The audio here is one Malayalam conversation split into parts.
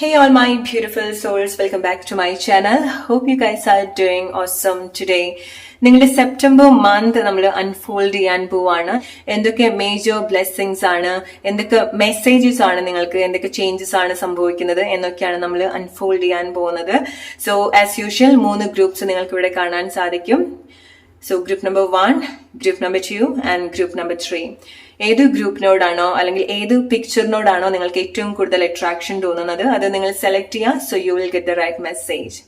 Hey all my beautiful souls, welcome back to my channel. Hope you guys are doing awesome today. നിങ്ങളുടെ സെപ്റ്റംബർ മന്ത് നമ്മൾ അൺഫോൾഡ് ചെയ്യാൻ പോവാണ്. എന്തൊക്കെ മേജർ ബ്ലെസ്സിങ്സ് ആണ്, എന്തൊക്കെ മെസ്സേജസ് ആണ്, നിങ്ങൾക്ക് എന്തൊക്കെ ചേഞ്ചസ് ആണ് സംഭവിക്കുന്നത് എന്നൊക്കെയാണ് നമ്മൾ അൺഫോൾഡ് ചെയ്യാൻ പോകുന്നത്. സോ ആസ് യൂഷ്വൽ 3 ഗ്രൂപ്പ്സ് നിങ്ങൾക്ക് ഇവിടെ കാണാൻ സാധിക്കും. So group number 1, group number 2 and group number 3. ഏത് ഗ്രൂപ്പിനോടാണോ അല്ലെങ്കിൽ ഏത് പിക്ചറിനോടാണോ നിങ്ങൾക്ക് ഏറ്റവും കൂടുതൽ അട്രാക്ഷൻ തോന്നുന്നത് അത് നിങ്ങൾ സെലക്ട് ചെയ്യുക. So you will get the right message.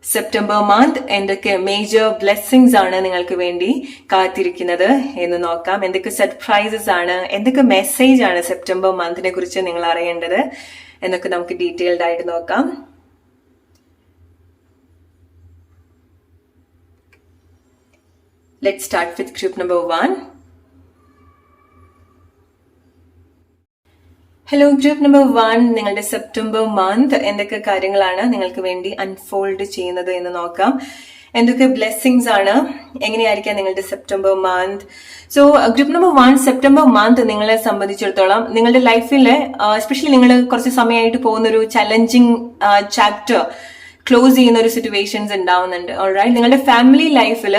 September month എന്തൊക്കെ മേജർ ബ്ലെസ്സിങ്സ് ആണ് നിങ്ങൾക്ക് വേണ്ടി കാത്തിരിക്കുന്നത് എന്ന് നോക്കാം. എന്തൊക്കെ സർപ്രൈസസ് ആണ്, എന്തൊക്കെ മെസ്സേജ് ആണ് സെപ്റ്റംബർ മന്തിനെ കുറിച്ച് നിങ്ങൾ അറിയേണ്ടത് എന്നൊക്കെ നമുക്ക് ഡീറ്റെയിൽഡ് ആയിട്ട് നോക്കാം. Let's start with group number 1. Hello group number 1, നിങ്ങളുടെ സെപ്റ്റംബർ മന്ത് എന്തൊക്കെ കാര്യങ്ങളാണ് നിങ്ങൾക്ക് വേണ്ടി അൺഫോൾഡ് ചെയ്യുന്നത് എന്ന് നോക്കാം. എന്തൊക്കെ ബ്ലെസ്സിങ്സ് ആണ്, എങ്ങനെയായിരിക്കാം നിങ്ങളുടെ September month. So group number 1, September month നിങ്ങളെ സംബന്ധിച്ചിടത്തോളം നിങ്ങളുടെ ലൈഫിലെ എസ്പെഷ്യലി നിങ്ങൾ കുറച്ച് സമയമായിട്ട് പോകുന്ന ഒരു ചലഞ്ചിങ് ചാപ്റ്റർ ക്ലോസ് ചെയ്യുന്ന ഒരു സിറ്റുവേഷൻസ് ഉണ്ടാവുന്നുണ്ട്. ഓൾറൈറ്റ്, നിങ്ങളുടെ ഫാമിലി ലൈഫിൽ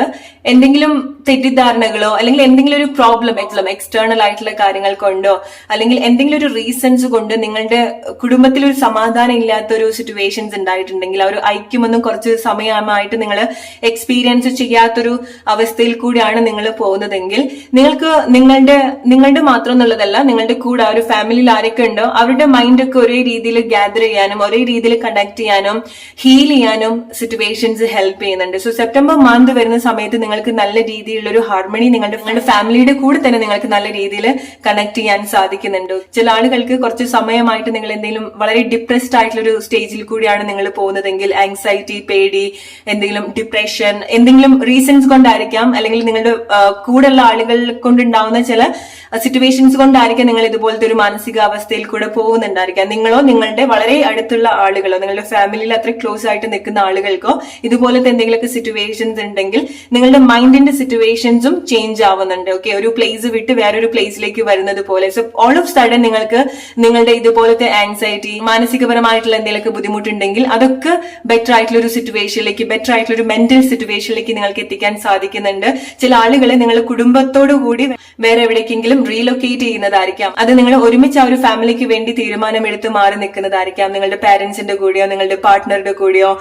എന്തെങ്കിലും തെറ്റിദ്ധാരണകളോ അല്ലെങ്കിൽ എന്തെങ്കിലും ഒരു പ്രോബ്ലം എക്സ്റ്റേണൽ ആയിട്ടുള്ള കാര്യങ്ങൾ കൊണ്ടോ അല്ലെങ്കിൽ എന്തെങ്കിലും ഒരു റീസൺസ് കൊണ്ട് നിങ്ങളുടെ കുടുംബത്തിൽ ഒരു സമാധാനം ഇല്ലാത്തൊരു സിറ്റുവേഷൻസ് ഉണ്ടായിട്ടുണ്ടെങ്കിൽ ആ ഒരു ഐക്യമൊന്നും കുറച്ച് സമയമായിട്ട് നിങ്ങൾ എക്സ്പീരിയൻസ് ചെയ്യാത്തൊരു അവസ്ഥയിൽ കൂടിയാണ് നിങ്ങൾ പോകുന്നതെങ്കിൽ നിങ്ങൾക്ക് നിങ്ങളുടെ മാത്രം എന്നുള്ളതല്ല, നിങ്ങളുടെ കൂടെ ആ ഒരു ഫാമിലിയിൽ ആരൊക്കെ ഉണ്ടോ അവരുടെ മൈൻഡൊക്കെ ഒരേ രീതിയിൽ ഗ്യാദർ ചെയ്യാനും ഒരേ രീതിയിൽ കണക്ട് ചെയ്യാനും ഹീൽ ചെയ്യാനും സിറ്റുവേഷൻസ് ഹെൽപ്പ് ചെയ്യുന്നുണ്ട്. സോ സെപ്റ്റംബർ മന്ത് വരുന്ന സമയത്ത് നിങ്ങൾക്ക് നല്ല രീതിയിലുള്ള ഒരു ഹാർമണി നിങ്ങളുടെ ഫാമിലിയുടെ കൂടെ തന്നെ നിങ്ങൾക്ക് നല്ല രീതിയിൽ കണക്ട് ചെയ്യാൻ സാധിക്കുന്നുണ്ട്. ചില ആളുകൾക്ക് കുറച്ച് സമയമായിട്ട് നിങ്ങൾ എന്തെങ്കിലും വളരെ ഡിപ്രസ്ഡ് ആയിട്ടുള്ള ഒരു സ്റ്റേജിൽ കൂടിയാണ് നിങ്ങൾ പോകുന്നതെങ്കിൽ ആങ്സൈറ്റി, പേടി, എന്തെങ്കിലും ഡിപ്രഷൻ, എന്തെങ്കിലും റീസൺസ് കൊണ്ടായിരിക്കാം അല്ലെങ്കിൽ നിങ്ങളുടെ കൂടെയുള്ള ആളുകൾ കൊണ്ടുണ്ടാവുന്ന ചില സിറ്റുവേഷൻസ് കൊണ്ടായിരിക്കാം നിങ്ങൾ ഇതുപോലത്തെ ഒരു മാനസികാവസ്ഥയിൽ കൂടെ പോകുന്നുണ്ടായിരിക്കാം. നിങ്ങളോ നിങ്ങളുടെ വളരെ അടുത്തുള്ള ആളുകളോ നിങ്ങളുടെ ഫാമിലിയിൽ അത്ര ക്ലോസ് ആയിട്ട് നിൽക്കുന്ന ആളുകൾക്കോ ഇതുപോലത്തെ എന്തെങ്കിലുമൊക്കെ സിറ്റുവേഷൻസ് ഉണ്ടെങ്കിൽ നിങ്ങളുടെ മൈൻഡിന്റെ സിറ്റുവേഷൻസും ചേഞ്ച് ആവുന്നുണ്ട്. ഓക്കെ, ഒരു പ്ലേസ് വിട്ട് വേറൊരു പ്ലേസിലേക്ക് വരുന്നത് പോലെ. സോ ഓൾ ഓഫ് സഡൻ നിങ്ങൾക്ക് നിങ്ങളുടെ ഇതുപോലത്തെ ആങ്സൈറ്റി, മാനസികപരമായിട്ടുള്ള എന്തെങ്കിലുമൊക്കെ ബുദ്ധിമുട്ടുണ്ടെങ്കിൽ അതൊക്കെ ബെറ്റർ ആയിട്ടുള്ള ഒരു സിറ്റുവേഷനിലേക്ക്, ബെറ്റർ ആയിട്ടുള്ള ഒരു മെന്റൽ സിറ്റുവേഷനിലേക്ക് നിങ്ങൾക്ക് എത്തിക്കാൻ സാധിക്കുന്നുണ്ട്. ചില ആളുകളെ നിങ്ങൾ കുടുംബത്തോടു കൂടി വേറെ എവിടേക്കെങ്കിലും റീലൊക്കേറ്റ് ചെയ്യുന്നതായിരിക്കാം. അത് നിങ്ങൾ ഒരുമിച്ച് ആ ഒരു ഫാമിലിക്ക് വേണ്ടി തീരുമാനമെടുത്ത് മാറി നിൽക്കുന്നതായിരിക്കാം. നിങ്ങളുടെ പാരന്റ്സിന്റെ കൂടെയോ നിങ്ങളുടെ പാർട്ട്ണറുടെ കൂടെയോ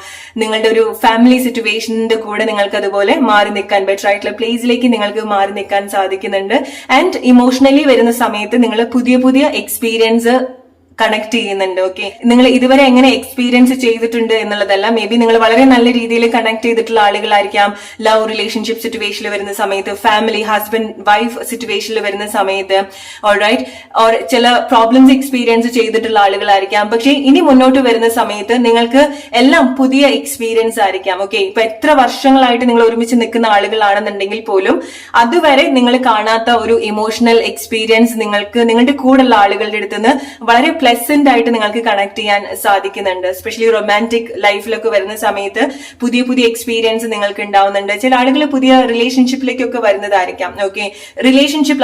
നിങ്ങളുടെ ഒരു ഫാമിലി സിറ്റുവേഷന്റെ കൂടെ നിങ്ങൾക്ക് അതുപോലെ മാറി നിൽക്കാൻ, ബെറ്റർ ആയിട്ടുള്ള പ്ലേസിലേക്ക് നിങ്ങൾക്ക് മാറി നിൽക്കാൻ സാധിക്കുന്നുണ്ട്. ആൻഡ് ഇമോഷണലി വരുന്ന സമയത്ത് നിങ്ങൾ പുതിയ പുതിയ എക്സ്പീരിയൻസ് കണക്ട് ചെയ്യുന്നുണ്ട്. ഓക്കെ, നിങ്ങൾ ഇതുവരെ എങ്ങനെ എക്സ്പീരിയൻസ് ചെയ്തിട്ടുണ്ട് എന്നുള്ളതല്ല, മേ ബി നിങ്ങൾ വളരെ നല്ല രീതിയിൽ കണക്ട് ചെയ്തിട്ടുള്ള ആളുകളായിരിക്കാം. ലവ് റിലേഷൻഷിപ്പ് സിറ്റുവേഷനിൽ വരുന്ന സമയത്ത്, ഫാമിലി ഹസ്ബൻഡ് വൈഫ് സിറ്റുവേഷനിൽ വരുന്ന സമയത്ത്, ഓൾറൈറ്റ്, ഓർ ചില പ്രോബ്ലംസ് എക്സ്പീരിയൻസ് ചെയ്തിട്ടുള്ള ആളുകളായിരിക്കാം. പക്ഷെ ഇനി മുന്നോട്ട് വരുന്ന സമയത്ത് നിങ്ങൾക്ക് എല്ലാം പുതിയ എക്സ്പീരിയൻസ് ആയിരിക്കാം. ഓക്കെ, ഇപ്പൊ എത്ര വർഷങ്ങളായിട്ട് നിങ്ങൾ ഒരുമിച്ച് നിൽക്കുന്ന ആളുകളാണെന്നുണ്ടെങ്കിൽ പോലും അതുവരെ നിങ്ങൾ കാണാത്ത ഒരു ഇമോഷണൽ എക്സ്പീരിയൻസ് നിങ്ങൾക്ക് നിങ്ങളുടെ കൂടെയുള്ള ആളുകളുടെ അടുത്ത് നിന്ന് വളരെ പ്ലസന്റ് ആയിട്ട് നിങ്ങൾക്ക് കണക്ട് ചെയ്യാൻ സാധിക്കുന്നുണ്ട്. എസ്പെഷ്യലി റൊമാൻറ്റിക് ലൈഫിലൊക്കെ വരുന്ന സമയത്ത് പുതിയ പുതിയ എക്സ്പീരിയൻസ് നിങ്ങൾക്ക് ഉണ്ടാവുന്നുണ്ട്. ചില ആളുകൾ പുതിയ റിലേഷൻഷിപ്പിലേക്കൊക്കെ വരുന്നതായിരിക്കാം. ഓക്കെ,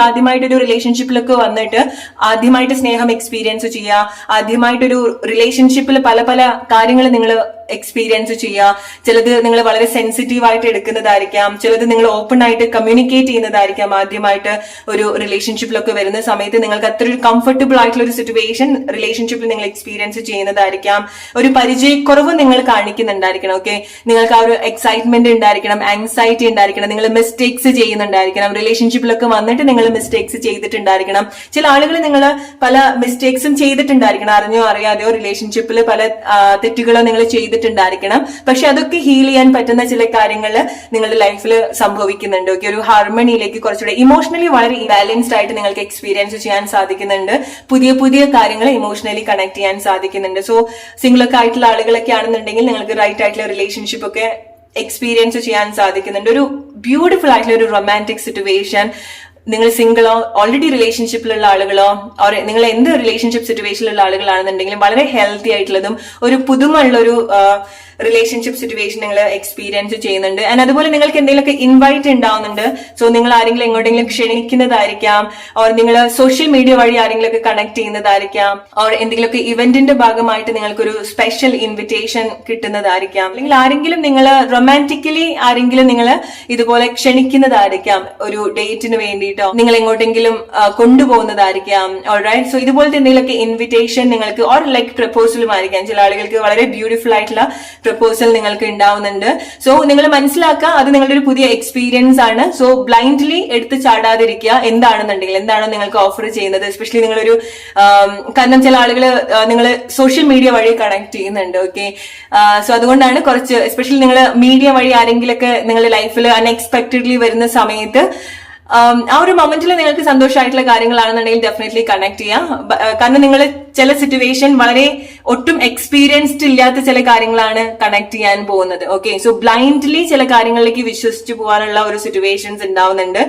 ആദ്യമായിട്ടൊരു റിലേഷൻഷിപ്പിലൊക്കെ വന്നിട്ട് ആദ്യമായിട്ട് സ്നേഹം എക്സ്പീരിയൻസ് ചെയ്യുക, ആദ്യമായിട്ടൊരു റിലേഷൻഷിപ്പിൽ പല പല കാര്യങ്ങൾ നിങ്ങൾ എക്സ്പീരിയൻസ് ചെയ്യുക. ചിലത് നിങ്ങൾ വളരെ സെൻസിറ്റീവ് ആയിട്ട് എടുക്കുന്നതായിരിക്കാം, ചിലത് നിങ്ങൾ ഓപ്പൺ ആയിട്ട് കമ്മ്യൂണിക്കേറ്റ് ചെയ്യുന്നതായിരിക്കാം. ആദ്യമായിട്ട് ഒരു റിലേഷൻഷിപ്പിലൊക്കെ വരുന്ന സമയത്ത് നിങ്ങൾക്ക് അത്ര ഒരു കംഫർട്ടബിൾ ആയിട്ടുള്ള ഒരു സിറ്റുവേഷൻ റിലേഷൻഷിപ്പിൽ നിങ്ങൾ എക്സ്പീരിയൻസ് ചെയ്യുന്നതായിരിക്കാം. ഒരു പരിചയക്കുറവ് നിങ്ങൾ കാണിക്കുന്നുണ്ടായിരിക്കണം. ഓക്കെ, നിങ്ങൾക്ക് ആ ഒരു എക്സൈറ്റ്മെന്റ് ഉണ്ടായിരിക്കണം, ആങ്സൈറ്റി ഉണ്ടായിരിക്കണം, നിങ്ങൾ മിസ്റ്റേക്സ് ചെയ്യുന്നുണ്ടായിരിക്കണം. റിലേഷൻഷിപ്പിലൊക്കെ വന്നിട്ട് നിങ്ങൾ മിസ്റ്റേക്സ് ചെയ്തിട്ടുണ്ടായിരിക്കണം. ചില ആളുകൾ നിങ്ങൾ പല മിസ്റ്റേക്സും ചെയ്തിട്ടുണ്ടായിരിക്കണം, അറിഞ്ഞോ അറിയാതെയോ റിലേഷൻഷിപ്പിൽ പല തെറ്റുകളോ നിങ്ങൾ ചെയ്തിട്ടുണ്ടായിരിക്കണം. പക്ഷെ അതൊക്കെ ഹീൽ ചെയ്യാൻ പറ്റുന്ന ചില കാര്യങ്ങൾ നിങ്ങളുടെ ലൈഫിൽ സംഭവിക്കുന്നുണ്ട്. ഓക്കെ, ഒരു ഹാർമണിയിലേക്ക് കുറച്ചുകൂടെ ഇമോഷണലി വളരെ ബാലൻസ്ഡ് ആയിട്ട് നിങ്ങൾക്ക് എക്സ്പീരിയൻസ് ചെയ്യാൻ സാധിക്കുന്നുണ്ട്. പുതിയ പുതിയ കാര്യങ്ങൾ ഇമോഷണലി കണക്ട് ചെയ്യാൻ സാധിക്കുന്നുണ്ട്. സോ സിംഗിളൊക്കെ ആയിട്ടുള്ള ആളുകളൊക്കെ ആണെന്നുണ്ടെങ്കിൽ നിങ്ങൾക്ക് റൈറ്റ് ആയിട്ടുള്ള റിലേഷൻഷിപ്പ് ഒക്കെ എക്സ്പീരിയൻസ് ചെയ്യാൻ സാധിക്കുന്നുണ്ട്. ഒരു ബ്യൂട്ടിഫുൾ ആയിട്ടുള്ള ഒരു റൊമാൻറ്റിക് സിറ്റുവേഷൻ. നിങ്ങൾ സിംഗിളോ ഓൾറെഡി റിലേഷൻഷിപ്പിലുള്ള ആളുകളോ നിങ്ങൾ എന്ത് റിലേഷൻഷിപ്പ് സിറ്റുവേഷനിലുള്ള ആളുകളാണെന്നുണ്ടെങ്കിലും വളരെ ഹെൽത്തി ആയിട്ടുള്ളതും ഒരു പുതുമയുള്ള ഒരു റിലേഷൻഷിപ്പ് സിറ്റുവേഷൻ നിങ്ങൾ എക്സ്പീരിയൻസ് ചെയ്യുന്നുണ്ട്. ആൻഡ് അതുപോലെ നിങ്ങൾക്ക് എന്തെങ്കിലുമൊക്കെ ഇൻവൈറ്റ് ഉണ്ടാവുന്നുണ്ട്. സോ നിങ്ങൾ ആരെങ്കിലും എങ്ങോട്ടെങ്കിലും ക്ഷണിക്കുന്നതായിരിക്കാം, ഓർ നിങ്ങൾ സോഷ്യൽ മീഡിയ വഴി ആരെങ്കിലും ഒക്കെ കണക്ട് ചെയ്യുന്നതായിരിക്കാം, ഓർ എന്തെങ്കിലുമൊക്കെ ഇവന്റിന്റെ ഭാഗമായിട്ട് നിങ്ങൾക്കൊരു സ്പെഷ്യൽ ഇൻവിറ്റേഷൻ കിട്ടുന്നതായിരിക്കാം, അല്ലെങ്കിൽ ആരെങ്കിലും നിങ്ങൾ റൊമാൻറ്റിക്കലി ആരെങ്കിലും നിങ്ങൾ ഇതുപോലെ ക്ഷണിക്കുന്നതായിരിക്കാം ഒരു ഡേറ്റിന് വേണ്ടിയിട്ടോ, നിങ്ങൾ എങ്ങോട്ടെങ്കിലും കൊണ്ടുപോകുന്നതായിരിക്കാം. ഓൾറൈറ്റ്, സോ ഇതുപോലത്തെ എന്തെങ്കിലുമൊക്കെ ഇൻവിറ്റേഷൻ നിങ്ങൾക്ക്, ഓർ ലൈക്ക് പ്രപ്പോസലും ആയിരിക്കാം. ചില ആളുകൾക്ക് വളരെ ബ്യൂട്ടിഫുൾ ആയിട്ടുള്ള പ്രപ്പോസൽ നിങ്ങൾക്ക് ഉണ്ടാവുന്നുണ്ട്. സോ നിങ്ങൾ മനസ്സിലാക്കുക, അത് നിങ്ങളുടെ ഒരു പുതിയ എക്സ്പീരിയൻസ് ആണ്. സോ ബ്ലൈൻഡ്ലി എടുത്ത് ചാടാതിരിക്കുക. എന്താണെന്നുണ്ടെങ്കിൽ എന്താണോ നിങ്ങൾക്ക് ഓഫർ ചെയ്യുന്നത്, എസ്പെഷ്യലി നിങ്ങളൊരു കാരണം ചില ആളുകൾ നിങ്ങൾ സോഷ്യൽ മീഡിയ വഴി കണക്ട് ചെയ്യുന്നുണ്ട്. ഓക്കെ, സോ അതുകൊണ്ടാണ് കുറച്ച് എസ്പെഷ്യലി നിങ്ങൾ മീഡിയ വഴി ആരെങ്കിലൊക്കെ നിങ്ങളുടെ ലൈഫിൽ അൺഎക്സ്പെക്ടഡ്ലി വരുന്ന സമയത്ത് ആ ഒരു മൊമെന്റിൽ നിങ്ങൾക്ക് സന്തോഷമായിട്ടുള്ള കാര്യങ്ങളാണെന്നുണ്ടെങ്കിൽ ഡെഫിനറ്റ്ലി കണക്ട് ചെയ്യാം. കാരണം നിങ്ങൾ ചില സിറ്റുവേഷൻ വളരെ ഒട്ടും എക്സ്പീരിയൻസ്ഡ് ഇല്ലാത്ത ചില കാര്യങ്ങളാണ് കണക്ട് ചെയ്യാൻ പോകുന്നത്. ഓക്കെ, സോ ബ്ലൈൻഡ്ലി ചില കാര്യങ്ങളിലേക്ക് വിശ്വസിച്ച് പോകാനുള്ള ഒരു സിറ്റുവേഷൻസ് ഉണ്ടാവുന്നുണ്ട്.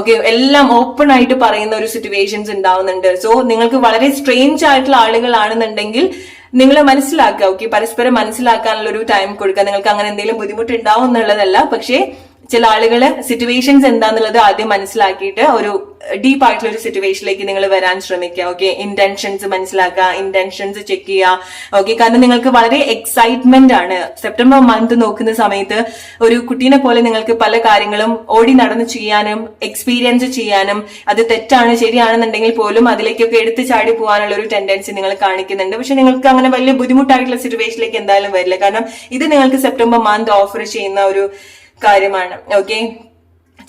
ഓക്കെ, എല്ലാം ഓപ്പൺ ആയിട്ട് പറയുന്ന ഒരു സിറ്റുവേഷൻസ് ഉണ്ടാവുന്നുണ്ട്. സോ നിങ്ങൾക്ക് വളരെ സ്ട്രേഞ്ച് ആയിട്ടുള്ള ആളുകളാണെന്നുണ്ടെങ്കിൽ നിങ്ങൾ മനസ്സിലാക്കുക. ഓക്കെ, പരസ്പരം മനസ്സിലാക്കാനുള്ള ഒരു ടൈം കൊടുക്കുക. നിങ്ങൾക്ക് അങ്ങനെ എന്തെങ്കിലും ബുദ്ധിമുട്ട് ഉണ്ടാവും എന്നുള്ളതല്ല, പക്ഷേ ചില ആളുകള് സിറ്റുവേഷൻസ് എന്താന്നുള്ളത് ആദ്യം മനസ്സിലാക്കിയിട്ട് ഒരു ഡീപ്പ് ആയിട്ടുള്ള ഒരു സിറ്റുവേഷനിലേക്ക് നിങ്ങൾ വരാൻ ശ്രമിക്കുക. ഓക്കെ, ഇന്റൻഷൻസ് മനസ്സിലാക്കുക, ഇന്റൻഷൻസ് ചെക്ക് ചെയ്യുക. ഓക്കെ, കാരണം നിങ്ങൾക്ക് വളരെ എക്സൈറ്റ്മെന്റ് ആണ്. സെപ്റ്റംബർ മന്ത് നോക്കുന്ന സമയത്ത് ഒരു കുട്ടീനെ പോലെ നിങ്ങൾക്ക് പല കാര്യങ്ങളും ഓടി നടന്ന് ചെയ്യാനും എക്സ്പീരിയൻസ് ചെയ്യാനും, അത് തെറ്റാണ് ശരിയാണെന്നുണ്ടെങ്കിൽ പോലും അതിലേക്കൊക്കെ എടുത്തു ചാടി പോകാനുള്ള ഒരു ടെൻഡൻസി നിങ്ങൾ കാണിക്കുന്നുണ്ട്. പക്ഷെ നിങ്ങൾക്ക് അങ്ങനെ വലിയ ബുദ്ധിമുട്ടായിട്ടുള്ള സിറ്റുവേഷനിലേക്ക് എന്തായാലും വരില്ല. കാരണം ഇത് നിങ്ങൾക്ക് സെപ്റ്റംബർ മന്ത് ഓഫർ ചെയ്യുന്ന ഒരു കാര്യമാണ്. ഓക്കെ,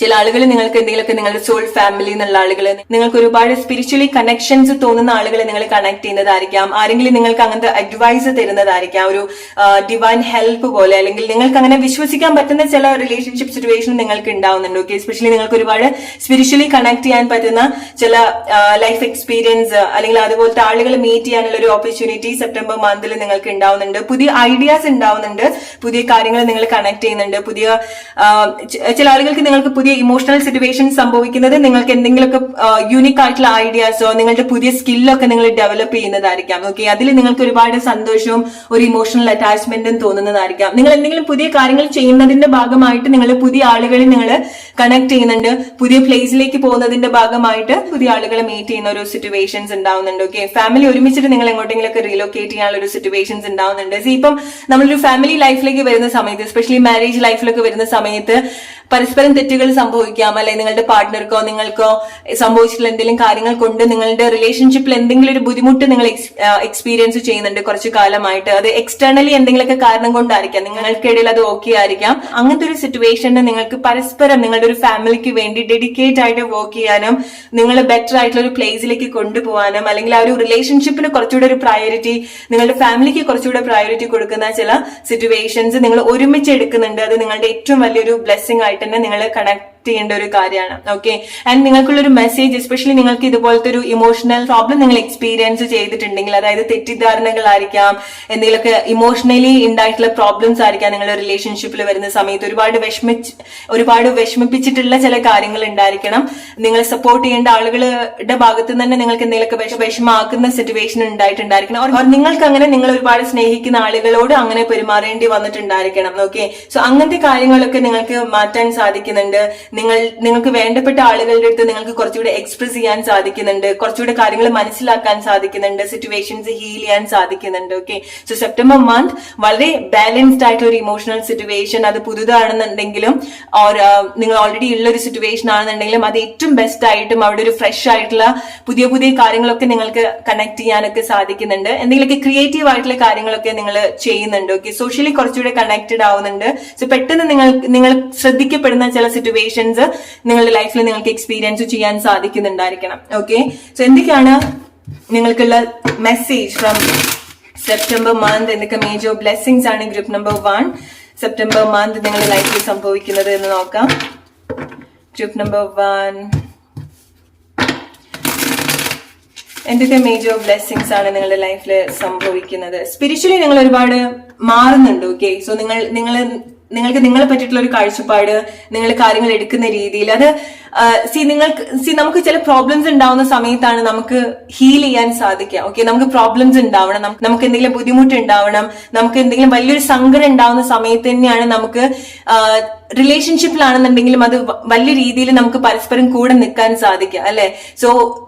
ചില ആളുകൾ നിങ്ങൾക്ക് എന്തെങ്കിലുമൊക്കെ നിങ്ങളുടെ സോൾ ഫാമിലി എന്നുള്ള ആളുകൾ, നിങ്ങൾക്ക് ഒരുപാട് സ്പിരിച്വലി കണക്ഷൻസ് തോന്നുന്ന ആളുകളെ നിങ്ങൾ കണക്ട് ചെയ്യുന്നതായിരിക്കാം. ആരെങ്കിലും നിങ്ങൾക്ക് അങ്ങനത്തെ അഡ്വൈസ് തരുന്നതായിരിക്കാം, ഒരു ഡിവൈൻ ഹെൽപ്പ് പോലെ, അല്ലെങ്കിൽ നിങ്ങൾക്ക് അങ്ങനെ വിശ്വസിക്കാൻ പറ്റുന്ന ചില റിലേഷൻഷിപ്പ് സിറ്റുവേഷൻ നിങ്ങൾക്ക് ഉണ്ടാവുന്നുണ്ട്. ഓക്കെ, എസ്പെഷ്യലി നിങ്ങൾക്ക് ഒരുപാട് സ്പിരിച്വലി കണക്ട് ചെയ്യാൻ പറ്റുന്ന ചില ലൈഫ് എക്സ്പീരിയൻസ് അല്ലെങ്കിൽ അതുപോലത്തെ ആളുകളെ മീറ്റ് ചെയ്യാനുള്ള ഒരു ഓപ്പർച്യൂണിറ്റി സെപ്റ്റംബർ മന്തിൽ നിങ്ങൾക്ക് ഉണ്ടാവുന്നുണ്ട്. പുതിയ ഐഡിയാസ് ഉണ്ടാവുന്നുണ്ട്, പുതിയ കാര്യങ്ങൾ നിങ്ങൾ കണക്ട് ചെയ്യുന്നുണ്ട്. പുതിയ ചില ആളുകൾക്ക് നിങ്ങൾക്ക് പുതിയ ഇമോഷണൽ സിറ്റുവേഷൻ സംഭവിക്കുന്നത് നിങ്ങൾക്ക് എന്തെങ്കിലുമൊക്കെ യൂണിക് ആയിട്ടുള്ള ഐഡിയാസോ നിങ്ങളുടെ പുതിയ സ്കില്ലൊക്കെ നിങ്ങൾ ഡെവലപ്പ് ചെയ്യുന്നതായിരിക്കാം. ഓക്കെ, അതിൽ നിങ്ങൾക്ക് ഒരുപാട് സന്തോഷവും ഒരു ഇമോഷണൽ അറ്റാച്ച്മെന്റും തോന്നുന്നതായിരിക്കാം. നിങ്ങൾ എന്തെങ്കിലും പുതിയ കാര്യങ്ങൾ ചെയ്യുന്നതിന്റെ ഭാഗമായിട്ട് നിങ്ങൾ പുതിയ ആളുകളെ നിങ്ങൾ കണക്ട് ചെയ്യുന്നുണ്ട്. പുതിയ പ്ലേസിലേക്ക് പോകുന്നതിന്റെ ഭാഗമായിട്ട് പുതിയ ആളുകളെ മീറ്റ് ചെയ്യുന്ന ഒരു സിറ്റുവേഷൻസ് ഉണ്ടാവുന്നുണ്ട്. ഓക്കെ, ഫാമിലി ഒരുമിച്ചിട്ട് നിങ്ങൾ എങ്ങോട്ടെങ്കിലൊക്കെ റീലൊക്കേറ്റ് ചെയ്യാനുള്ള ഒരു സിറ്റുവേഷൻസ് ഉണ്ടാവുന്നുണ്ട്. ഇപ്പം നമ്മളൊരു ഫാമിലി ലൈഫിലേക്ക് വരുന്ന സമയത്ത്, എസ്പെഷ്യലി മാരേജ് ലൈഫിലൊക്കെ വരുന്ന സമയത്ത് പരസ്പരം തെറ്റുകൾ സംഭവിക്കാം, അല്ലെങ്കിൽ നിങ്ങളുടെ പാർട്ട്ണർക്കോ നിങ്ങൾക്കോ സംഭവിച്ചിട്ടുള്ള എന്തെങ്കിലും കാര്യങ്ങൾ കൊണ്ട് നിങ്ങളുടെ റിലേഷൻഷിപ്പിൽ എന്തെങ്കിലും ഒരു ബുദ്ധിമുട്ട് നിങ്ങൾ എക്സ്പീരിയൻസ് ചെയ്യുന്നുണ്ട് കുറച്ചു കാലമായിട്ട്. അത് എക്സ്റ്റേണലി എന്തെങ്കിലുമൊക്കെ കാരണം കൊണ്ടായിരിക്കാം, നിങ്ങൾക്കിടയിൽ അത് ഓക്കെ ആയിരിക്കാം. അങ്ങനത്തെ ഒരു സിറ്റുവേഷനിൽ നിങ്ങൾക്ക് പരസ്പരം നിങ്ങളുടെ ഒരു ഫാമിലിക്ക് വേണ്ടി ഡെഡിക്കേറ്റ് ആയിട്ട് വർക്ക് ചെയ്യാനും നിങ്ങൾ ബെറ്റർ ആയിട്ടുള്ള ഒരു പ്ലേസിലേക്ക് കൊണ്ടുപോകാനും, അല്ലെങ്കിൽ ആ ഒരു റിലേഷൻഷിപ്പിന് കുറച്ചുകൂടെ ഒരു പ്രയോറിറ്റി, നിങ്ങളുടെ ഫാമിലിക്ക് കുറച്ചുകൂടെ പ്രയോറിറ്റി കൊടുക്കുന്ന ചില സിറ്റുവേഷൻസ് നിങ്ങൾ ഒരുമിച്ച് എടുക്കുന്നുണ്ട്. അത് നിങ്ങളുടെ ഏറ്റവും വലിയൊരു ബ്ലെസ്സിംഗ് ആയിട്ട് തന്നെ നിങ്ങൾ കണക്ട് ചെയ്യേണ്ട ഒരു കാര്യമാണ്. ഓക്കെ, ആൻഡ് നിങ്ങൾക്കുള്ളൊരു മെസ്സേജ്, എസ്പെഷ്യലി നിങ്ങൾക്ക് ഇതുപോലത്തെ ഒരു ഇമോഷണൽ പ്രോബ്ലം നിങ്ങൾ എക്സ്പീരിയൻസ് ചെയ്തിട്ടുണ്ടെങ്കിൽ, അതായത് തെറ്റിദ്ധാരണകളായിരിക്കാം, എന്തെങ്കിലുമൊക്കെ ഇമോഷണലി ഉണ്ടായിട്ടുള്ള പ്രോബ്ലംസ് ആയിരിക്കാം നിങ്ങളുടെ റിലേഷൻഷിപ്പിൽ വരുന്ന സമയത്ത് ഒരുപാട് വിഷമിപ്പിച്ചിട്ടുള്ള ചില കാര്യങ്ങൾ ഉണ്ടായിരിക്കണം. നിങ്ങളെ സപ്പോർട്ട് ചെയ്യേണ്ട ആളുകളുടെ ഭാഗത്ത് തന്നെ നിങ്ങൾക്ക് എന്തെങ്കിലുമൊക്കെ വിഷമാക്കുന്ന സിറ്റുവേഷൻ ഉണ്ടായിട്ടുണ്ടായിരിക്കണം. ഓർ നിങ്ങൾക്ക് അങ്ങനെ നിങ്ങൾ ഒരുപാട് സ്നേഹിക്കുന്ന ആളുകളോട് അങ്ങനെ പെരുമാറേണ്ടി വന്നിട്ടുണ്ടായിരിക്കണം. ഓക്കെ, സോ അങ്ങനത്തെ കാര്യങ്ങളൊക്കെ നിങ്ങൾക്ക് മാറ്റാൻ സാധിക്കുന്നുണ്ട്. നിങ്ങൾക്ക് വേണ്ടപ്പെട്ട ആളുകളുടെ അടുത്ത് നിങ്ങൾക്ക് കുറച്ചുകൂടെ എക്സ്പ്രസ് ചെയ്യാൻ സാധിക്കുന്നുണ്ട്, കുറച്ചുകൂടെ കാര്യങ്ങൾ മനസ്സിലാക്കാൻ സാധിക്കുന്നുണ്ട്, സിറ്റുവേഷൻസ് ഹീൽ ചെയ്യാൻ സാധിക്കുന്നുണ്ട്. ഓക്കെ, സോ സെപ്റ്റംബർ മന്ത് വളരെ ബാലൻസ്ഡ് ആയിട്ടുള്ള ഒരു ഇമോഷണൽ സിറ്റുവേഷൻ, അത് പുതുതാണെന്നുണ്ടെങ്കിലും ഓർ നിങ്ങൾ ഓൾറെഡി ഉള്ള ഒരു സിറ്റുവേഷൻ ആണെന്നുണ്ടെങ്കിലും അത് ഏറ്റവും ബെസ്റ്റ് ആയിട്ടും അവിടെ ഒരു ഫ്രഷ് ആയിട്ടുള്ള പുതിയ പുതിയ കാര്യങ്ങളൊക്കെ നിങ്ങൾക്ക് കണക്ട് ചെയ്യാനൊക്കെ സാധിക്കുന്നുണ്ട്. എന്തെങ്കിലുമൊക്കെ ക്രിയേറ്റീവ് ആയിട്ടുള്ള കാര്യങ്ങളൊക്കെ നിങ്ങൾ ചെയ്യുന്നുണ്ട്. ഓക്കെ, സോഷ്യലി കുറച്ചുകൂടെ കണക്റ്റഡ് ആവുന്നുണ്ട്. സോ പെട്ടെന്ന് നിങ്ങൾ ശ്രദ്ധിക്കപ്പെടുന്ന ചില സിറ്റുവേഷൻസ് നിങ്ങളുടെ ലൈഫിൽ നിങ്ങൾക്ക് എക്സ്പീരിയൻസ് ചെയ്യാൻ സാധിക്കുന്നുണ്ടായിരിക്കണം. ഓക്കെ, സോ എന്തൊക്കെയാണ് നിങ്ങൾക്കുള്ള മെസ്സേജ് ഫ്രം സെപ്റ്റംബർ മന്ത്? എന്തൊക്കെ മേജർ ബ്ലെസ്സിങ്സ് ആണ് ഗ്രൂപ്പ് നമ്പർ 1 സെപ്റ്റംബർ മന്ത് നിങ്ങളുടെ ലൈഫിൽ സംഭവിക്കുന്നത് എന്ന് നോക്കാം. ഗ്രൂപ്പ് നമ്പർ 1, എന്തൊക്കെ മേജർ ബ്ലെസ്സിങ്സ് ആണ് നിങ്ങളുടെ ലൈഫിൽ സംഭവിക്കുന്നത്? സ്പിരിച്വലി നിങ്ങൾ ഒരുപാട് മാറുന്നുണ്ട്. ഓക്കെ, സോ നിങ്ങൾ നിങ്ങൾക്ക് നിങ്ങളെ പറ്റിയിട്ടുള്ള ഒരു കാഴ്ചപ്പാട്, നിങ്ങൾ കാര്യങ്ങൾ എടുക്കുന്ന രീതിയിൽ അത് നമുക്ക് ചില പ്രോബ്ലംസ് ഉണ്ടാവുന്ന സമയത്താണ് നമുക്ക് ഹീൽ ചെയ്യാൻ സാധിക്കുക. ഓക്കെ, നമുക്ക് പ്രോബ്ലംസ് ഉണ്ടാവണം, നമുക്ക് എന്തെങ്കിലും ബുദ്ധിമുട്ട് ഉണ്ടാവണം, നമുക്ക് എന്തെങ്കിലും വലിയൊരു സങ്കടം ഉണ്ടാവുന്ന സമയത്ത് തന്നെയാണ് നമുക്ക് റിലേഷൻഷിപ്പിലാണെന്നുണ്ടെങ്കിലും അത് വലിയ രീതിയിൽ നമുക്ക് പരസ്പരം കൂടെ നിൽക്കാൻ സാധിക്കുക, അല്ലെ? സോ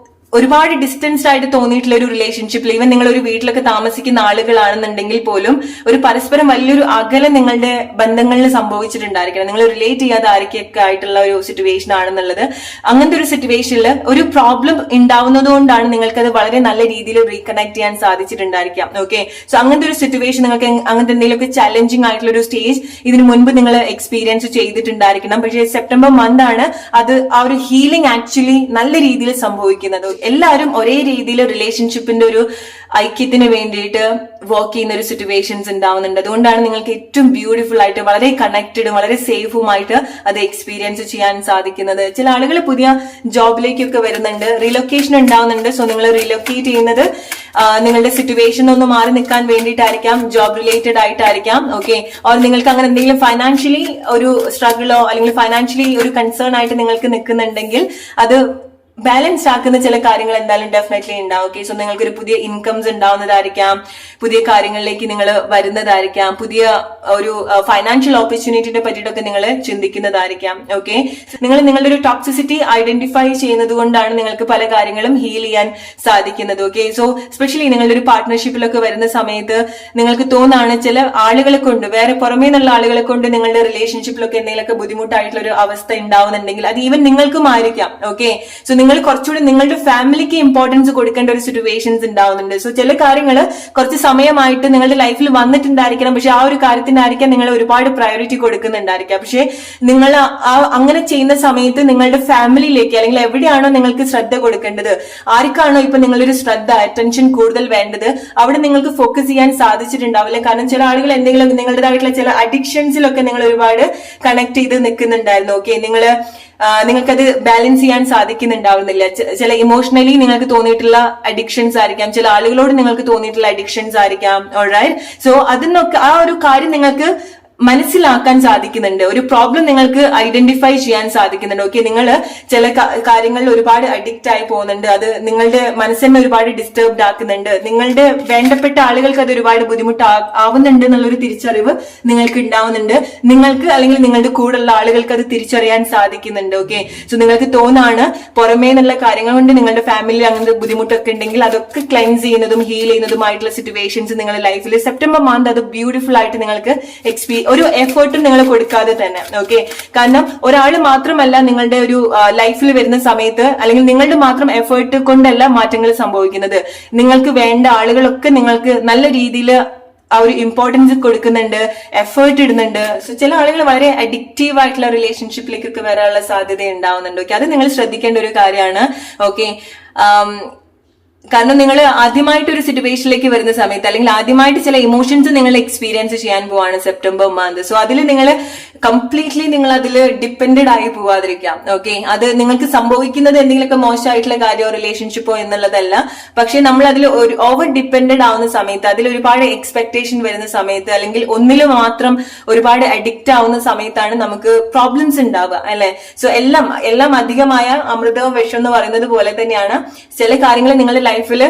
ഒരുപാട് ഡിസ്റ്റൻസ്ഡ് ആയിട്ട് തോന്നിയിട്ടുള്ള ഒരു റിലേഷൻഷിപ്പിൽ, ഈവൻ നിങ്ങൾ ഒരു വീട്ടിലൊക്കെ താമസിക്കുന്ന ആളുകളാണെന്നുണ്ടെങ്കിൽ പോലും ഒരു പരസ്പരം വലിയൊരു അകലം നിങ്ങളുടെ ബന്ധങ്ങളിൽ സംഭവിച്ചിട്ടുണ്ടായിരിക്കണം. നിങ്ങൾ റിലേറ്റ് ചെയ്യാതെ ആരൊക്കെയൊക്കെ ആയിട്ടുള്ള ഒരു സിറ്റുവേഷൻ ആണെന്നുള്ളത്. അങ്ങനത്തെ ഒരു സിറ്റുവേഷനിൽ ഒരു പ്രോബ്ലം ഉണ്ടാവുന്നത് കൊണ്ടാണ് നിങ്ങൾക്കത് വളരെ നല്ല രീതിയിൽ റീകണക്ട് ചെയ്യാൻ സാധിച്ചിട്ടുണ്ടായിരിക്കാം. ഓക്കെ, സോ അങ്ങനത്തെ ഒരു സിറ്റുവേഷൻ, നിങ്ങൾക്ക് അങ്ങനത്തെ എന്തെങ്കിലുമൊക്കെ ചലഞ്ചിങ് ആയിട്ടുള്ള ഒരു സ്റ്റേജ് ഇതിനു മുൻപ് നിങ്ങൾ എക്സ്പീരിയൻസ് ചെയ്തിട്ടുണ്ടായിരിക്കണം. പക്ഷേ സെപ്റ്റംബർ മന്ത് ആണ് അത് ആ ഒരു ഹീലിംഗ് ആക്ച്വലി നല്ല രീതിയിൽ സംഭവിക്കുന്നത്. എല്ലാവരും ഒരേ രീതിയിൽ റിലേഷൻഷിപ്പിന്റെ ഒരു ഐക്യത്തിന് വേണ്ടിയിട്ട് വർക്ക് ചെയ്യുന്ന ഒരു സിറ്റുവേഷൻസ് ഉണ്ടാവുന്നുണ്ട്. അതുകൊണ്ടാണ് നിങ്ങൾക്ക് ഏറ്റവും ബ്യൂട്ടിഫുൾ ആയിട്ട് വളരെ കണക്റ്റഡും വളരെ സേഫുമായിട്ട് അത് എക്സ്പീരിയൻസ് ചെയ്യാൻ സാധിക്കുന്നത്. ചില ആളുകൾ പുതിയ ജോബിലേക്കൊക്കെ വരുന്നുണ്ട്, റിലൊക്കേഷൻ ഉണ്ടാവുന്നുണ്ട്. സോ നിങ്ങൾ റിലൊക്കേറ്റ് ചെയ്യുന്നത് നിങ്ങളുടെ സിറ്റുവേഷൻ ഒന്ന് മാറി നിൽക്കാൻ വേണ്ടിയിട്ടായിരിക്കാം, ജോബ് റിലേറ്റഡ് ആയിട്ടായിരിക്കാം. ഓക്കെ, ഓർ നിങ്ങൾക്ക് അങ്ങനെ എന്തെങ്കിലും ഫൈനാൻഷ്യലി ഒരു സ്ട്രഗിളോ അല്ലെങ്കിൽ ഫൈനാൻഷ്യലി ഒരു കൺസേൺ ആയിട്ട് നിങ്ങൾക്ക് നിൽക്കുന്നുണ്ടെങ്കിൽ അത് ബാലൻസ് ആക്കുന്ന ചില കാര്യങ്ങൾ എന്തായാലും ഡെഫിനറ്റ്ലി ഉണ്ടാവും. ഓക്കെ, സോ നിങ്ങൾക്ക് ഒരു പുതിയ ഇൻകംസ് ഉണ്ടാവുന്നതായിരിക്കാം, പുതിയ കാര്യങ്ങളിലേക്ക് നിങ്ങൾ വരുന്നതായിരിക്കാം, പുതിയ ഒരു ഫൈനാൻഷ്യൽ ഓപ്പർച്യൂണിറ്റിനെ പറ്റിയിട്ടൊക്കെ നിങ്ങൾ ചിന്തിക്കുന്നതായിരിക്കാം. ഓക്കെ, നിങ്ങൾ നിങ്ങളുടെ ഒരു ടോക്സിസിറ്റി ഐഡന്റിഫൈ ചെയ്യുന്നത് കൊണ്ടാണ് നിങ്ങൾക്ക് പല കാര്യങ്ങളും ഹീൽ ചെയ്യാൻ സാധിക്കുന്നത്. ഓക്കെ, സോ സ്പെഷ്യലി നിങ്ങളുടെ ഒരു പാർട്ട്ണർഷിപ്പിലൊക്കെ വരുന്ന സമയത്ത് നിങ്ങൾക്ക് തോന്നാണ് ചില ആളുകളെ കൊണ്ട്, വേറെ പുറമേ നിന്നുള്ള ആളുകളെ കൊണ്ട് നിങ്ങളുടെ റിലേഷൻഷിപ്പിലൊക്കെ എന്തെങ്കിലുമൊക്കെ ബുദ്ധിമുട്ടായിട്ടുള്ള ഒരു അവസ്ഥ ഉണ്ടാവുന്നുണ്ടെങ്കിൽ അത് ഈവൻ നിങ്ങൾക്കും ആയിരിക്കാം. ഓക്കെ, സോ നിങ്ങൾ കുറച്ചുകൂടി നിങ്ങളുടെ ഫാമിലിക്ക് ഇമ്പോർട്ടൻസ് കൊടുക്കേണ്ട ഒരു സിറ്റുവേഷൻസ് ഉണ്ടാവുന്നുണ്ട്. സോ ചില കാര്യങ്ങൾ കുറച്ച് സമയമായിട്ട് നിങ്ങളുടെ ലൈഫിൽ വന്നിട്ടുണ്ടായിരിക്കണം, പക്ഷെ ആ ഒരു കാര്യത്തിനായിരിക്കാം നിങ്ങൾ ഒരുപാട് പ്രയോറിറ്റി കൊടുക്കുന്നുണ്ടായിരിക്കാം. പക്ഷെ നിങ്ങൾ അങ്ങനെ ചെയ്യുന്ന സമയത്ത് നിങ്ങളുടെ ഫാമിലിയിലേക്ക് അല്ലെങ്കിൽ എവിടെയാണോ നിങ്ങൾക്ക് ശ്രദ്ധ കൊടുക്കേണ്ടത്, ആർക്കാണോ ഇപ്പൊ നിങ്ങളൊരു ശ്രദ്ധ അറ്റൻഷൻ കൂടുതൽ വേണ്ടത്, അവിടെ നിങ്ങൾക്ക് ഫോക്കസ് ചെയ്യാൻ സാധിച്ചിട്ടുണ്ടാവില്ല. കാരണം ചില ആളുകൾ എന്തെങ്കിലും നിങ്ങളുടേതായിട്ടുള്ള ചില അഡിക്ഷൻസിലൊക്കെ നിങ്ങൾ ഒരുപാട് കണക്ട് ചെയ്ത് നിൽക്കുന്നുണ്ടായിരുന്നു. ഓക്കെ, നിങ്ങൾക്കത് ബാലൻസ് ചെയ്യാൻ സാധിക്കുന്നുണ്ടാവുന്നില്ല. ചില ഇമോഷണലി നിങ്ങൾക്ക് തോന്നിയിട്ടുള്ള അഡിക്ഷൻസ് ആയിരിക്കാം, ചില ആളുകളോട് നിങ്ങൾക്ക് തോന്നിയിട്ടുള്ള അഡിക്ഷൻസ് ആയിരിക്കാം. ഓൾറൈറ്റ്, സോ അതിനൊക്കെ ആ ഒരു കാര്യം നിങ്ങൾക്ക് മനസ്സിലാക്കാൻ സാധിക്കുന്നുണ്ട്, ഒരു പ്രോബ്ലം നിങ്ങൾക്ക് ഐഡന്റിഫൈ ചെയ്യാൻ സാധിക്കുന്നുണ്ട്. ഓക്കെ, നിങ്ങൾ ചില കാര്യങ്ങളിൽ ഒരുപാട് അഡിക്റ്റ് ആയി പോകുന്നുണ്ട്, അത് നിങ്ങളുടെ മനസ്സിനെ ഒരുപാട് ഡിസ്റ്റർബ്ഡ് ആക്കുന്നുണ്ട്, നിങ്ങളുടെ വേണ്ടപ്പെട്ട ആളുകൾക്ക് അത് ഒരുപാട് ബുദ്ധിമുട്ട് ആവുന്നുണ്ട് എന്നുള്ളൊരു തിരിച്ചറിവ് നിങ്ങൾക്ക് ഉണ്ടാവുന്നുണ്ട്, നിങ്ങൾക്ക് അല്ലെങ്കിൽ നിങ്ങളുടെ കൂടെയുള്ള ആളുകൾക്ക് അത് തിരിച്ചറിയാൻ സാധിക്കുന്നുണ്ട്. ഓക്കെ, സോ നിങ്ങൾക്ക് തോന്നാണ് പുറമേ നിന്നുള്ള കാര്യങ്ങൾ കൊണ്ട് നിങ്ങളുടെ ഫാമിലി അങ്ങനത്തെ ബുദ്ധിമുട്ടൊക്കെ ഉണ്ടെങ്കിൽ അതൊക്കെ ക്ലെൻസ് ചെയ്യുന്നതും ഹീൽ ചെയ്യുന്നതുമായിട്ടുള്ള സിറ്റുവേഷൻസ് നിങ്ങളുടെ ലൈഫിൽ സെപ്റ്റംബർ മന്ത് അത് ബ്യൂട്ടിഫുൾ ആയിട്ട് നിങ്ങൾക്ക് ഒരു എഫേർട്ടും നിങ്ങൾ കൊടുക്കാതെ തന്നെ. ഓക്കെ, കാരണം ഒരാൾ മാത്രമല്ല നിങ്ങളുടെ ഒരു ലൈഫിൽ വരുന്ന സമയത്ത് അല്ലെങ്കിൽ നിങ്ങളുടെ മാത്രം എഫേർട്ട് കൊണ്ടല്ല മാറ്റങ്ങൾ സംഭവിക്കുന്നത്. നിങ്ങൾക്ക് വേണ്ട ആളുകളൊക്കെ നിങ്ങൾക്ക് നല്ല രീതിയിൽ ആ ഒരു ഇമ്പോർട്ടൻസ് കൊടുക്കുന്നുണ്ട്, എഫേർട്ട് ഇടുന്നുണ്ട്. സോ ചില ആളുകൾ വളരെ അഡിക്റ്റീവ് ആയിട്ടുള്ള റിലേഷൻഷിപ്പിലേക്കൊക്കെ വരാനുള്ള സാധ്യത ഉണ്ടാവുന്നുണ്ട്. ഓക്കെ, അത് നിങ്ങൾ ശ്രദ്ധിക്കേണ്ട ഒരു കാര്യമാണ്. ഓക്കെ, കാരണം നിങ്ങൾ ആദ്യമായിട്ട് ഒരു സിറ്റുവേഷനിലേക്ക് വരുന്ന സമയത്ത് അല്ലെങ്കിൽ ആദ്യമായിട്ട് ചില ഇമോഷൻസ് നിങ്ങൾ എക്സ്പീരിയൻസ് ചെയ്യാൻ പോവാണ് സെപ്റ്റംബർ മന്ത്. സോ അതിൽ നിങ്ങൾ കംപ്ലീറ്റ്ലി നിങ്ങൾ അതിൽ ഡിപ്പെൻഡഡ് ആയി പോവാതിരിക്കാം. ഓക്കെ, അത് നിങ്ങൾക്ക് സംഭവിക്കുന്നത് എന്തെങ്കിലുമൊക്കെ മോശമായിട്ടുള്ള കാര്യമോ റിലേഷൻഷിപ്പോ എന്നുള്ളതല്ല, പക്ഷെ നമ്മൾ അതിൽ ഒരു ഓവർ ഡിപ്പെൻഡഡ് ആവുന്ന സമയത്ത്, അതിൽ ഒരുപാട് എക്സ്പെക്ടേഷൻ വരുന്ന സമയത്ത് അല്ലെങ്കിൽ ഒന്നിൽ മാത്രം ഒരുപാട് അഡിക്റ്റ് ആവുന്ന സമയത്താണ് നമുക്ക് പ്രോബ്ലംസ് ഉണ്ടാവുക, അല്ലെ? സോ എല്ലാം അധികമായ അമൃതവും വിഷം എന്ന് പറയുന്നത് പോലെ തന്നെയാണ് ചില കാര്യങ്ങൾ നിങ്ങളുടെ ലൈഫിൽ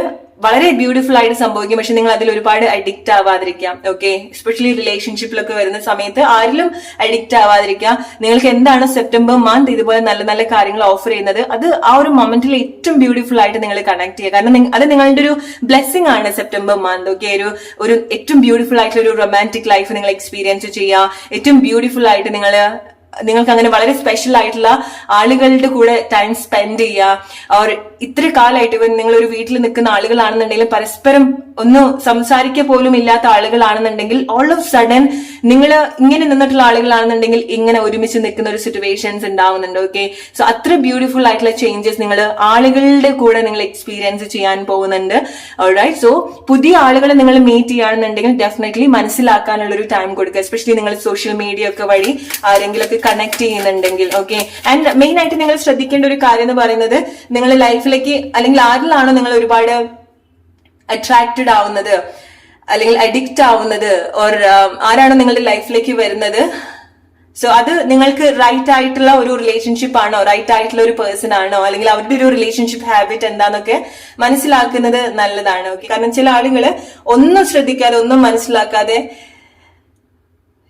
വളരെ ബ്യൂട്ടിഫുൾ ആയിട്ട് സംഭവിക്കും, പക്ഷെ നിങ്ങൾ അതിൽ ഒരുപാട് അഡിക്റ്റ് ആവാതിരിക്കാം. ഓക്കെ, എസ്പെഷ്യലി റിലേഷൻഷിപ്പിലൊക്കെ വരുന്ന സമയത്ത് ആരിലും അഡിക്റ്റ് ആവാതിരിക്കാം. നിങ്ങൾക്ക് എന്താണ് സെപ്റ്റംബർ മന്ത് ഇതുപോലെ നല്ല നല്ല കാര്യങ്ങൾ ഓഫർ ചെയ്യുന്നത്, അത് ആ ഒരു മൊമെന്റിൽ ഏറ്റവും ബ്യൂട്ടിഫുൾ ആയിട്ട് നിങ്ങൾ കണക്ട് ചെയ്യുക. കാരണം അത് നിങ്ങളുടെ ഒരു ബ്ലെസ്സിംഗ് ആണ് സെപ്റ്റംബർ മന്ത്. ഓക്കെ, ഒരു ഏറ്റവും ബ്യൂട്ടിഫുൾ ആയിട്ടുള്ള ഒരു റൊമാൻറ്റിക് ലൈഫ് നിങ്ങൾ എക്സ്പീരിയൻസ് ചെയ്യുക, ഏറ്റവും ബ്യൂട്ടിഫുൾ ആയിട്ട് നിങ്ങൾക്ക് അങ്ങനെ വളരെ സ്പെഷ്യൽ ആയിട്ടുള്ള ആളുകളുടെ കൂടെ ടൈം സ്പെൻഡ് ചെയ്യുക. ഓർ ഇത്ര കാലമായിട്ട് ഇവൻ നിങ്ങൾ ഒരു വീട്ടിൽ നിൽക്കുന്ന ആളുകളാണെന്നുണ്ടെങ്കിൽ പരസ്പരം ഒന്ന് സംസാരിക്കുക പോലും ഇല്ലാത്ത ആളുകളാണെന്നുണ്ടെങ്കിൽ ഓൾ ഓഫ് സഡൻ നിങ്ങൾ ഇങ്ങനെ നിന്നിട്ടുള്ള ആളുകളാണെന്നുണ്ടെങ്കിൽ ഇങ്ങനെ ഒരുമിച്ച് നിൽക്കുന്ന ഒരു സിറ്റുവേഷൻസ് ഉണ്ടാവുന്നുണ്ട്. ഓക്കെ, സോ അത്ര ബ്യൂട്ടിഫുൾ ആയിട്ടുള്ള ചേഞ്ചസ് നിങ്ങൾ ആളുകളുടെ കൂടെ നിങ്ങൾ എക്സ്പീരിയൻസ് ചെയ്യാൻ പോകുന്നുണ്ട്. ഓൾറൈറ്റ്, സോ പുതിയ ആളുകളെ നിങ്ങൾ മീറ്റ് ചെയ്യുകയാണെന്നുണ്ടെങ്കിൽ ഡെഫിനറ്റ്ലി മനസ്സിലാക്കാനുള്ള ഒരു ടൈം കൊടുക്കുക. എസ്പെഷ്യലി നിങ്ങൾ സോഷ്യൽ മീഡിയ ഒക്കെ വഴി ആരെങ്കിലൊക്കെ കണക്ട് ചെയ്യുന്നുണ്ടെങ്കിൽ. ഓക്കെ, ആൻഡ് മെയിൻ ആയിട്ട് നിങ്ങൾ ശ്രദ്ധിക്കേണ്ട ഒരു കാര്യം എന്ന് പറയുന്നത്, നിങ്ങളുടെ ലൈഫിലേക്ക് അല്ലെങ്കിൽ ആരിലാണോ നിങ്ങൾ ഒരുപാട് അട്രാക്റ്റഡ് ആവുന്നത് അല്ലെങ്കിൽ അഡിക്റ്റ് ആവുന്നത്, ഓർ ആരാണോ നിങ്ങളുടെ ലൈഫിലേക്ക് വരുന്നത്, സോ അത് നിങ്ങൾക്ക് റൈറ്റ് ആയിട്ടുള്ള ഒരു റിലേഷൻഷിപ്പ് ആണോ, റൈറ്റ് ആയിട്ടുള്ള ഒരു പേഴ്സൺ ആണോ, അല്ലെങ്കിൽ അവരുടെ ഒരു റിലേഷൻഷിപ്പ് ഹാബിറ്റ് എന്താന്നൊക്കെ മനസ്സിലാക്കുന്നത് നല്ലതാണ്. ഓക്കെ, കാരണം ചില ആളുകള് ഒന്നും ശ്രദ്ധിക്കാതെ ഒന്നും മനസ്സിലാക്കാതെ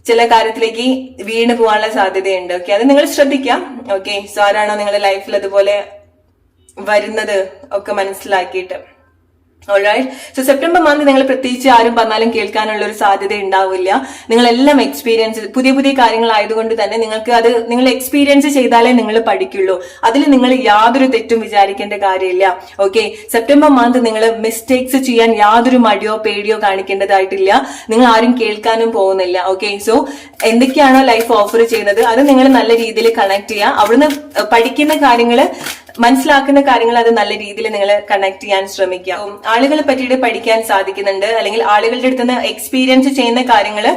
ചില കാര്യത്തിലേക്ക് വീണ് പോകാനുള്ള സാധ്യതയുണ്ട്. ഓക്കെ, അത് നിങ്ങൾ ശ്രദ്ധിക്കാം. ഓക്കെ, സോ ആരാണോ നിങ്ങളുടെ ലൈഫിൽ അതുപോലെ വരുന്നത് ഒക്കെ മനസ്സിലാക്കിയിട്ട്. ഓൾറൈറ്റ്, സോ സെപ്റ്റംബർ മന്ത് നിങ്ങൾ പ്രത്യേകിച്ച് ആരും പറഞ്ഞാലും കേൾക്കാനുള്ള ഒരു സാധ്യത ഉണ്ടാവില്ല. നിങ്ങളെല്ലാം എക്സ്പീരിയൻസ്, പുതിയ പുതിയ കാര്യങ്ങളായതുകൊണ്ട് തന്നെ നിങ്ങൾക്ക് അത് നിങ്ങൾ എക്സ്പീരിയൻസ് ചെയ്താലേ നിങ്ങൾ പഠിക്കുള്ളൂ. അതിൽ നിങ്ങൾ യാതൊരു തെറ്റും വിചാരിക്കേണ്ട കാര്യമില്ല. ഓക്കെ, സെപ്റ്റംബർ മന്ത് നിങ്ങൾ മിസ്റ്റേക്സ് ചെയ്യാൻ യാതൊരു മടിയോ പേടിയോ കാണിക്കേണ്ടതായിട്ടില്ല. നിങ്ങൾ ആരും കേൾക്കാനും പോകുന്നില്ല. ഓക്കെ, സോ എന്തൊക്കെയാണോ ലൈഫ് ഓഫർ ചെയ്യുന്നത് അത് നിങ്ങൾ നല്ല രീതിയിൽ കണക്ട് ചെയ്യുക. അവിടുന്ന് പഠിക്കുന്ന കാര്യങ്ങള്, മനസ്സിലാക്കുന്ന കാര്യങ്ങൾ അത് നല്ല രീതിയിൽ നിങ്ങൾ കണക്ട് ചെയ്യാൻ ശ്രമിക്കുക. ആളുകളെ പറ്റിയിട്ട് പഠിക്കാൻ സാധിക്കുന്നുണ്ട്, അല്ലെങ്കിൽ ആളുകളുടെ അടുത്ത് നിന്ന് എക്സ്പീരിയൻസ് ചെയ്യുന്ന കാര്യങ്ങള്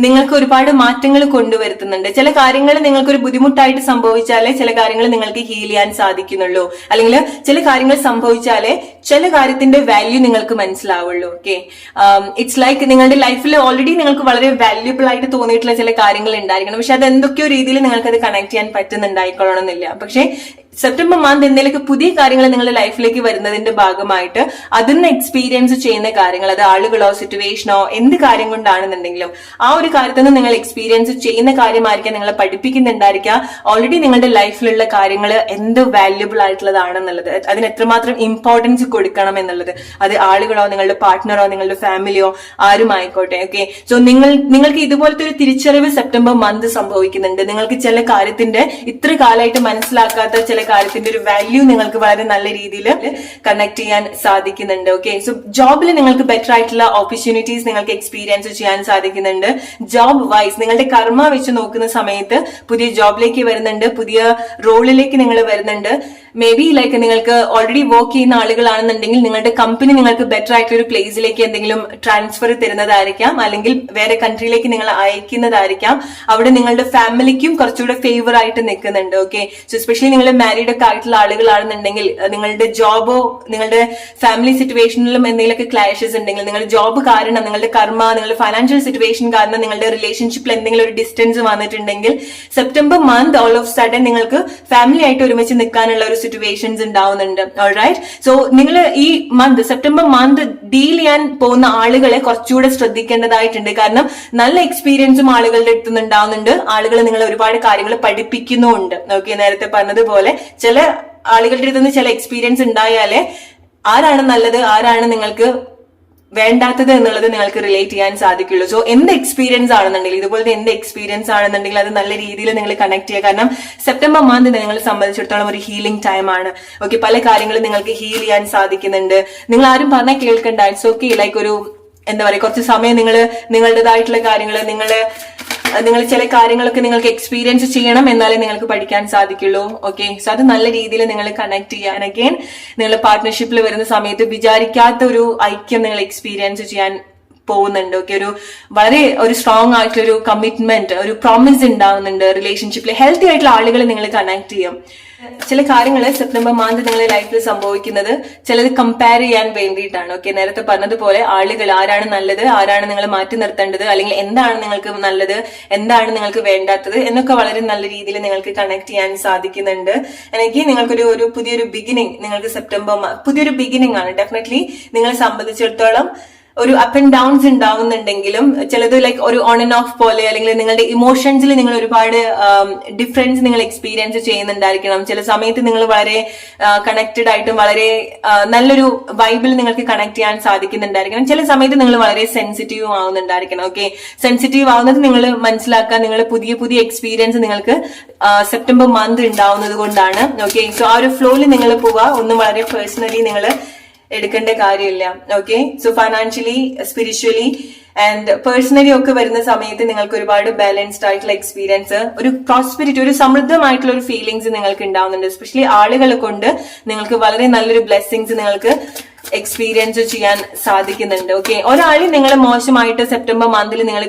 നിങ്ങൾക്ക് ഒരുപാട് മാറ്റങ്ങൾ കൊണ്ടുവരുത്തുന്നുണ്ട്. ചില കാര്യങ്ങൾ നിങ്ങൾക്കൊരു ബുദ്ധിമുട്ടായിട്ട് സംഭവിച്ചാലേ ചില കാര്യങ്ങൾ നിങ്ങൾക്ക് ഹീൽ ചെയ്യാൻ സാധിക്കുന്നുള്ളൂ, അല്ലെങ്കിൽ ചില കാര്യങ്ങൾ സംഭവിച്ചാലേ ചില കാര്യത്തിന്റെ വാല്യൂ നിങ്ങൾക്ക് മനസ്സിലാവുള്ളൂ. ഓക്കെ, ഇറ്റ്സ് ലൈക്ക് നിങ്ങളുടെ ലൈഫിൽ ഓൾറെഡി നിങ്ങൾക്ക് വളരെ വാല്യൂബിൾ ആയിട്ട് തോന്നിയിട്ടുള്ള ചില കാര്യങ്ങൾ ഉണ്ടായിരിക്കണം, പക്ഷെ അത് എന്തൊക്കെയോ രീതിയിൽ നിങ്ങൾക്ക് അത് കണക്ട് ചെയ്യാൻ പറ്റുന്നുണ്ടായിക്കൊള്ളണമെന്നില്ല. പക്ഷെ സെപ്റ്റംബർ മന്ത് എന്തെങ്കിലുമൊക്കെ പുതിയ കാര്യങ്ങൾ നിങ്ങളുടെ ലൈഫിലേക്ക് വരുന്നതിന്റെ ഭാഗമായിട്ട് അതിന്ന് എക്സ്പീരിയൻസ് ചെയ്യുന്ന കാര്യങ്ങൾ, അത് ആളുകളോ സിറ്റുവേഷനോ എന്ത് കാര്യം കൊണ്ടാണെന്നുണ്ടെങ്കിലും ആ ഒരു കാര്യത്തിൽ നിന്ന് നിങ്ങൾ എക്സ്പീരിയൻസ് ചെയ്യുന്ന കാര്യമായിരിക്കാം നിങ്ങളെ പഠിപ്പിക്കുന്നുണ്ടായിരിക്കുക ഓൾറെഡി നിങ്ങളുടെ ലൈഫിലുള്ള കാര്യങ്ങൾ എന്ത് വാല്യുബിൾ ആയിട്ടുള്ളതാണെന്നുള്ളത്, അതിന് എത്രമാത്രം ഇമ്പോർട്ടൻസ് കൊടുക്കണം എന്നുള്ളത്. അത് ആളുകളോ നിങ്ങളുടെ പാർട്ട്ണറോ നിങ്ങളുടെ ഫാമിലിയോ ആരും ആയിക്കോട്ടെ. ഓക്കെ, സോ നിങ്ങൾക്ക് ഇതുപോലത്തെ ഒരു തിരിച്ചറിവ് സെപ്റ്റംബർ മന്ത് സംഭവിക്കുന്നുണ്ട്. നിങ്ങൾക്ക് ചില കാര്യത്തിന്റെ ഇത്ര കാലമായിട്ട് മനസ്സിലാക്കാത്ത ചില കാര്യത്തിന്റെ ഒരു വാല്യൂ നിങ്ങൾക്ക് വളരെ നല്ല രീതിയിൽ കണക്ട് ചെയ്യാൻ സാധിക്കുന്നുണ്ട്. ഓക്കെ, സോ ജോബിൽ നിങ്ങൾക്ക് ബെറ്റർ ആയിട്ടുള്ള ഓപ്പർച്യൂണിറ്റീസ് നിങ്ങൾക്ക് എക്സ്പീരിയൻസ് ചെയ്യാൻ സാധിക്കുന്നുണ്ട്. ജോബ് വൈസ് നിങ്ങളുടെ കർമ്മ വെച്ച് നോക്കുന്ന സമയത്ത് പുതിയ ജോബിലേക്ക് വരുന്നുണ്ട്, പുതിയ റോളിലേക്ക് നിങ്ങൾ വരുന്നുണ്ട്. മേ ബി ലൈക്ക് നിങ്ങൾക്ക് ഓൾറെഡി വർക്ക് ചെയ്യുന്ന ആളുകളാണെന്നുണ്ടെങ്കിൽ നിങ്ങളുടെ കമ്പനി നിങ്ങൾക്ക് ബെറ്റർ ആയിട്ടുള്ള ഒരു പ്ലേസിലേക്ക് എന്തെങ്കിലും ട്രാൻസ്ഫർ തരുന്നതായിരിക്കാം, അല്ലെങ്കിൽ വേറെ കൺട്രിയിലേക്ക് നിങ്ങൾ അയക്കുന്നതായിരിക്കാം. അവിടെ നിങ്ങളുടെ ഫാമിലിക്കും കുറച്ചുകൂടെ ഫേവർ ആയിട്ട് നിൽക്കുന്നുണ്ട്. ഓക്കെ, സോ എസ്പെഷ്യലി നിങ്ങൾ മാരീഡ് ഒക്കെ ആയിട്ടുള്ള ആളുകളാണെന്നുണ്ടെങ്കിൽ നിങ്ങളുടെ ജോബോ നിങ്ങളുടെ ഫാമിലി സിറ്റുവേഷനിലും എന്തെങ്കിലുമൊക്കെ ക്ലാഷസ് ഉണ്ടെങ്കിൽ, നിങ്ങളുടെ ജോബ് കാരണം, നിങ്ങളുടെ കർമ്മ, നിങ്ങളുടെ ഫൈനാൻഷ്യൽ സിറ്റുവേഷൻ കാരണം നിങ്ങളുടെ റിലേഷൻഷിപ്പിൽ എന്തെങ്കിലും ഒരു ഡിസ്റ്റൻസ് വന്നിട്ടുണ്ടെങ്കിൽ September month all of sudden നിങ്ങൾക്ക് ഫാമിലി ആയിട്ട് ഒരുമിച്ച് നിൽക്കാനുള്ള ഒരു സിറ്റുവേഷൻസ് ഉണ്ടാവുന്നുണ്ട്. ഓൾറൈറ്റ്, സോ നിങ്ങൾ ഈ മന്ത് സെപ്റ്റംബർ മന്ത് ഡീൽ ചെയ്യാൻ പോകുന്ന ആളുകളെ കുറച്ചുകൂടെ ശ്രദ്ധിക്കേണ്ടതായിട്ടുണ്ട്. കാരണം നല്ല എക്സ്പീരിയൻസും ആളുകളുടെ അടുത്ത് നിന്ന് ഉണ്ടാവുന്നുണ്ട്, ആളുകൾ നിങ്ങളെ ഒരുപാട് കാര്യങ്ങൾ പഠിപ്പിക്കുന്നുമുണ്ട്. ഓക്കെ, നേരത്തെ പറഞ്ഞതുപോലെ ചില ആളുകളുടെ അടുത്ത് നിന്ന് ചില എക്സ്പീരിയൻസ് ഉണ്ടായാലേ ആരാണ് നല്ലത് ആരാണ് നിങ്ങൾക്ക് വേണ്ടാത്തത് എന്നുള്ളത് നിങ്ങൾക്ക് റിലേറ്റ് ചെയ്യാൻ സാധിക്കുള്ളൂ. സോ എന്ത് എക്സ്പീരിയൻസ് ആണെന്നുണ്ടെങ്കിൽ, ഇതുപോലത്തെ എന്ത് എക്സ്പീരിയൻസ് ആണെന്നുണ്ടെങ്കിൽ അത് നല്ല രീതിയിൽ നിങ്ങൾ കണക്ട് ചെയ്യുക. കാരണം സെപ്റ്റംബർ മന്ത് നിങ്ങളെ സംബന്ധിച്ചിടത്തോളം ഒരു ഹീലിംഗ് ടൈം ആണ്. ഓക്കെ, പല കാര്യങ്ങളും നിങ്ങൾക്ക് ഹീൽ ചെയ്യാൻ സാധിക്കുന്നുണ്ട്. നിങ്ങൾ ആരും പറഞ്ഞാൽ കേൾക്കണ്ട, ഇറ്റ്സ് ഓക്കെ. ലൈക്ക് ഒരു എന്താ പറയുക, കുറച്ച് സമയം നിങ്ങൾ നിങ്ങളുടേതായിട്ടുള്ള കാര്യങ്ങൾ നിങ്ങൾ ചില കാര്യങ്ങളൊക്കെ നിങ്ങൾക്ക് എക്സ്പീരിയൻസ് ചെയ്യണം, എന്നാലേ നിങ്ങൾക്ക് പഠിക്കാൻ സാധിക്കുള്ളൂ. ഓക്കെ, സോ അത് നല്ല രീതിയിൽ നിങ്ങൾ കണക്ട് ചെയ്യാൻ, അഗൈൻ നിങ്ങൾ പാർട്ട്ണർഷിപ്പിൽ വരുന്ന സമയത്ത് വിചാരിക്കാത്ത ഒരു ഐക്യം നിങ്ങൾ എക്സ്പീരിയൻസ് ചെയ്യാൻ പോകുന്നുണ്ട്. ഓക്കെ, വളരെ ഒരു സ്ട്രോങ് ആയിട്ടുള്ള ഒരു കമ്മിറ്റ്മെന്റ്, ഒരു പ്രോമിസ് ഉണ്ടാവുന്നുണ്ട് റിലേഷൻഷിപ്പിൽ. ഹെൽത്തി ആയിട്ടുള്ള ആളുകളെ നിങ്ങൾ കണക്ട് ചെയ്യും. ചില കാര്യങ്ങൾ സെപ്റ്റംബർ മന്ത് നിങ്ങളുടെ ലൈഫിൽ സംഭവിക്കുന്നത് ചിലത് കമ്പയർ ചെയ്യാൻ വേണ്ടിയിട്ടാണ്. ഓക്കെ, നേരത്തെ പറഞ്ഞതുപോലെ ആളുകൾ ആരാണ് നല്ലത്, ആരാണ് നിങ്ങൾ മാറ്റി നിർത്തേണ്ടത്, അല്ലെങ്കിൽ എന്താണ് നിങ്ങൾക്ക് നല്ലത്, എന്താണ് നിങ്ങൾക്ക് വേണ്ടാത്തത് എന്നൊക്കെ വളരെ നല്ല രീതിയിൽ നിങ്ങൾക്ക് കണക്ട് ചെയ്യാൻ സാധിക്കുന്നുണ്ട്. എനിക്ക് നിങ്ങൾക്കൊരു പുതിയൊരു ബിഗിനിങ്, നിങ്ങൾക്ക് സെപ്റ്റംബർ പുതിയൊരു ബിഗിനിങ് ആണ്. ഡെഫിനറ്റ്ലി നിങ്ങളെ സംബന്ധിച്ചിടത്തോളം ഒരു അപ്പ് ആൻഡ് ഡൗൺസ് ഉണ്ടാവുന്നുണ്ടെങ്കിലും ചിലത് ലൈക്ക് ഒരു ഓൺ ആൻഡ് ഓഫ് പോലെ, അല്ലെങ്കിൽ നിങ്ങളുടെ ഇമോഷൻസിൽ നിങ്ങൾ ഒരുപാട് ഡിഫറൻസ് നിങ്ങൾ എക്സ്പീരിയൻസ് ചെയ്യുന്നുണ്ടായിരിക്കണം. ചില സമയത്ത് നിങ്ങൾ വളരെ കണക്റ്റഡ് ആയിട്ടും വളരെ നല്ലൊരു വൈബിൽ നിങ്ങൾക്ക് കണക്ട് ചെയ്യാൻ സാധിക്കുന്നുണ്ടായിരിക്കണം. ചില സമയത്ത് നിങ്ങൾ വളരെ സെൻസിറ്റീവ് ആവുന്നുണ്ടായിരിക്കണം. ഓക്കെ, സെൻസിറ്റീവ് ആവുന്നത് നിങ്ങൾ മനസ്സിലാക്കാൻ, നിങ്ങൾ പുതിയ പുതിയ എക്സ്പീരിയൻസ് നിങ്ങൾക്ക് സെപ്റ്റംബർ മന്ത് ഉണ്ടാവുന്നത് കൊണ്ടാണ്. ഓക്കെ, സോ ആ ഒരു ഫ്ലോയിൽ നിങ്ങൾ പോവുക, ഒന്നും വളരെ പേഴ്സണലി നിങ്ങൾ എടുക്കേണ്ട കാര്യമില്ല. Okay, so financially, spiritually and personally ഒക്കെ വരുന്ന സമയത്ത് നിങ്ങൾക്ക് ഒരുപാട് ബാലൻസ്ഡ് ആയിട്ടുള്ള എക്സ്പീരിയൻസ്, ഒരു പ്രോസ്പെരിറ്റി, ഒരു സമൃദ്ധമായിട്ടുള്ള ഒരു ഫീലിംഗ്സ് നിങ്ങൾക്ക് ഉണ്ടാവുന്നുണ്ട്. എസ്പെഷ്യലി ആളുകളെ കൊണ്ട് നിങ്ങൾക്ക് വളരെ നല്ലൊരു ബ്ലെസ്സിങ്സ് നിങ്ങൾക്ക് എക്സ്പീരിയൻസ് ചെയ്യാൻ സാധിക്കുന്നുണ്ട്. ഓക്കെ, ഒരാളെ നിങ്ങൾ മോശമായിട്ട് സെപ്റ്റംബർ മന്തിൽ നിങ്ങൾ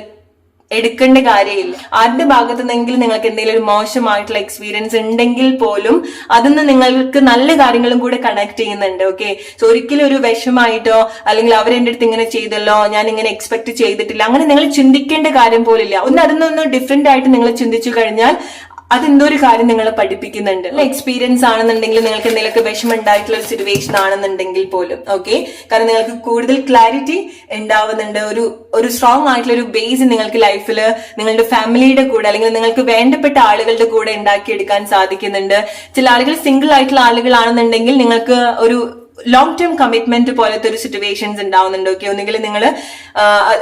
എടുക്കേണ്ട കാര്യമില്ല. ആരുടെ ഭാഗത്തു നിന്നെങ്കിലും നിങ്ങൾക്ക് എന്തെങ്കിലും ഒരു മോശമായിട്ടുള്ള എക്സ്പീരിയൻസ് ഉണ്ടെങ്കിൽ പോലും അതിന്ന് നിങ്ങൾക്ക് നല്ല കാര്യങ്ങളും കൂടെ കണക്ട് ചെയ്യുന്നുണ്ട്. ഓക്കെ, സോ ഒരിക്കലും ഒരു വിഷമായിട്ടോ അല്ലെങ്കിൽ അവരെന്റെ അടുത്ത് ഇങ്ങനെ ചെയ്തല്ലോ, ഞാൻ ഇങ്ങനെ എക്സ്പെക്ട് ചെയ്തിട്ടില്ല, അങ്ങനെ നിങ്ങൾ ചിന്തിക്കേണ്ട കാര്യം പോലില്ല. അതിനൊന്ന് ഡിഫറെന്റ് ആയിട്ട് നിങ്ങൾ ചിന്തിച്ചു കഴിഞ്ഞാൽ അതെന്തോ ഒരു കാര്യം നിങ്ങളെ പഠിപ്പിക്കുന്നുണ്ട്. എക്സ്പീരിയൻസ് ആണെന്നുണ്ടെങ്കിൽ നിങ്ങൾക്ക് എന്തെങ്കിലുമൊക്കെ വിഷമം ഉണ്ടായിട്ടുള്ള ഒരു സിറ്റുവേഷൻ ആണെന്നുണ്ടെങ്കിൽ പോലും ഓക്കെ, കാരണം നിങ്ങൾക്ക് കൂടുതൽ ക്ലാരിറ്റി ഉണ്ടാവുന്നുണ്ട്. ഒരു സ്ട്രോങ് ആയിട്ടുള്ള ഒരു ബേസ് നിങ്ങൾക്ക് ലൈഫിൽ നിങ്ങളുടെ ഫാമിലിയുടെ കൂടെ അല്ലെങ്കിൽ നിങ്ങൾക്ക് വേണ്ടപ്പെട്ട ആളുകളുടെ കൂടെ ഉണ്ടാക്കിയെടുക്കാൻ സാധിക്കുന്നുണ്ട്. ചില ആളുകൾ സിംഗിൾ ആയിട്ടുള്ള ആളുകളാണെന്നുണ്ടെങ്കിൽ നിങ്ങൾക്ക് ഒരു ലോങ് ടേം കമ്മിറ്റ്മെന്റ് പോലത്തെ ഒരു സിറ്റുവേഷൻസ് ഉണ്ടാവുന്നുണ്ട്. ഓക്കെ, ഒന്നുകിൽ നിങ്ങൾ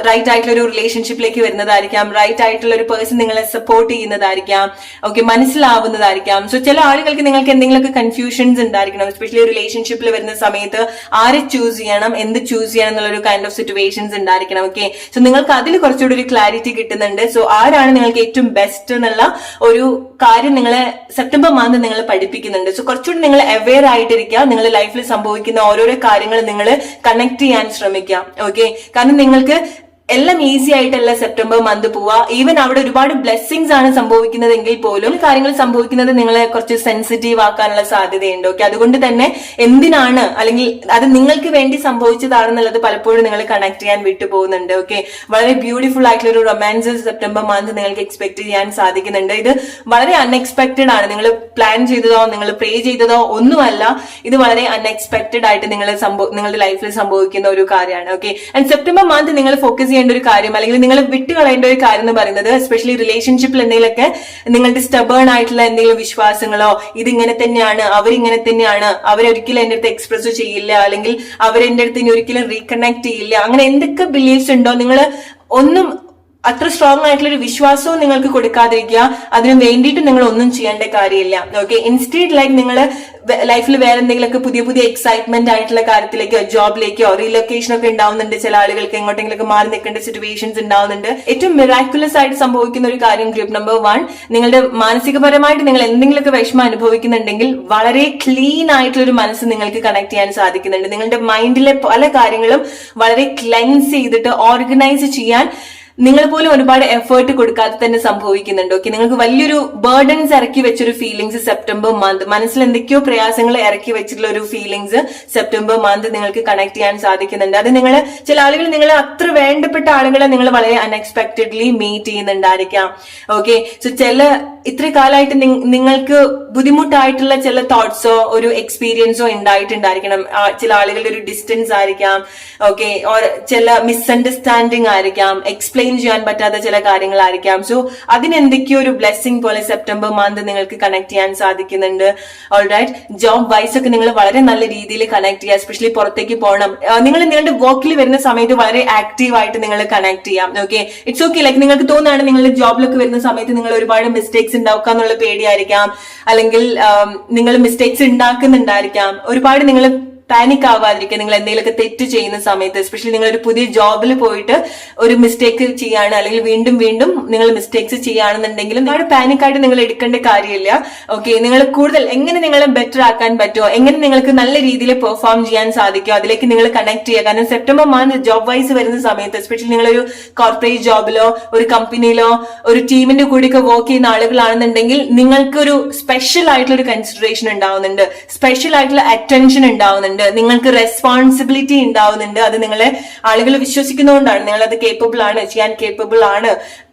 റൈറ്റ് ആയിട്ടുള്ള ഒരു റിലേഷൻഷിപ്പിലേക്ക് വരുന്നതായിരിക്കാം, റൈറ്റ് ആയിട്ടുള്ള ഒരു പേഴ്സൺ നിങ്ങളെ സപ്പോർട്ട് ചെയ്യുന്നതായിരിക്കാം, ഓക്കെ, മനസ്സിലാവുന്നതായിരിക്കാം. സോ ചില ആളുകൾക്ക് നിങ്ങൾക്ക് എന്തെങ്കിലുമൊക്കെ കൺഫ്യൂഷൻസ് ഉണ്ടായിരിക്കണം, എസ്പെഷ്യലി റിലേഷൻഷിപ്പിൽ വരുന്ന സമയത്ത് ആരെ ചൂസ് ചെയ്യണം, എന്ത് ചൂസ് ചെയ്യണം എന്നുള്ള ഒരു കൈൻഡ് ഓഫ് സിറ്റുവേഷൻസ് ഉണ്ടായിരിക്കണം. ഓക്കെ, സോ നിങ്ങൾക്ക് അതിൽ കുറച്ചുകൂടി ഒരു ക്ലാരിറ്റി കിട്ടുന്നുണ്ട്. സോ ആരാണ് നിങ്ങൾക്ക് ഏറ്റവും ബെസ്റ്റ് എന്നുള്ള ഒരു കാര്യം നിങ്ങളെ സെപ്റ്റംബർ മന്ത് നിങ്ങൾ പഠിപ്പിക്കുന്നുണ്ട്. സോ കുറച്ചുകൂടി നിങ്ങൾ അവെയർ ആയിട്ടിരിക്കുക, നിങ്ങളുടെ ലൈഫിൽ സംഭവിക്കുന്ന ഓരോരോ കാര്യങ്ങൾ നിങ്ങൾ കണക്ട് ചെയ്യാൻ ശ്രമിക്കാം. ഓക്കെ, കാരണം നിങ്ങൾക്ക് എല്ലാം ഈസി ആയിട്ടല്ല സെപ്റ്റംബർ മന്ത് പോവാ. ഈവൻ അവിടെ ഒരുപാട് ബ്ലെസ്സിങ്സ് ആണ് സംഭവിക്കുന്നതെങ്കിൽ പോലും കാര്യങ്ങൾ സംഭവിക്കുന്നത് നിങ്ങളെ കുറച്ച് സെൻസിറ്റീവ് ആക്കാനുള്ള സാധ്യതയുണ്ട്. ഓക്കെ, അതുകൊണ്ട് തന്നെ എന്തിനാണ് അല്ലെങ്കിൽ അത് നിങ്ങൾക്ക് വേണ്ടി സംഭവിച്ചതാണെന്നുള്ളത് പലപ്പോഴും നിങ്ങൾ കണക്ട് ചെയ്യാൻ വിട്ടുപോകുന്നുണ്ട്. ഓക്കെ, വളരെ ബ്യൂട്ടിഫുൾ ആയിട്ടുള്ള ഒരു റൊമാൻസ് സെപ്റ്റംബർ മന്ത് നിങ്ങൾക്ക് എക്സ്പെക്ട് ചെയ്യാൻ സാധിക്കുന്നുണ്ട്. ഇത് വളരെ അൺഎക്സ്പെക്ടഡ് ആണ്. നിങ്ങൾ പ്ലാൻ ചെയ്തതോ നിങ്ങൾ പ്രേ ചെയ്തതോ ഒന്നുമല്ല, ഇത് വളരെ അൺഎക്സ്പെക്ടഡ് ആയിട്ട് നിങ്ങളുടെ ലൈഫിൽ സംഭവിക്കുന്ന ഒരു കാര്യമാണ്. ഓക്കെ, ആൻഡ് സെപ്റ്റംബർ മന്ത് നിങ്ങൾ ഫോക്കസ് ഒരു കാര്യം അല്ലെങ്കിൽ നിങ്ങൾ വിട്ടുകളയേണ്ട ഒരു കാര്യം എന്ന് പറയുന്നത് എസ്പെഷ്യലി റിലേഷൻഷിപ്പിൽ എന്തെങ്കിലുമൊക്കെ നിങ്ങളുടെ സ്റ്റബേൺ ആയിട്ടുള്ള എന്തെങ്കിലും വിശ്വാസങ്ങളോ, ഇതിങ്ങനെ തന്നെയാണ്, അവരിങ്ങനെ തന്നെയാണ്, അവരൊരിക്കലും എന്റെ അടുത്ത് എക്സ്പ്രസ് ചെയ്യില്ല, അല്ലെങ്കിൽ അവരെന്റെ അടുത്ത് ഇനി ഒരിക്കലും റീകണക്ട് ചെയ്യില്ല, അങ്ങനെ എന്തൊക്കെ ബിലീഫ്സ് ഉണ്ടോ നിങ്ങൾ ഒന്നും അത്ര സ്ട്രോങ് ആയിട്ടുള്ള ഒരു വിശ്വാസവും നിങ്ങൾക്ക് കൊടുക്കാതിരിക്കുക. അതിനു വേണ്ടിയിട്ട് നിങ്ങൾ ഒന്നും ചെയ്യേണ്ട കാര്യമില്ല. ഓക്കെ, ഇൻസ്റ്റീഡ് ലൈക്ക് നിങ്ങൾ ലൈഫിൽ വേറെ എന്തെങ്കിലുമൊക്കെ പുതിയ പുതിയ എക്സൈറ്റ്മെന്റ് ആയിട്ടുള്ള കാര്യത്തിലേക്കോ ജോബിലേക്കോ റീലൊക്കേഷൻ ഒക്കെ ഉണ്ടാവുന്നുണ്ട്. ചില ആളുകൾക്ക് എങ്ങോട്ടെങ്കിലൊക്കെ മാറി നിൽക്കേണ്ട സിറ്റുവേഷൻസ് ഉണ്ടാവുന്നുണ്ട്. ഏറ്റവും മിറാക്കുലസ് ആയിട്ട് സംഭവിക്കുന്ന ഒരു കാര്യം ഗ്രൂപ്പ് നമ്പർ 1, നിങ്ങളുടെ മാനസികപരമായിട്ട് നിങ്ങൾ എന്തെങ്കിലുമൊക്കെ വിഷമം അനുഭവിക്കുന്നുണ്ടെങ്കിൽ വളരെ ക്ലീൻ ആയിട്ടുള്ള ഒരു മനസ്സ് നിങ്ങൾക്ക് കണക്ട് ചെയ്യാൻ സാധിക്കുന്നുണ്ട്. നിങ്ങളുടെ മൈൻഡിലെ പല കാര്യങ്ങളും വളരെ ക്ലെൻസ് ചെയ്തിട്ട് ഓർഗനൈസ് ചെയ്യാൻ നിങ്ങൾ പോലും ഒരുപാട് എഫേർട്ട് കൊടുക്കാതെ തന്നെ സംഭവിക്കുന്നുണ്ട്. ഓക്കെ, നിങ്ങൾക്ക് വലിയൊരു ബേർഡൻസ് ഇറക്കി വെച്ചൊരു ഫീലിങ്സ് സെപ്റ്റംബർ മന്ത്, മനസ്സിൽ എന്തൊക്കെയോ പ്രയാസങ്ങൾ ഇറക്കി വെച്ചിട്ടുള്ള ഒരു ഫീലിങ്സ് സെപ്റ്റംബർ മന്ത് നിങ്ങൾക്ക് കണക്ട് ചെയ്യാൻ സാധിക്കുന്നുണ്ട്. അത് നിങ്ങൾ ചില ആളുകൾ നിങ്ങൾ അത്ര വേണ്ടപ്പെട്ട ആളുകളെ നിങ്ങൾ വളരെ അൺഎക്സ്പെക്ടഡ്ലി മീറ്റ് ചെയ്യുന്നുണ്ടായിരിക്കാം. ഓക്കെ, സോ ഇത്ര കാലമായിട്ട് നിങ്ങൾക്ക് ബുദ്ധിമുട്ടായിട്ടുള്ള ചില തോട്ട്സോ ഒരു എക്സ്പീരിയൻസോ ഉണ്ടായിട്ടുണ്ടായിരിക്കണം. ചില ആളുകളുടെ ഒരു ഡിസ്റ്റൻസ് ആയിരിക്കാം. ഓക്കെ, ചില മിസ്അണ്ടർസ്റ്റാൻഡിങ് ആയിരിക്കാം, എക്സ്പ്ലെയിൻ ചെയ്യാൻ പറ്റാത്ത ചില കാര്യങ്ങളായിരിക്കാം. സോ അതിനെന്തൊക്കെയോ ഒരു ബ്ലെസ്സിങ് പോലെ സെപ്റ്റംബർ മന്ത് നിങ്ങൾക്ക് കണക്ട് ചെയ്യാൻ സാധിക്കുന്നുണ്ട്. ഓൾറൈറ്റ്, ജോബ് വൈസ് ഒക്കെ നിങ്ങൾ വളരെ നല്ല രീതിയിൽ കണക്ട് ചെയ്യുക. എസ്പെഷ്യലി പുറത്തേക്ക് പോകണം, നിങ്ങൾ നിങ്ങളുടെ വർക്കിൽ വരുന്ന സമയത്ത് വളരെ ആക്റ്റീവ് ആയിട്ട് നിങ്ങൾ കണക്ട് ചെയ്യാം. ഓക്കെ, ഇറ്റ്സ് ഓക്കെ, ലൈക്ക് നിങ്ങൾക്ക് തോന്നുകയാണ് നിങ്ങളുടെ ജോബിലൊക്കെ വരുന്ന സമയത്ത് നിങ്ങൾ ഒരുപാട് മിസ്റ്റേക്സ് ഉണ്ടാക്കാന്നുള്ള പേടിയായിരിക്കാം, അല്ലെങ്കിൽ നിങ്ങൾ മിസ്റ്റേക്സ് ഉണ്ടാക്കുന്നുണ്ടായിരിക്കാം. ഒരുപാട് നിങ്ങൾ പാനിക് ആവാതിരിക്കുക. നിങ്ങൾ എന്തെങ്കിലുമൊക്കെ തെറ്റ് ചെയ്യുന്ന സമയത്ത്, എസ്പെഷ്യലി നിങ്ങൾ ഒരു പുതിയ ജോബിൽ പോയിട്ട് ഒരു മിസ്റ്റേക്ക് ചെയ്യാണ് അല്ലെങ്കിൽ വീണ്ടും വീണ്ടും നിങ്ങൾ മിസ്റ്റേക്സ് ചെയ്യുകയാണെന്നുണ്ടെങ്കിലും ഒരുപാട് പാനിക് ആയിട്ട് നിങ്ങൾ എടുക്കേണ്ട കാര്യമില്ല. ഓക്കെ, നിങ്ങൾ കൂടുതൽ എങ്ങനെ നിങ്ങളെ ബെറ്റർ ആക്കാൻ പറ്റുമോ, എങ്ങനെ നിങ്ങൾക്ക് നല്ല രീതിയിൽ പെർഫോം ചെയ്യാൻ സാധിക്കുമോ അതിലേക്ക് നിങ്ങൾ കണക്ട് ചെയ്യുക. കാരണം സെപ്റ്റംബർ മന്ത് ജോബ് വൈസ് വരുന്ന സമയത്ത്, എസ്പെഷ്യലി നിങ്ങളൊരു കോർപ്പറേറ്റ് ജോബിലോ ഒരു കമ്പനിയിലോ ഒരു ടീമിന്റെ കൂടെയൊക്കെ വർക്ക് ചെയ്യുന്ന ആളുകളാണെന്നുണ്ടെങ്കിൽ നിങ്ങൾക്കൊരു സ്പെഷ്യൽ ആയിട്ടുള്ള ഒരു കൺസിഡറേഷൻ ഉണ്ടാവുന്നുണ്ട്, സ്പെഷ്യൽ ആയിട്ടുള്ള അറ്റൻഷൻ ഉണ്ടാവുന്നുണ്ട്, നിങ്ങൾക്ക് റെസ്പോൺസിബിലിറ്റി ഉണ്ടാവുന്നുണ്ട്. അത് നിങ്ങളെ ആളുകൾ വിശ്വസിക്കുന്നതുകൊണ്ടാണ്, നിങ്ങൾ അത് കേപ്പബിൾ ആണ്, ചെയ്യാൻ കേപ്പബിൾ ആണ്,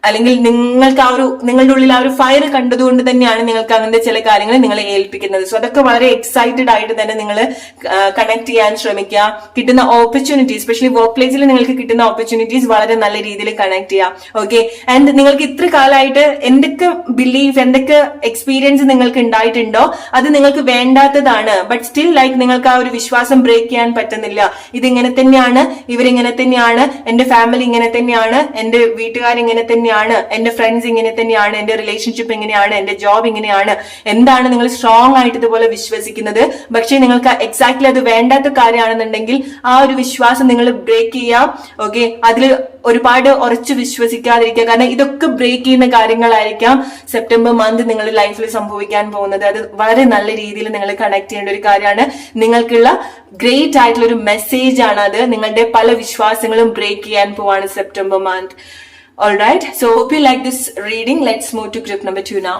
അല്ലെങ്കിൽ നിങ്ങൾക്ക് നിങ്ങളുടെ ഉള്ളിൽ ആ ഒരു ഫയർ കണ്ടതുകൊണ്ട് തന്നെയാണ് നിങ്ങൾക്ക് അങ്ങനത്തെ ചില കാര്യങ്ങൾ നിങ്ങളെ ഏൽപ്പിക്കുന്നത്. സോ അതൊക്കെ വളരെ എക്സൈറ്റഡ് ആയിട്ട് തന്നെ നിങ്ങൾ കണക്ട് ചെയ്യാൻ ശ്രമിക്കുക. കിട്ടുന്ന ഓപ്പർച്യൂണിറ്റീസ്, സ്പെഷ്യലി വർക്ക് പ്ലേസിൽ നിങ്ങൾക്ക് കിട്ടുന്ന ഓപ്പർച്യൂണിറ്റീസ് വളരെ നല്ല രീതിയിൽ കണക്ട് ചെയ്യാം. ഓക്കെ, ആൻഡ് നിങ്ങൾക്ക് ഇത്ര കാലമായിട്ട് എന്തൊക്കെ ബിലീഫ്, എന്തൊക്കെ എക്സ്പീരിയൻസ് നിങ്ങൾക്ക് ഉണ്ടായിട്ടുണ്ടോ അത് നിങ്ങൾക്ക് വേണ്ടാത്തതാണ്. ബട്ട് സ്റ്റിൽ ലൈക്ക് നിങ്ങൾക്ക് ആ ഒരു വിശ്വാസം ബ്രേക്ക് ചെയ്യാൻ പറ്റുന്നില്ല. ഇതിങ്ങനെ തന്നെയാണ്, ഇവരിങ്ങനെ തന്നെയാണ്, എന്റെ ഫാമിലി ഇങ്ങനെ തന്നെയാണ്, എന്റെ വീട്ടുകാർ ഇങ്ങനെ തന്നെയാണ്, എന്റെ ഫ്രണ്ട്സ് ഇങ്ങനെ തന്നെയാണ്, എന്റെ റിലേഷൻഷിപ്പ് ഇങ്ങനെയാണ്, എന്റെ ജോബ് ഇങ്ങനെയാണ്. എന്താണ് നിങ്ങൾ സ്ട്രോങ് ആയിട്ട് ഇതുപോലെ വിശ്വസിക്കുന്നത്? പക്ഷെ നിങ്ങൾക്ക് എക്സാക്ട്ലി അത് വേണ്ടാത്ത കാര്യമാണെന്നുണ്ടെങ്കിൽ ആ ഒരു വിശ്വാസം നിങ്ങൾ ബ്രേക്ക് ചെയ്യാം. ഓക്കെ, അതിൽ ഒരുപാട് ഉറച്ചു വിശ്വസിക്കാതിരിക്കുക. കാരണം ഇതൊക്കെ ബ്രേക്ക് ചെയ്യുന്ന കാര്യങ്ങളായിരിക്കാം സെപ്റ്റംബർ മന്ത് നിങ്ങളുടെ ലൈഫിൽ സംഭവിക്കാൻ പോകുന്നത്. അത് വളരെ നല്ല രീതിയിൽ നിങ്ങൾ കണക്ട് ചെയ്യേണ്ട ഒരു കാര്യമാണ്. നിങ്ങൾക്കുള്ള ഗ്രേറ്റ് ആയിട്ടുള്ള ഒരു മെസ്സേജ് ആണ് അത്. നിങ്ങളുടെ പല വിശ്വാസങ്ങളും ബ്രേക്ക് ചെയ്യാൻ പോവാണ് September month. Alright, so hope you like this reading. Let's move to group number 2 now.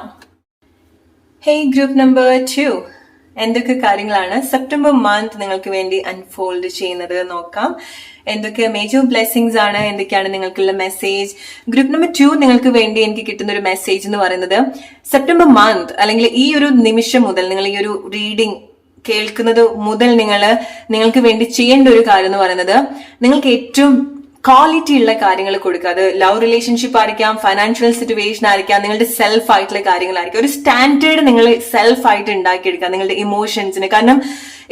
Hey, group number 2. എന്തൊക്കെ കാര്യങ്ങളാണ് സെപ്റ്റംബർ മന്ത് നിങ്ങൾക്ക് വേണ്ടി അൺഫോൾഡ് ചെയ്യുന്നത് നോക്കാം. എന്തൊക്കെ മേജർ ബ്ലെസ്സിങ്സ് ആണ്, എന്തൊക്കെയാണ് നിങ്ങൾക്കുള്ള മെസ്സേജ്. ഗ്രൂപ്പ് നമ്പർ 2 നിങ്ങൾക്ക് വേണ്ടി എനിക്ക് കിട്ടുന്ന ഒരു മെസ്സേജ് എന്ന് പറയുന്നത്, സെപ്റ്റംബർ മന്ത് അല്ലെങ്കിൽ ഈ ഒരു നിമിഷം മുതൽ, നിങ്ങൾ ഈ ഒരു റീഡിംഗ് കേൾക്കുന്നത് മുതൽ നിങ്ങൾക്ക് വേണ്ടി ചെയ്യേണ്ട ഒരു കാര്യം എന്ന് പറയുന്നത്, നിങ്ങൾക്ക് ഏറ്റവും ക്വാളിറ്റി ഉള്ള കാര്യങ്ങൾ കൊടുക്കുക. അത് ലവ് റിലേഷൻഷിപ്പ് ആയിരിക്കാം, ഫൈനാൻഷ്യൽ സിറ്റുവേഷൻ ആയിരിക്കാം, നിങ്ങളുടെ സെൽഫ് ആയിട്ടുള്ള കാര്യങ്ങളായിരിക്കും. ഒരു സ്റ്റാൻഡേർഡ് നിങ്ങൾ സെൽഫ് ആയിട്ട് ഉണ്ടാക്കിയെടുക്കുക നിങ്ങളുടെ ഇമോഷൻസിന്. കാരണം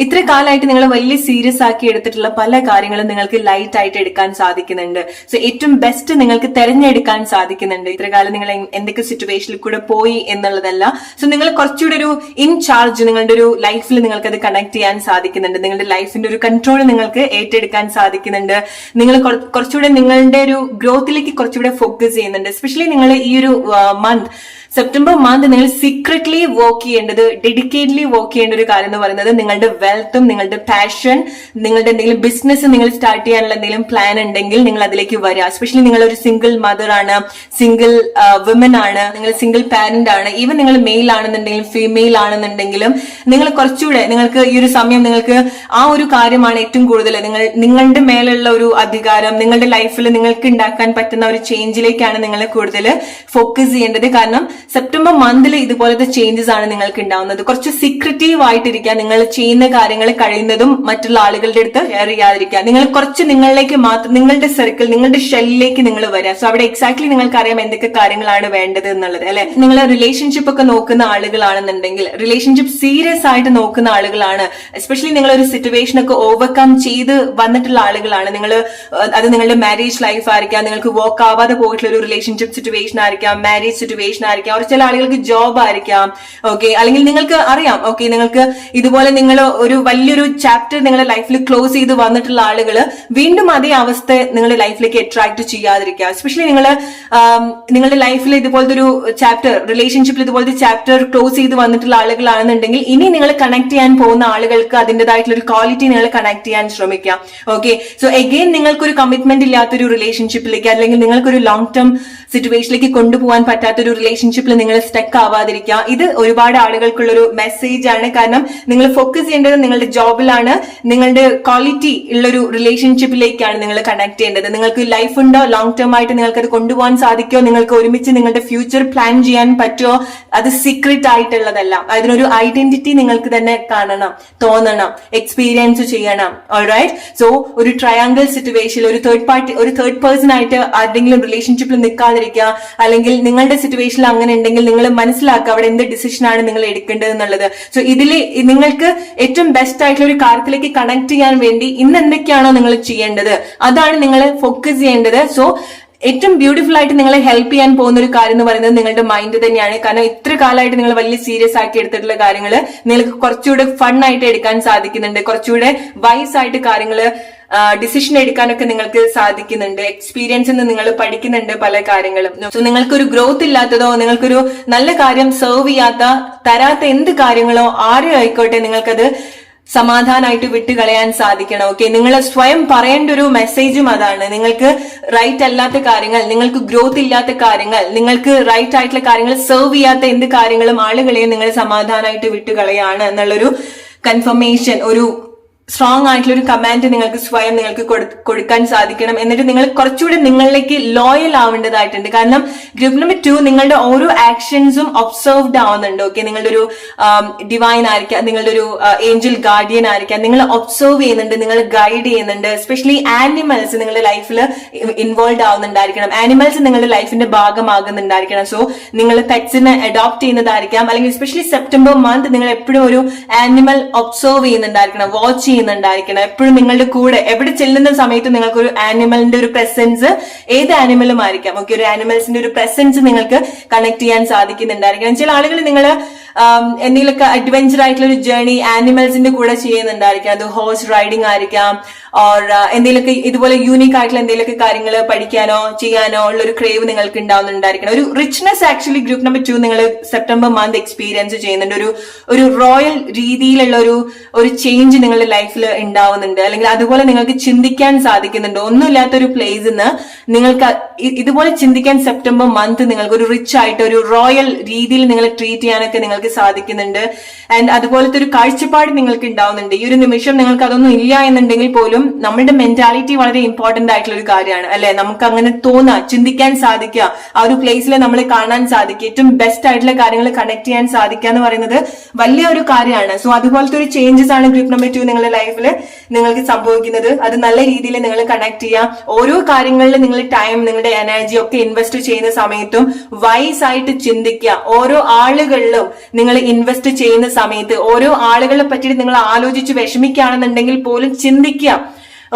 ഇത്ര കാലമായിട്ട് നിങ്ങൾ വലിയ സീരിയസ് ആക്കി എടുത്തിട്ടുള്ള പല കാര്യങ്ങളും നിങ്ങൾക്ക് ലൈറ്റ് ആയിട്ട് എടുക്കാൻ സാധിക്കുന്നുണ്ട്. സോ ഏറ്റവും ബെസ്റ്റ് നിങ്ങൾക്ക് തെരഞ്ഞെടുക്കാൻ സാധിക്കുന്നുണ്ട്. ഇത്ര കാലം നിങ്ങൾ എന്തൊക്കെ സിറ്റുവേഷനിൽ കൂടെ പോയി എന്നുള്ളതല്ല. സോ നിങ്ങൾ കുറച്ചുകൂടെ ഒരു ഇൻചാർജ് നിങ്ങളുടെ ഒരു ലൈഫിൽ നിങ്ങൾക്ക് അത് കണക്ട് ചെയ്യാൻ സാധിക്കുന്നുണ്ട്. നിങ്ങളുടെ ലൈഫിന്റെ ഒരു കൺട്രോൾ നിങ്ങൾക്ക് ഏറ്റെടുക്കാൻ സാധിക്കുന്നുണ്ട്. നിങ്ങൾ കുറച്ചുകൂടെ നിങ്ങളുടെ ഒരു ഗ്രോത്തിലേക്ക് കുറച്ചുകൂടെ ഫോക്കസ് ചെയ്യുന്നുണ്ട്. എസ്പെഷ്യലി നിങ്ങൾ ഈ ഒരു മന്ത്, സെപ്റ്റംബർ മന്ത് നിങ്ങൾ സീക്രട്ട്ലി വർക്ക് ചെയ്യേണ്ടത്, ഡെഡിക്കേറ്റ്ലി വർക്ക് ചെയ്യേണ്ട ഒരു കാര്യം എന്ന് പറയുന്നത്, നിങ്ങളുടെ വെൽത്തും നിങ്ങളുടെ പാഷൻ, നിങ്ങളുടെ എന്തെങ്കിലും ബിസിനസ് നിങ്ങൾ സ്റ്റാർട്ട് ചെയ്യാനുള്ള എന്തെങ്കിലും പ്ലാൻ ഉണ്ടെങ്കിൽ നിങ്ങൾ അതിലേക്ക് വരിക. എസ്പെഷ്യലി നിങ്ങൾ ഒരു സിംഗിൾ മദർ ആണ്, സിംഗിൾ വിമൻ ആണ്, നിങ്ങൾ സിംഗിൾ പാരന്റ് ആണ്, ഈവൻ നിങ്ങൾ മെയിൽ ആണെന്നുണ്ടെങ്കിലും ഫീമെയിൽ ആണെന്നുണ്ടെങ്കിലും നിങ്ങൾ കുറച്ചുകൂടെ നിങ്ങൾക്ക് ഈ ഒരു സമയം നിങ്ങൾക്ക് ആ ഒരു കാര്യമാണ് ഏറ്റവും കൂടുതൽ നിങ്ങളുടെ മേലുള്ള ഒരു അധികാരം, നിങ്ങളുടെ ലൈഫിൽ നിങ്ങൾക്ക് ഉണ്ടാക്കാൻ പറ്റുന്ന ഒരു ചേഞ്ചിലേക്കാണ് നിങ്ങൾ കൂടുതൽ ഫോക്കസ് ചെയ്യേണ്ടത്. കാരണം സെപ്റ്റംബർ മന്തിൽ ഇതുപോലത്തെ ചേഞ്ചസ് ആണ് നിങ്ങൾക്ക് ഉണ്ടാവുന്നത്. കുറച്ച് സീക്രട്ടീവ് ആയിട്ടിരിക്കുക, നിങ്ങൾ ചെയ്യുന്ന കാര്യങ്ങൾ കഴിയുന്നതും മറ്റുള്ള ആളുകളുടെ അടുത്ത് ഷെയർ ചെയ്യാതിരിക്കുക. നിങ്ങൾ കുറച്ച് നിങ്ങളിലേക്ക് മാത്രം, നിങ്ങളുടെ സർക്കിൾ, നിങ്ങളുടെ ഷെല്ലിലേക്ക് നിങ്ങൾ വരിക. സോ അവിടെ എക്സാക്ട്ലി നിങ്ങൾക്ക് അറിയാം എന്തൊക്കെ കാര്യങ്ങളാണ് വേണ്ടത് എന്നുള്ളത്, അല്ലെ? നിങ്ങൾ റിലേഷൻഷിപ്പ് ഒക്കെ നോക്കുന്ന ആളുകളാണെന്നുണ്ടെങ്കിൽ, റിലേഷൻഷിപ്പ് സീരിയസ് ആയിട്ട് നോക്കുന്ന ആളുകളാണ്, എസ്പെഷ്യലി നിങ്ങൾ ഒരു സിറ്റുവേഷൻ ഒക്കെ ഓവർകം ചെയ്ത് വന്നിട്ടുള്ള ആളുകളാണ് നിങ്ങൾ. അത് നിങ്ങളുടെ മാരേജ് ലൈഫ് ആയിരിക്കാം, നിങ്ങൾക്ക് വർക്ക് ആവാതെ പോയിട്ടുള്ള ഒരു റിലേഷൻഷിപ്പ് സിറ്റുവേഷൻ ആയിരിക്കാം, മാരേജ് സിറ്റുവേഷൻ ആയിരിക്കാം, അവർ ചില ആളുകൾക്ക് ജോബ് ആയിരിക്കാം, ഓക്കെ, അല്ലെങ്കിൽ നിങ്ങൾക്ക് അറിയാം, ഓക്കെ, നിങ്ങൾക്ക് ഇതുപോലെ നിങ്ങൾ ഒരു വലിയൊരു ചാപ്റ്റർ നിങ്ങളുടെ ലൈഫിൽ ക്ലോസ് ചെയ്ത് വന്നിട്ടുള്ള ആളുകൾ വീണ്ടും അതേ അവസ്ഥ നിങ്ങളുടെ ലൈഫിലേക്ക് അട്രാക്ട് ചെയ്യാതിരിക്കുക. എസ്പെഷ്യലി നിങ്ങളുടെ ലൈഫിൽ ഇതുപോലത്തെ ഒരു ചാപ്റ്റർ, റിലേഷൻഷിപ്പിൽ ഇതുപോലത്തെ ചാപ്റ്റർ ക്ലോസ് ചെയ്ത് വന്നിട്ടുള്ള ആളുകളാണെന്നുണ്ടെങ്കിൽ, ഇനി നിങ്ങൾ കണക്ട് ചെയ്യാൻ പോകുന്ന ആളുകൾക്ക് അതിൻ്റെതായിട്ടുള്ള ഒരു ക്വാളിറ്റി നിങ്ങൾ കണക്ട് ചെയ്യാൻ ശ്രമിക്കാം. ഓക്കെ, സോ എഗെയിൻ നിങ്ങൾക്കൊരു കമ്മിറ്റ്മെന്റ് ഇല്ലാത്തൊരു റിലേഷൻഷിപ്പിലേക്ക്, അല്ലെങ്കിൽ നിങ്ങൾക്കൊരു ലോങ് ടേം സിറ്റുവേഷനിലേക്ക് കൊണ്ടുപോകാൻ പറ്റാത്തൊരു റിലേഷൻഷിപ്പിൽ നിങ്ങൾ സ്റ്റക്ക് ആവാതിരിക്കുക. ഇത് ഒരുപാട് ആളുകൾക്കുള്ളൊരു മെസ്സേജ് ആണ്. കാരണം നിങ്ങൾ ഫോക്കസ് ചെയ്യേണ്ടത് നിങ്ങളുടെ ജോബിലാണ്, നിങ്ങളുടെ ക്വാളിറ്റി ഉള്ളൊരു റിലേഷൻഷിപ്പിലേക്കാണ് നിങ്ങൾ കണക്ട് ചെയ്യേണ്ടത്. നിങ്ങൾക്ക് ലൈഫ് ഉണ്ടോ, ലോങ് ടേം ആയിട്ട് നിങ്ങൾക്ക് അത് കൊണ്ടുപോകാൻ സാധിക്കുമോ, നിങ്ങൾക്ക് ഒരുമിച്ച് നിങ്ങളുടെ ഫ്യൂച്ചർ പ്ലാൻ ചെയ്യാൻ പറ്റുമോ, അത് സീക്രട്ട് ആയിട്ടുള്ളതല്ല. അതിനൊരു ഐഡന്റിറ്റി നിങ്ങൾക്ക് തന്നെ കാണണം, തോന്നണം, എക്സ്പീരിയൻസ് ചെയ്യണം. ഓൾറൈറ്റ്, സോ ഒരു ട്രയാങ്കിൾ സിറ്റുവേഷനിൽ ഒരു തേർഡ് പേഴ്സൺ ആയിട്ട് ആരുടെങ്കിലും റിലേഷൻഷിപ്പിൽ നിൽക്കാതിരിക്കുക, അല്ലെങ്കിൽ നിങ്ങളുടെ സിറ്റുവേഷനിൽ അങ്ങനെ ഉണ്ടെങ്കിൽ നിങ്ങൾ മനസ്സിലാക്കുക അവിടെ എന്ത് ഡിസിഷൻ ആണ് നിങ്ങൾ എടുക്കേണ്ടത് എന്നുള്ളത്. സോ ഇതിൽ നിങ്ങൾക്ക് ഏറ്റവും ബെസ്റ്റ് ആയിട്ടുള്ള ഒരു കാര്യത്തിലേക്ക് കണക്ട് ചെയ്യാൻ വേണ്ടി ഇന്ന് എന്തൊക്കെയാണോ നിങ്ങൾ ചെയ്യേണ്ടത് അതാണ് നിങ്ങൾ ഫോക്കസ് ചെയ്യേണ്ടത്. സോ ഏറ്റവും ബ്യൂട്ടിഫുൾ ആയിട്ട് നിങ്ങളെ ഹെൽപ്പ് ചെയ്യാൻ പോകുന്ന ഒരു കാര്യം എന്ന് പറയുന്നത് നിങ്ങളുടെ മൈൻഡ് തന്നെയാണ്. കാരണം ഇത്ര കാലമായിട്ട് നിങ്ങൾ വലിയ സീരിയസ് ആക്കി എടുത്തിട്ടുള്ള കാര്യങ്ങൾ നിങ്ങൾക്ക് കുറച്ചുകൂടെ ഫൺ ആയിട്ട് എടുക്കാൻ സാധിക്കുന്നുണ്ട്, കുറച്ചുകൂടെ വൈസ് ആയിട്ട് കാര്യങ്ങൾ ഡിസിഷൻ എടുക്കാനൊക്കെ നിങ്ങൾക്ക് സാധിക്കുന്നുണ്ട്. എക്സ്പീരിയൻസിൽ നിന്ന് നിങ്ങൾ പഠിക്കുന്നുണ്ട് പല കാര്യങ്ങളും. സോ നിങ്ങൾക്കൊരു ഗ്രോത്ത് ഇല്ലാത്തതോ, നിങ്ങൾക്കൊരു നല്ല കാര്യം സെർവ് തരാത്ത എന്ത് കാര്യങ്ങളോ ആരും ആയിക്കോട്ടെ, നിങ്ങൾക്കത് സമാധാനമായിട്ട് വിട്ടുകളയാൻ സാധിക്കണം. ഓക്കെ, നിങ്ങൾ സ്വയം പറയേണ്ട ഒരു മെസ്സേജും അതാണ്. നിങ്ങൾക്ക് റൈറ്റ് അല്ലാത്ത കാര്യങ്ങൾ, നിങ്ങൾക്ക് ഗ്രോത്ത് ഇല്ലാത്ത കാര്യങ്ങൾ, നിങ്ങൾക്ക് റൈറ്റ് ആയിട്ടുള്ള കാര്യങ്ങൾ സെർവ് ചെയ്യാത്ത എന്ത് കാര്യങ്ങളും ആളുകളെയും നിങ്ങൾ സമാധാനമായിട്ട് വിട്ടുകളയാണ് എന്നുള്ളൊരു കൺഫർമേഷൻ, ഒരു സ്ട്രോങ് ആയിട്ടുള്ള ഒരു കമാൻഡ് നിങ്ങൾക്ക് സ്വയം നിങ്ങൾക്ക് കൊടുക്കാൻ സാധിക്കണം. എന്നിട്ട് നിങ്ങൾ കുറച്ചുകൂടി നിങ്ങളിലേക്ക് ലോയൽ ആവേണ്ടതായിട്ടുണ്ട്. കാരണം ഗ്രൂപ്പ് നമ്പർ 2 നിങ്ങളുടെ ഓരോ ആക്ഷൻസും ഒബ്സർവ്ഡ് ആവുന്നുണ്ട്. ഓക്കെ, നിങ്ങളുടെ ഒരു ഡിവൈൻ ആയിരിക്കാം, നിങ്ങളുടെ ഒരു ഏഞ്ചൽ ഗാർഡിയൻ ആയിരിക്കാം, നിങ്ങൾ ഒബ്സർവ് ചെയ്യുന്നുണ്ട്, നിങ്ങൾ ഗൈഡ് ചെയ്യുന്നുണ്ട്. എസ്പെഷ്യലി ആനിമൽസ് നിങ്ങളുടെ ലൈഫിൽ ഇൻവോൾവ് ആവുന്നുണ്ടായിരിക്കണം, ആനിമൽസ് നിങ്ങളുടെ ലൈഫിന്റെ ഭാഗമാകുന്നുണ്ടായിരിക്കണം. സോ നിങ്ങൾ പെറ്റ്സിനെ അഡോപ്റ്റ് ചെയ്യുന്നതായിരിക്കാം, അല്ലെങ്കിൽ എസ്പെഷ്യലി സെപ്റ്റംബർ മന്ത് നിങ്ങൾ എപ്പോഴും ഒരു ആനിമൽ ഒബ്സർവ് ചെയ്യുന്നുണ്ടായിരിക്കണം, വാച്ച് ചെയ്യുന്നുണ്ടായിരിക്കണം. എപ്പോഴും നിങ്ങളുടെ കൂടെ എവിടെ ചെല്ലുന്ന സമയത്ത് നിങ്ങൾക്ക് ഒരു ആനിമലിന്റെ ഒരു പ്രസൻസ്, ഏത് ആനിമലും ആയിരിക്കാം, ഓക്കെ, ഒരു ആനിമൽസിന്റെ ഒരു പ്രസൻസ് നിങ്ങൾക്ക് കണക്ട് ചെയ്യാൻ സാധിക്കുന്നുണ്ടായിരിക്കണം. ചില ആളുകൾ നിങ്ങൾ എന്തെങ്കിലുമൊക്കെ അഡ്വഞ്ചർ ആയിട്ടുള്ള ഒരു ജേർണി ആനിമൽസിന്റെ കൂടെ ചെയ്യുന്നുണ്ടായിരിക്കാം. അത് ഹോഴ്സ് റൈഡിങ് ആയിരിക്കാം, ഓർ എന്തെങ്കിലുമൊക്കെ ഇതുപോലെ യൂണീക്ക് ആയിട്ടുള്ള എന്തെങ്കിലുമൊക്കെ കാര്യങ്ങൾ പഠിക്കാനോ ചെയ്യാനോ ഉള്ള ഒരു ക്രേവ് നിങ്ങൾക്ക് ഉണ്ടാവുന്നുണ്ടായിരിക്കണം. ഒരു റിച്ച്നെസ് ആക്ച്വലി ഗ്രൂപ്പ് നമ്പർ 2 നിങ്ങൾ സെപ്റ്റംബർ മന്ത് എക്സ്പീരിയൻസ് ചെയ്യുന്നുണ്ട്. ഒരു റോയൽ രീതിയിലുള്ള ഒരു ചേഞ്ച് നിങ്ങളുടെ ലൈഫിൽ ഉണ്ടാവുന്നുണ്ട്. അല്ലെങ്കിൽ അതുപോലെ നിങ്ങൾക്ക് ചിന്തിക്കാൻ സാധിക്കുന്നുണ്ട്. ഒന്നുമില്ലാത്തൊരു പ്ലേസിൽ നിന്ന് നിങ്ങൾക്ക് ഇതുപോലെ ചിന്തിക്കാൻ സെപ്റ്റംബർ മന്ത് നിങ്ങൾക്ക് ഒരു റിച്ച് ആയിട്ട് ഒരു റോയൽ രീതിയിൽ നിങ്ങളെ ട്രീറ്റ് ചെയ്യാനൊക്കെ നിങ്ങൾക്ക് സാധിക്കുന്നുണ്ട്. ആൻഡ് അതുപോലത്തെ ഒരു കാഴ്ചപ്പാട് നിങ്ങൾക്ക് ഉണ്ടാവുന്നുണ്ട്. ഈ ഒരു നിമിഷം നിങ്ങൾക്ക് അതൊന്നും ഇല്ല എന്നുണ്ടെങ്കിൽ പോലും നമ്മുടെ മെന്റാലിറ്റി വളരെ ഇമ്പോർട്ടന്റ് ആയിട്ടുള്ള ഒരു കാര്യമാണ് അല്ലെ. നമുക്ക് അങ്ങനെ തോന്നുക, ചിന്തിക്കാൻ സാധിക്കുക, ആ ഒരു പ്ലേസിൽ നമ്മൾ കാണാൻ സാധിക്കുക, ഏറ്റവും ബെസ്റ്റ് ആയിട്ടുള്ള കാര്യങ്ങൾ കണക്ട് ചെയ്യാൻ സാധിക്കുക എന്ന് പറയുന്നത് വലിയ ഒരു കാര്യമാണ്. സോ അതുപോലത്തെ ഒരു ചേഞ്ചസ് ആണ് ഗ്രൂപ്പ് നമ്പർ 2 നിങ്ങളുടെ ലൈഫിൽ നിങ്ങൾക്ക് സംഭവിക്കുന്നത്. അത് നല്ല രീതിയിൽ നിങ്ങൾ കണക്ട് ചെയ്യുക. ഓരോ കാര്യങ്ങളിലും നിങ്ങൾ ടൈം, നിങ്ങളുടെ എനർജി ഒക്കെ ഇൻവെസ്റ്റ് ചെയ്യുന്ന സമയത്തും വൈസ് ആയിട്ട് ചിന്തിക്കുക. ഓരോ ആളുകളിലും നിങ്ങൾ ഇൻവെസ്റ്റ് ചെയ്യുന്ന സമയത്ത് ഓരോ ആളുകളെ പറ്റിയിട്ട് നിങ്ങൾ ആലോചിച്ച് വിഷമിക്കുകയാണെന്നുണ്ടെങ്കിൽ പോലും ചിന്തിക്കുക.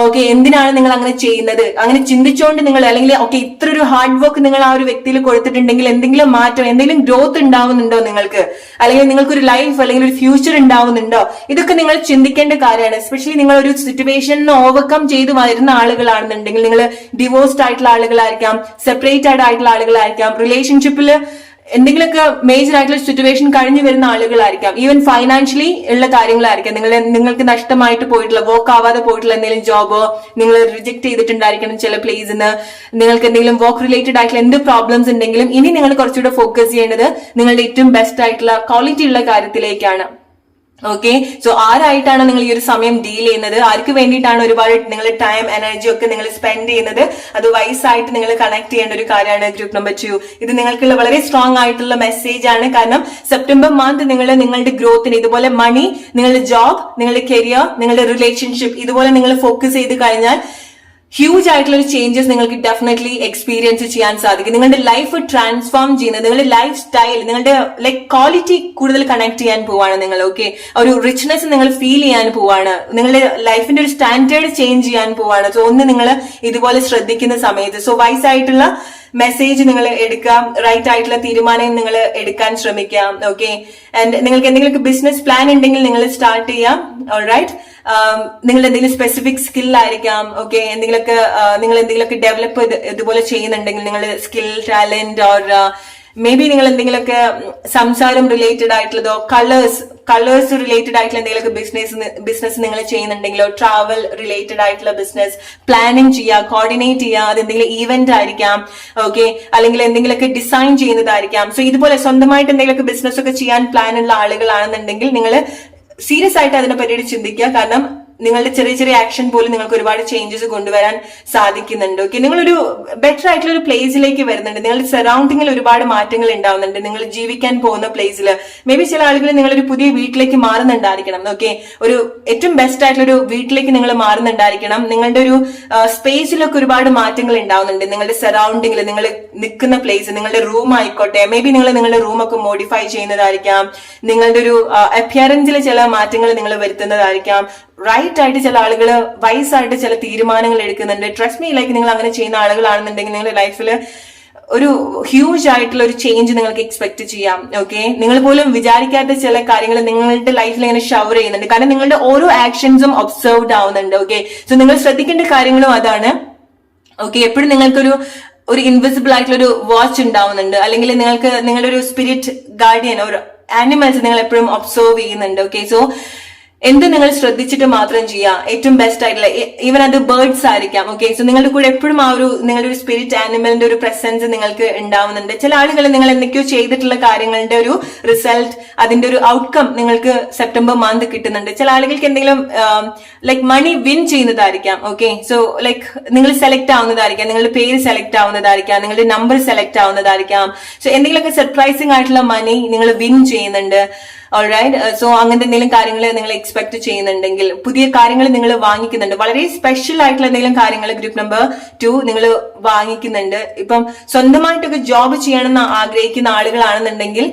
ഓക്കെ, എന്തിനാണ് നിങ്ങൾ അങ്ങനെ ചെയ്യുന്നത്? അങ്ങനെ ചിന്തിച്ചുകൊണ്ട് നിങ്ങൾ അല്ലെങ്കിൽ ഇത്ര ഒരു ഹാർഡ് വർക്ക് നിങ്ങൾ ആ ഒരു വ്യക്തിയിൽ കൊടുത്തിട്ടുണ്ടെങ്കിൽ എന്തെങ്കിലും മാറ്റം, എന്തെങ്കിലും ഗ്രോത്ത് ഉണ്ടാവുന്നുണ്ടോ നിങ്ങൾക്ക്? അല്ലെങ്കിൽ നിങ്ങൾക്കൊരു ലൈഫ് അല്ലെങ്കിൽ ഒരു ഫ്യൂച്ചർ ഉണ്ടാവുന്നുണ്ടോ? ഇതൊക്കെ നിങ്ങൾ ചിന്തിക്കേണ്ട കാര്യമാണ്. എസ്പെഷ്യലി നിങ്ങൾ ഒരു സിറ്റുവേഷനെ ഓവർകം ചെയ്ത് വരുന്ന ആളുകളാണെന്നുണ്ടെങ്കിൽ, നിങ്ങൾ ഡിവോഴ്സ്ഡ് ആയിട്ടുള്ള ആളുകളായിരിക്കാം, സെപ്പറേറ്റഡ് ആയിട്ടുള്ള ആളുകളായിരിക്കാം, റിലേഷൻഷിപ്പിൽ എന്തെങ്കിലുമൊക്കെ മേജർ ആയിട്ടുള്ള സിറ്റുവേഷൻ കഴിഞ്ഞു വരുന്ന ആളുകളായിരിക്കാം, ഈവൻ ഫൈനാൻഷ്യലി ഉള്ള കാര്യങ്ങളായിരിക്കാം. നിങ്ങൾക്ക് നഷ്ടമായിട്ട് പോയിട്ടുള്ള, വർക്ക് ആവാതെ പോയിട്ടുള്ള എന്തെങ്കിലും ജോബോ നിങ്ങൾ റിജക്ട് ചെയ്തിട്ടുണ്ടായിരിക്കണം ചില പ്ലേസിൽ നിന്ന്. നിങ്ങൾക്ക് എന്തെങ്കിലും വർക്ക് റിലേറ്റഡ് ആയിട്ടുള്ള എന്ത് പ്രോബ്ലംസ് ഉണ്ടെങ്കിലും ഇനി നിങ്ങൾ കുറച്ചുകൂടെ ഫോക്കസ് ചെയ്യേണ്ടത് നിങ്ങളുടെ ഏറ്റവും ബെസ്റ്റ് ആയിട്ടുള്ള ക്വാളിറ്റി ഉള്ള കാര്യത്തിലേക്കാണ്. ഓക്കെ, സോ ആരായിട്ടാണ് നിങ്ങൾ ഈ ഒരു സമയം ഡീൽ ചെയ്യുന്നത്? ആർക്ക് വേണ്ടിയിട്ടാണ് ഒരുപാട് നിങ്ങളുടെ ടൈം, എനർജി ഒക്കെ നിങ്ങൾ സ്പെൻഡ് ചെയ്യുന്നത്? അത് വൈസായിട്ട് നിങ്ങൾ കണക്ട് ചെയ്യേണ്ട ഒരു കാര്യമാണ് ഗ്രൂപ്പ് നമ്പർ 2. ഇത് നിങ്ങൾക്കുള്ള വളരെ സ്ട്രോങ് ആയിട്ടുള്ള മെസ്സേജ് ആണ്. കാരണം സെപ്റ്റംബർ മന്ത് നിങ്ങളുടെ ഗ്രോത്തിന്, ഇതുപോലെ മണി, നിങ്ങളുടെ ജോബ്, നിങ്ങളുടെ കരിയർ, നിങ്ങളുടെ റിലേഷൻഷിപ്പ്, ഇതുപോലെ നിങ്ങൾ ഫോക്കസ് ചെയ്ത് കഴിഞ്ഞാൽ ഹ്യൂജ് ആയിട്ടുള്ള ഒരു ചേഞ്ചസ് നിങ്ങൾക്ക് ഡെഫിനറ്റ്ലി എക്സ്പീരിയൻസ് ചെയ്യാൻ സാധിക്കും. നിങ്ങളുടെ ലൈഫ് ട്രാൻസ്ഫോം ചെയ്യുന്നത്, നിങ്ങളുടെ ലൈഫ് സ്റ്റൈൽ, നിങ്ങളുടെ ക്വാളിറ്റി കൂടുതൽ കണക്ട് ചെയ്യാൻ പോവാണ് നിങ്ങൾ. ഓക്കെ, ഒരു റിച്ച്നെസ് നിങ്ങൾ ഫീൽ ചെയ്യാൻ പോവാണ്. നിങ്ങളുടെ ലൈഫിന്റെ ഒരു സ്റ്റാൻഡേർഡ് ചേഞ്ച് ചെയ്യാൻ പോവാണ്. സോ ഒന്ന് നിങ്ങൾ ഇതുപോലെ ശ്രദ്ധിക്കുന്ന സമയത്ത് വൈസ് ആയിട്ടുള്ള മെസ്സേജ് നിങ്ങൾ എടുക്കാം, റൈറ്റ് ആയിട്ടുള്ള തീരുമാനം നിങ്ങൾ എടുക്കാൻ ശ്രമിക്കാം. ഓക്കെ, ആൻഡ് നിങ്ങൾക്ക് എന്തെങ്കിലും ബിസിനസ് പ്ലാൻ ഉണ്ടെങ്കിൽ നിങ്ങൾ സ്റ്റാർട്ട് ചെയ്യാം. ഓൾറൈറ്റ്, നിങ്ങൾ എന്തെങ്കിലും സ്പെസിഫിക് സ്കിൽ ആയിരിക്കാം. ഓക്കെ, നിങ്ങൾ എന്തെങ്കിലുമൊക്കെ ഡെവലപ്പ് ഇതുപോലെ ചെയ്യുന്നുണ്ടെങ്കിൽ നിങ്ങളുടെ skill, talent, or may be നിങ്ങൾ എന്തെങ്കിലുമൊക്കെ സംസാരം റിലേറ്റഡ് ആയിട്ടുള്ളതോ കളേഴ്സ് റിലേറ്റഡ് ആയിട്ടുള്ള എന്തെങ്കിലുമൊക്കെ ബിസിനസ് നിങ്ങൾ ചെയ്യുന്നുണ്ടെങ്കിലോ, ട്രാവൽ റിലേറ്റഡ് ആയിട്ടുള്ള ബിസിനസ് പ്ലാനിങ് ചെയ്യുക, കോർഡിനേറ്റ് ചെയ്യുക. അത് എന്തെങ്കിലും ഈവന്റ് ആയിരിക്കാം, ഓക്കെ, അല്ലെങ്കിൽ എന്തെങ്കിലുമൊക്കെ ഡിസൈൻ ചെയ്യുന്നതായിരിക്കാം. സോ ഇതുപോലെ സ്വന്തമായിട്ട് എന്തെങ്കിലുമൊക്കെ ബിസിനസ് ഒക്കെ ചെയ്യാൻ പ്ലാൻ ഉള്ള ആളുകളാണെന്നുണ്ടെങ്കിൽ നിങ്ങൾ സീരിയസ് ആയിട്ട് അതിനെ പറ്റിയിട്ട് ചിന്തിക്കുക. കാരണം നിങ്ങളുടെ ചെറിയ ചെറിയ ആക്ഷൻ പോലും നിങ്ങൾക്ക് ഒരുപാട് ചേഞ്ചസ് കൊണ്ടുവരാൻ സാധിക്കുന്നുണ്ട്. ഓക്കെ, നിങ്ങളൊരു ബെറ്റർ ആയിട്ടുള്ള ഒരു പ്ലേസിലേക്ക് വരുന്നുണ്ട്. നിങ്ങളുടെ സറൗണ്ടിങ്ങിൽ ഒരുപാട് മാറ്റങ്ങൾ ഉണ്ടാവുന്നുണ്ട്. നിങ്ങൾ ജീവിക്കാൻ പോകുന്ന പ്ലേസിൽ മേ ബി ചില ആളുകൾ നിങ്ങളൊരു പുതിയ വീട്ടിലേക്ക് മാറുന്നുണ്ടായിരിക്കണം. ഓക്കെ, ഒരു ഏറ്റവും ബെസ്റ്റ് ആയിട്ടുള്ള ഒരു വീട്ടിലേക്ക് നിങ്ങൾ മാറുന്നുണ്ടായിരിക്കണം. നിങ്ങളുടെ ഒരു സ്പേസിലൊക്കെ ഒരുപാട് മാറ്റങ്ങൾ ഉണ്ടാവുന്നുണ്ട്. നിങ്ങളുടെ സറൗണ്ടിങ്ങിൽ, നിങ്ങൾ നിൽക്കുന്ന പ്ലേസ്, നിങ്ങളുടെ റൂം ആയിക്കോട്ടെ, മേ ബി നിങ്ങൾ നിങ്ങളുടെ റൂമൊക്കെ മോഡിഫൈ ചെയ്യുന്നതായിരിക്കാം. നിങ്ങളുടെ ഒരു അപ്പിയറൻസിൽ ചില മാറ്റങ്ങൾ നിങ്ങൾ വരുത്തുന്നതായിരിക്കാം. റൈറ്റ് ആയിട്ട് ചില ആളുകൾ വൈസായിട്ട് ചില തീരുമാനങ്ങൾ എടുക്കുന്നുണ്ട്. ട്രസ്റ്റ് മീ, ലൈക്ക് നിങ്ങൾ അങ്ങനെ ചെയ്യുന്ന ആളുകളാണെന്നുണ്ടെങ്കിൽ നിങ്ങളുടെ ലൈഫിൽ ഒരു ഹ്യൂജ് ആയിട്ടുള്ള ഒരു ചേഞ്ച് നിങ്ങൾക്ക് എക്സ്പെക്ട് ചെയ്യാം. ഓക്കെ, നിങ്ങൾ പോലും വിചാരിക്കാത്ത ചില കാര്യങ്ങൾ നിങ്ങളുടെ ലൈഫിൽ ഇങ്ങനെ ഷവർ ചെയ്യുന്നുണ്ട്. കാരണം നിങ്ങളുടെ ഓരോ ആക്ഷൻസും ഒബ്സർവ്ഡ് ആവുന്നുണ്ട്. ഓക്കെ, സോ നിങ്ങൾ ശ്രദ്ധിക്കേണ്ട കാര്യങ്ങളും അതാണ്. ഓക്കെ, എപ്പോഴും നിങ്ങൾക്കൊരു ഇൻവിസിബിൾ ആയിട്ടുള്ള ഒരു വാച്ച് ഉണ്ടാവുന്നുണ്ട്. അല്ലെങ്കിൽ നിങ്ങൾക്ക് നിങ്ങളുടെ ഒരു സ്പിരിറ്റ് ഗാർഡിയൻ, ഒരു ആനിമൽസ് നിങ്ങൾ എപ്പോഴും ഒബ്സർവ് ചെയ്യുന്നുണ്ട്. ഓക്കെ, സോ എന്ത് നിങ്ങൾ ശ്രദ്ധിച്ചിട്ട് മാത്രം ചെയ്യുക. ഏറ്റവും ബെസ്റ്റ് ആയിട്ടുള്ള, ഈവൻ അത് ബേർഡ്സ് ആയിരിക്കാം. ഓക്കെ, സോ നിങ്ങളുടെ കൂടെ എപ്പോഴും നിങ്ങളുടെ ഒരു സ്പിരിറ്റ് ആനിമലിന്റെ ഒരു പ്രസൻസ് നിങ്ങൾക്ക് ഉണ്ടാവുന്നുണ്ട്. ചില ആളുകൾ നിങ്ങൾ എന്തൊക്കെയോ ചെയ്തിട്ടുള്ള കാര്യങ്ങളുടെ ഒരു റിസൾട്ട്, അതിന്റെ ഒരു ഔട്ട്കം നിങ്ങൾക്ക് സെപ്റ്റംബർ മന്ത് കിട്ടുന്നുണ്ട്. ചില ആളുകൾക്ക് എന്തെങ്കിലും മണി വിൻ ചെയ്യുന്നതായിരിക്കാം. ഓക്കെ, സോ നിങ്ങൾ സെലക്ട് ആവുന്നതായിരിക്കാം, നിങ്ങളുടെ പേര് സെലക്ട് ആവുന്നതായിരിക്കാം, നിങ്ങളുടെ നമ്പർ സെലക്ട് ആവുന്നതായിരിക്കാം. സോ എന്തെങ്കിലുമൊക്കെ സർപ്രൈസിംഗ് ആയിട്ടുള്ള മണി നിങ്ങൾ വിൻ ചെയ്യുന്നുണ്ട്. ഓൾറൈറ്റ്, സോ അങ്ങനത്തെ എന്തെങ്കിലും കാര്യങ്ങൾ നിങ്ങൾ എക്സ്പെക്ട് ചെയ്യുന്നുണ്ടെങ്കിൽ, പുതിയ കാര്യങ്ങൾ നിങ്ങൾ വാങ്ങിക്കുന്നുണ്ട്, വളരെ സ്പെഷ്യൽ ആയിട്ടുള്ള എന്തെങ്കിലും കാര്യങ്ങൾ ഗ്രൂപ്പ് നമ്പർ 2 നിങ്ങൾ വാങ്ങിക്കുന്നുണ്ട്. ഇപ്പം സ്വന്തമായിട്ടൊക്കെ ജോബ് ചെയ്യണമെന്ന് ആഗ്രഹിക്കുന്ന ആളുകളാണെന്നുണ്ടെങ്കിൽ,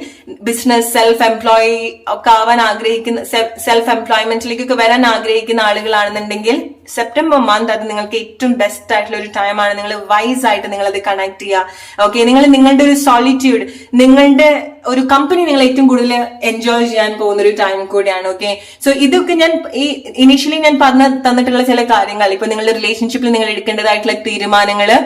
ബിസിനസ്, സെൽഫ് എംപ്ലോയി ഒക്കെ ആവാൻ ആഗ്രഹിക്കുന്ന, സെൽഫ് എംപ്ലോയ്മെന്റിലേക്കൊക്കെ വരാൻ ആഗ്രഹിക്കുന്ന ആളുകളാണെന്നുണ്ടെങ്കിൽ സെപ്റ്റംബർ മന്ത് അത് നിങ്ങൾക്ക് ഏറ്റവും ബെസ്റ്റ് ആയിട്ടുള്ള ഒരു ടൈമാണ്. നിങ്ങൾ വൈസ് ആയിട്ട് നിങ്ങൾ അത് കണക്ട് ചെയ്യുക. ഓക്കെ, നിങ്ങൾ നിങ്ങളുടെ ഒരു സോളിറ്റ്യൂഡ്, നിങ്ങളുടെ ഒരു കമ്പനി നിങ്ങൾ ഏറ്റവും കൂടുതൽ എൻജോയ് ചെയ്യാൻ പോകുന്ന ഒരു ടൈം കൂടിയാണ്. ഓക്കെ, സോ ഇതൊക്കെ ഞാൻ ഈ ഇനീഷ്യലി ഞാൻ തന്നിട്ടുള്ള ചില കാര്യങ്ങൾ, ഇപ്പൊ നിങ്ങളുടെ റിലേഷൻഷിപ്പിൽ നിങ്ങൾ എടുക്കേണ്ടതായിട്ടുള്ള തീരുമാനങ്ങള്,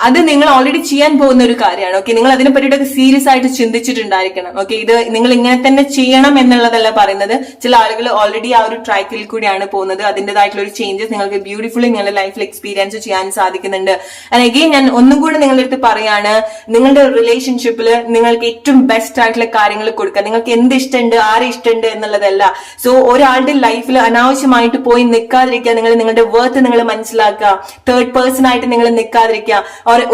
അത് നിങ്ങൾ ഓൾറെഡി ചെയ്യാൻ പോകുന്ന ഒരു കാര്യമാണ്. ഓക്കെ, നിങ്ങൾ അതിനെ പറ്റിയിട്ടൊക്കെ സീരിയസ് ആയിട്ട് ചിന്തിച്ചിട്ടുണ്ടായിരിക്കണം. ഓക്കെ, ഇത് നിങ്ങൾ ഇങ്ങനെ തന്നെ ചെയ്യണം എന്നുള്ളതല്ല പറയുന്നത്. ചില ആളുകൾ ഓൾറെഡി ആ ഒരു ട്രാക്കിൽ കൂടിയാണ് പോകുന്നത്. അതിൻ്റെതായിട്ടുള്ള ഒരു ചേഞ്ചസ് നിങ്ങൾക്ക് ബ്യൂട്ടിഫുള്ളി നിങ്ങളുടെ ലൈഫിൽ എക്സ്പീരിയൻസ് ചെയ്യാൻ സാധിക്കുന്നുണ്ട്. ആൻഡ് അഗെയിൻ ഞാൻ ഒന്നും കൂടെ നിങ്ങളുടെ അടുത്ത് പറയാണ്, നിങ്ങളുടെ റിലേഷൻഷിപ്പിൽ നിങ്ങൾക്ക് ഏറ്റവും ബെസ്റ്റ് ആയിട്ടുള്ള കാര്യങ്ങൾ കൊടുക്കുക. നിങ്ങൾക്ക് എന്ത് ഇഷ്ടമുണ്ട്, ആരെ ഇഷ്ടമുണ്ട് എന്നുള്ളതല്ല. സോ ഒരാളുടെ ലൈഫിൽ അനാവശ്യമായിട്ട് പോയി നിൽക്കാതിരിക്കുക. നിങ്ങൾ നിങ്ങളുടെ വർത്ത് നിങ്ങൾ മനസ്സിലാക്കുക. തേർഡ് പേഴ്സൺ ആയിട്ട് നിങ്ങൾ നിൽക്കാതിരിക്കുക.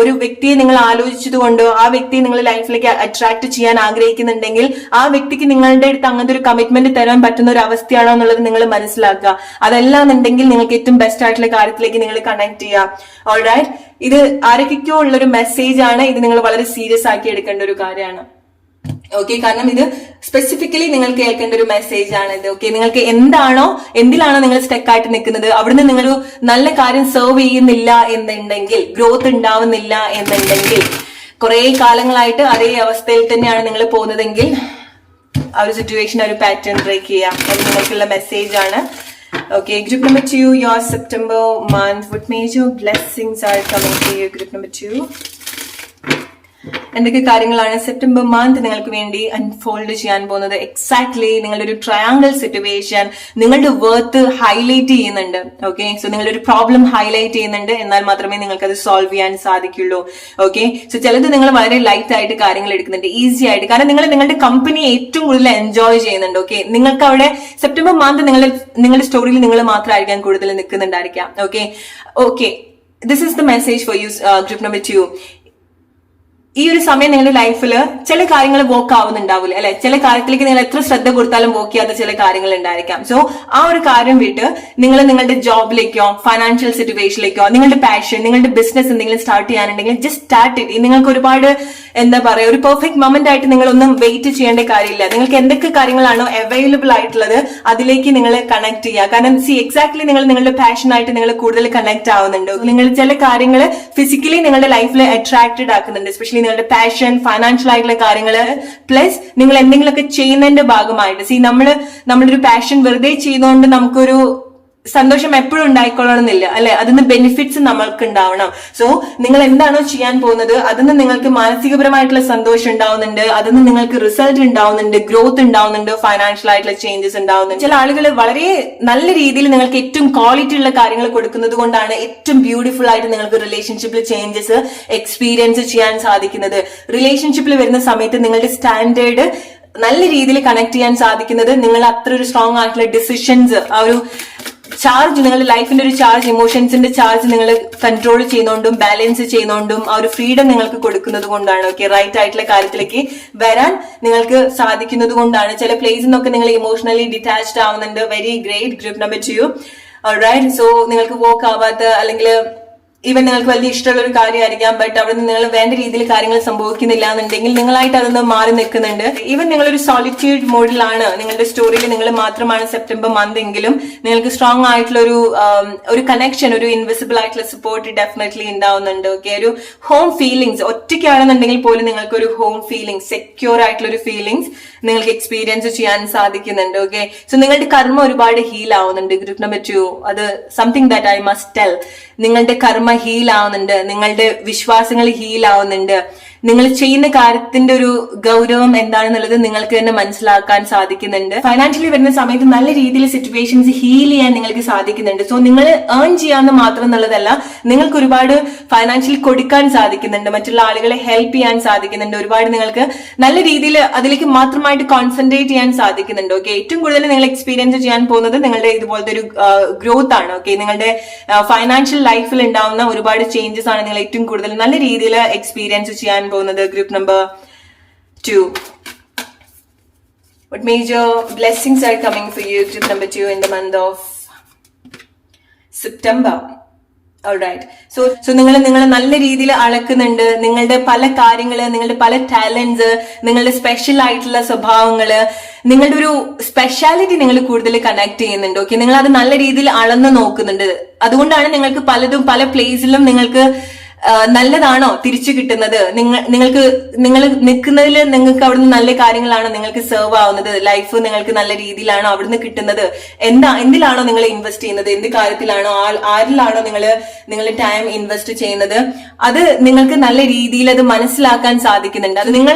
ഒരു വ്യക്തിയെ നിങ്ങൾ ആലോചിച്ചതുകൊണ്ടോ ആ വ്യക്തിയെ നിങ്ങൾ ലൈഫിലേക്ക് അട്രാക്ട് ചെയ്യാൻ ആഗ്രഹിക്കുന്നുണ്ടെങ്കിൽ ആ വ്യക്തിക്ക് നിങ്ങളുടെ അടുത്ത് അങ്ങനത്തെ ഒരു കമ്മിറ്റ്മെന്റ് തരാൻ പറ്റുന്ന ഒരു അവസ്ഥയാണോ എന്നുള്ളത് നിങ്ങൾ മനസ്സിലാക്കുക. അതല്ലാന്നുണ്ടെങ്കിൽ നിങ്ങൾക്ക് ഏറ്റവും ബെസ്റ്റ് ആയിട്ടുള്ള കാര്യത്തിലേക്ക് നിങ്ങൾ കണക്ട് ചെയ്യാം. ഓൾറൈറ്റ്, ഇത് ആരൊക്കെയോ ഉള്ളൊരു മെസ്സേജ് ആണ്. ഇത് നിങ്ങൾ വളരെ സീരിയസ് ആക്കി എടുക്കേണ്ട ഒരു കാര്യമാണ്. ഓക്കെ, കാരണം ഇത് സ്പെസിഫിക്കലി നിങ്ങൾ കേൾക്കേണ്ട ഒരു മെസ്സേജ് ആണ് ഇത്. ഓക്കെ, നിങ്ങൾക്ക് എന്തിലാണോ നിങ്ങൾ സ്റ്റക്ക് ആയിട്ട് നിൽക്കുന്നത്, അവിടുന്ന് നിങ്ങൾ നല്ല കാര്യം സെർവ് ചെയ്യുന്നില്ല എന്നുണ്ടെങ്കിൽ, ഗ്രോത്ത് ഉണ്ടാവുന്നില്ല എന്നുണ്ടെങ്കിൽ, കുറെ കാലങ്ങളായിട്ട് അതേ അവസ്ഥയിൽ തന്നെയാണ് നിങ്ങൾ പോകുന്നതെങ്കിൽ ആ ഒരു സിറ്റുവേഷൻ, ഒരു പാറ്റേൺ ബ്രേക്ക് ചെയ്യാം. അത് നിങ്ങൾക്കുള്ള മെസ്സേജ് ആണ്. Okay, group number 2, your September month. What major blessings are coming to you, group number 2? എന്തൊക്കെ കാര്യങ്ങളാണ് സെപ്റ്റംബർ മന്ത് നിങ്ങൾക്ക് വേണ്ടി അൺഫോൾഡ് ചെയ്യാൻ പോകുന്നത്? എക്സാക്ട്ലി നിങ്ങളുടെ ഒരു ട്രയാങ്കിൾ സിറ്റുവേഷൻ നിങ്ങളുടെ വർത്ത് ഹൈലൈറ്റ് ചെയ്യുന്നുണ്ട്. ഓക്കെ, സോ നിങ്ങളുടെ ഒരു പ്രോബ്ലം ഹൈലൈറ്റ് ചെയ്യുന്നുണ്ട്. എന്നാൽ മാത്രമേ നിങ്ങൾക്ക് അത് സോൾവ് ചെയ്യാൻ സാധിക്കുള്ളൂ. ഓക്കെ, സോ ചിലത് നിങ്ങൾ വളരെ ലൈറ്റ് ആയിട്ട് കാര്യങ്ങൾ എടുക്കുന്നുണ്ട്, ഈസി ആയിട്ട്. കാരണം നിങ്ങൾ നിങ്ങളുടെ കമ്പനി ഏറ്റവും കൂടുതൽ എൻജോയ് ചെയ്യുന്നുണ്ട്. ഓക്കെ, നിങ്ങൾക്ക് അവിടെ സെപ്റ്റംബർ മന്ത് നിങ്ങളുടെ സ്റ്റോറിയിൽ നിങ്ങൾ മാത്രമായിരിക്കാൻ കൂടുതൽ നിൽക്കുന്നുണ്ടായിരിക്കാം. Okay, this is the message for you, group number 2. ഈ ഒരു സമയം നിങ്ങളുടെ ലൈഫിൽ ചില കാര്യങ്ങൾ വർക്ക് ആവുന്നുണ്ടാവില്ല, അല്ലെ? ചില കാര്യത്തിലേക്ക് നിങ്ങൾ എത്ര ശ്രദ്ധ കൊടുത്താലും വർക്ക് ചെയ്യാത്ത ചില കാര്യങ്ങൾ ഉണ്ടായിരിക്കാം. സോ ആ ഒരു കാര്യം വിട്ട് നിങ്ങൾ നിങ്ങളുടെ ജോബിലേക്കോ ഫൈനാൻഷ്യൽ സിറ്റുവേഷനിലേക്കോ നിങ്ങളുടെ പാഷൻ, നിങ്ങളുടെ ബിസിനസ് എന്തെങ്കിലും സ്റ്റാർട്ട് ചെയ്യാനുണ്ടെങ്കിൽ ജസ്റ്റ് സ്റ്റാർട്ട് ഇറ്റ്. നിങ്ങൾക്ക് ഒരുപാട് എന്താ പറയാ, ഒരു പെർഫെക്റ്റ് മൊമെന്റ് ആയിട്ട് നിങ്ങളൊന്നും വെയിറ്റ് ചെയ്യേണ്ട കാര്യമില്ല. നിങ്ങൾക്ക് എന്തൊക്കെ കാര്യങ്ങളാണോ അവൈലബിൾ ആയിട്ടുള്ളത് അതിലേക്ക് നിങ്ങൾ കണക്ട് ചെയ്യുക. കാരണം എക്സാക്ട്ലി നിങ്ങൾ നിങ്ങളുടെ പാഷനായിട്ട് നിങ്ങൾ കൂടുതൽ കണക്ട് ആവുന്നുണ്ട്. നിങ്ങൾ ചില കാര്യങ്ങൾ ഫിസിക്കലി നിങ്ങളുടെ ലൈഫിൽ അട്രാക്റ്റഡ് ആക്കുന്നുണ്ട്, എസ്പെഷ്യലി നിങ്ങളുടെ പാഷൻ, ഫൈനാൻഷ്യൽ ആയിട്ടുള്ള കാര്യങ്ങള്, പ്ലസ് നിങ്ങൾ എന്തെങ്കിലുമൊക്കെ ചെയ്യുന്നതിന്റെ ഭാഗമായിട്ട് നമ്മളൊരു പാഷൻ വെറുതെ ചെയ്യുന്നതുകൊണ്ട് നമുക്കൊരു സന്തോഷം എപ്പോഴും ഉണ്ടായിക്കൊള്ളണമെന്നില്ല, അല്ലെ? അതിന് ബെനിഫിറ്റ്സ് നമ്മൾക്ക് ഉണ്ടാവണം. സോ നിങ്ങൾ എന്താണോ ചെയ്യാൻ പോകുന്നത് അതിന് നിങ്ങൾക്ക് മാനസികപരമായിട്ടുള്ള സന്തോഷം ഉണ്ടാവുന്നുണ്ട്, അതിന് നിങ്ങൾക്ക് റിസൾട്ട് ഉണ്ടാവുന്നുണ്ട്, ഗ്രോത്ത് ഉണ്ടാവുന്നുണ്ട്, ഫൈനാൻഷ്യൽ ആയിട്ടുള്ള ചേഞ്ചസ് ഉണ്ടാവുന്നുണ്ട്. ചില ആളുകൾ വളരെ നല്ല രീതിയിൽ നിങ്ങൾക്ക് ഏറ്റവും ക്വാളിറ്റി ഉള്ള കാര്യങ്ങൾ കൊടുക്കുന്നത് കൊണ്ടാണ് ഏറ്റവും ബ്യൂട്ടിഫുൾ ആയിട്ട് നിങ്ങൾക്ക് റിലേഷൻഷിപ്പിൽ ചേഞ്ചസ് എക്സ്പീരിയൻസ് ചെയ്യാൻ സാധിക്കുന്നത്. റിലേഷൻഷിപ്പിൽ വരുന്ന സമയത്ത് നിങ്ങളുടെ സ്റ്റാൻഡേർഡ് നല്ല രീതിയിൽ കണക്ട് ചെയ്യാൻ സാധിക്കുന്നത് നിങ്ങൾ അത്ര ഒരു സ്ട്രോങ് ആയിട്ടുള്ള ഡിസിഷൻസ്, ആ ഒരു ചാർജ്, നിങ്ങളുടെ ലൈഫിന്റെ ഒരു ചാർജ്, ഇമോഷൻസിന്റെ ചാർജ് നിങ്ങൾ കൺട്രോൾ ചെയ്യുന്നോണ്ടും ബാലൻസ് ചെയ്യുന്നോണ്ടും ആ ഒരു ഫ്രീഡം നിങ്ങൾക്ക് കൊടുക്കുന്നത് കൊണ്ടാണ്. ഓക്കെ, റൈറ്റ് ആയിട്ടുള്ള കാര്യത്തിലേക്ക് വരാൻ നിങ്ങൾക്ക് സാധിക്കുന്നത് കൊണ്ടാണ്. ചില പ്ലേസിൽ നിന്നൊക്കെ നിങ്ങൾ ഇമോഷണലി ഡിറ്റാച്ച്ഡ് ആവുന്നുണ്ട്. Very great, group number 2. Alright, so നിങ്ങൾക്ക് വർക്ക് ആവാത്ത, അല്ലെങ്കിൽ ഈവൻ നിങ്ങൾക്ക് വലിയ ഇഷ്ടമുള്ള ഒരു കാര്യമായിരിക്കാം, ബട്ട് അവിടെ നിന്ന് നിങ്ങൾ വേണ്ട രീതിയിൽ കാര്യങ്ങൾ സംഭവിക്കുന്നില്ല എന്നുണ്ടെങ്കിൽ നിങ്ങളായിട്ട് അതൊന്ന് മാറി നിൽക്കുന്നുണ്ട്. ഈവൻ നിങ്ങളൊരു സോളിറ്റ്യൂഡ് മോഡിലാണ്, നിങ്ങളുടെ സ്റ്റോറിയിൽ നിങ്ങൾ മാത്രമാണ് സെപ്റ്റംബർ മന്ത് എങ്കിലും നിങ്ങൾക്ക് സ്ട്രോങ് ആയിട്ടുള്ള ഒരു കണക്ഷൻ, ഒരു ഇൻവിസിബിൾ ആയിട്ടുള്ള സപ്പോർട്ട് ഡെഫിനറ്റ്ലി ഉണ്ടാവുന്നുണ്ട്. ഓക്കെ, ഒരു ഹോം ഫീലിംഗ്സ്, ഒറ്റയ്ക്കാണെന്നുണ്ടെങ്കിൽ പോലും നിങ്ങൾക്ക് ഒരു ഹോം ഫീലിംഗ്സ്, സെക്യൂർ ആയിട്ടുള്ള ഒരു ഫീലിംഗ്സ് നിങ്ങൾക്ക് എക്സ്പീരിയൻസ് ചെയ്യാൻ സാധിക്കുന്നുണ്ട്. ഓക്കെ, സോ നിങ്ങളുടെ കർമ്മ ഒരുപാട് ഹീൽ ആവുന്നുണ്ട്. ഗ്രൂപ്പ് നമ്പർ 2, അത് something that I must tell. നിങ്ങളുടെ കർമ്മ ഹീൽ ആവുന്നുണ്ട്, നിങ്ങളുടെ വിശ്വാസങ്ങൾ ഹീൽ ആവുന്നുണ്ട്. നിങ്ങൾ ചെയ്യുന്ന കാര്യത്തിന്റെ ഒരു ഗൗരവം എന്താണെന്നുള്ളത് നിങ്ങൾക്ക് തന്നെ മനസ്സിലാക്കാൻ സാധിക്കുന്നുണ്ട്. ഫൈനാൻഷ്യലി വരുന്ന സമയത്ത് നല്ല രീതിയിൽ സിറ്റുവേഷൻസ് ഹീൽ ചെയ്യാൻ നിങ്ങൾക്ക് സാധിക്കുന്നുണ്ട്. സോ നിങ്ങൾ ഏൺ ചെയ്യാന്ന് മാത്രം എന്നുള്ളതല്ല, നിങ്ങൾക്ക് ഒരുപാട് ഫൈനാൻഷ്യലി കൊടുക്കാൻ സാധിക്കുന്നുണ്ട്, മറ്റുള്ള ആളുകളെ ഹെൽപ്പ് ചെയ്യാൻ സാധിക്കുന്നുണ്ട്. ഒരുപാട് നിങ്ങൾക്ക് നല്ല രീതിയിൽ അതിലേക്ക് മാത്രമായിട്ട് കോൺസെൻട്രേറ്റ് ചെയ്യാൻ സാധിക്കുന്നുണ്ട്. ഓക്കെ, ഏറ്റവും കൂടുതൽ നിങ്ങൾ എക്സ്പീരിയൻസ് ചെയ്യാൻ പോകുന്നത് നിങ്ങളുടെ ഇതുപോലത്തെ ഒരു ഗ്രോത്ത് ആണ്. ഓക്കെ, നിങ്ങളുടെ ഫൈനാൻഷ്യൽ ലൈഫിൽ ഉണ്ടാവുന്ന ഒരുപാട് ചേഞ്ചസ് ആണ് നിങ്ങൾ ഏറ്റവും കൂടുതൽ നല്ല രീതിയിൽ എക്സ്പീരിയൻസ് ചെയ്യാൻ പോകുന്നത്. Group number 2, what major blessings are coming for you, group number 2, in the month of September? Alright. So നിങ്ങൾ നല്ല രീതിയിൽ അളക്കുന്നുണ്ട് നിങ്ങളുടെ പല കാര്യങ്ങള്, നിങ്ങളുടെ പല ടാലന്റ്സ്, നിങ്ങളുടെ സ്പെഷ്യൽ ആയിട്ടുള്ള സ്വഭാവങ്ങള്, നിങ്ങളുടെ ഒരു സ്പെഷ്യാലിറ്റി നിങ്ങൾ കൂടുതൽ കണക്ട് ചെയ്യുന്നുണ്ട്. ഓക്കെ, നിങ്ങൾ അത് നല്ല രീതിയിൽ അളന്ന് നോക്കുന്നുണ്ട്. അതുകൊണ്ടാണ് നിങ്ങൾക്ക് പലതും പല പ്ലേസിലും നിങ്ങൾക്ക് നല്ലതാണോ തിരിച്ചു കിട്ടുന്നത്, നിങ്ങൾ നിൽക്കുന്നതിൽ നിങ്ങൾക്ക് അവിടുന്ന് നല്ല കാര്യങ്ങളാണോ നിങ്ങൾക്ക് സെർവ് ആവുന്നത്, ലൈഫ് നിങ്ങൾക്ക് നല്ല രീതിയിലാണോ അവിടുന്ന് കിട്ടുന്നത്, എന്തിലാണോ നിങ്ങൾ ഇൻവെസ്റ്റ് ചെയ്യുന്നത്, എന്ത് കാര്യത്തിലാണോ ആരിലാണോ നിങ്ങൾ ടൈം ഇൻവെസ്റ്റ് ചെയ്യുന്നത്, അത് നിങ്ങൾക്ക് നല്ല രീതിയിൽ അത് മനസ്സിലാക്കാൻ സാധിക്കുന്നുണ്ട്. അത്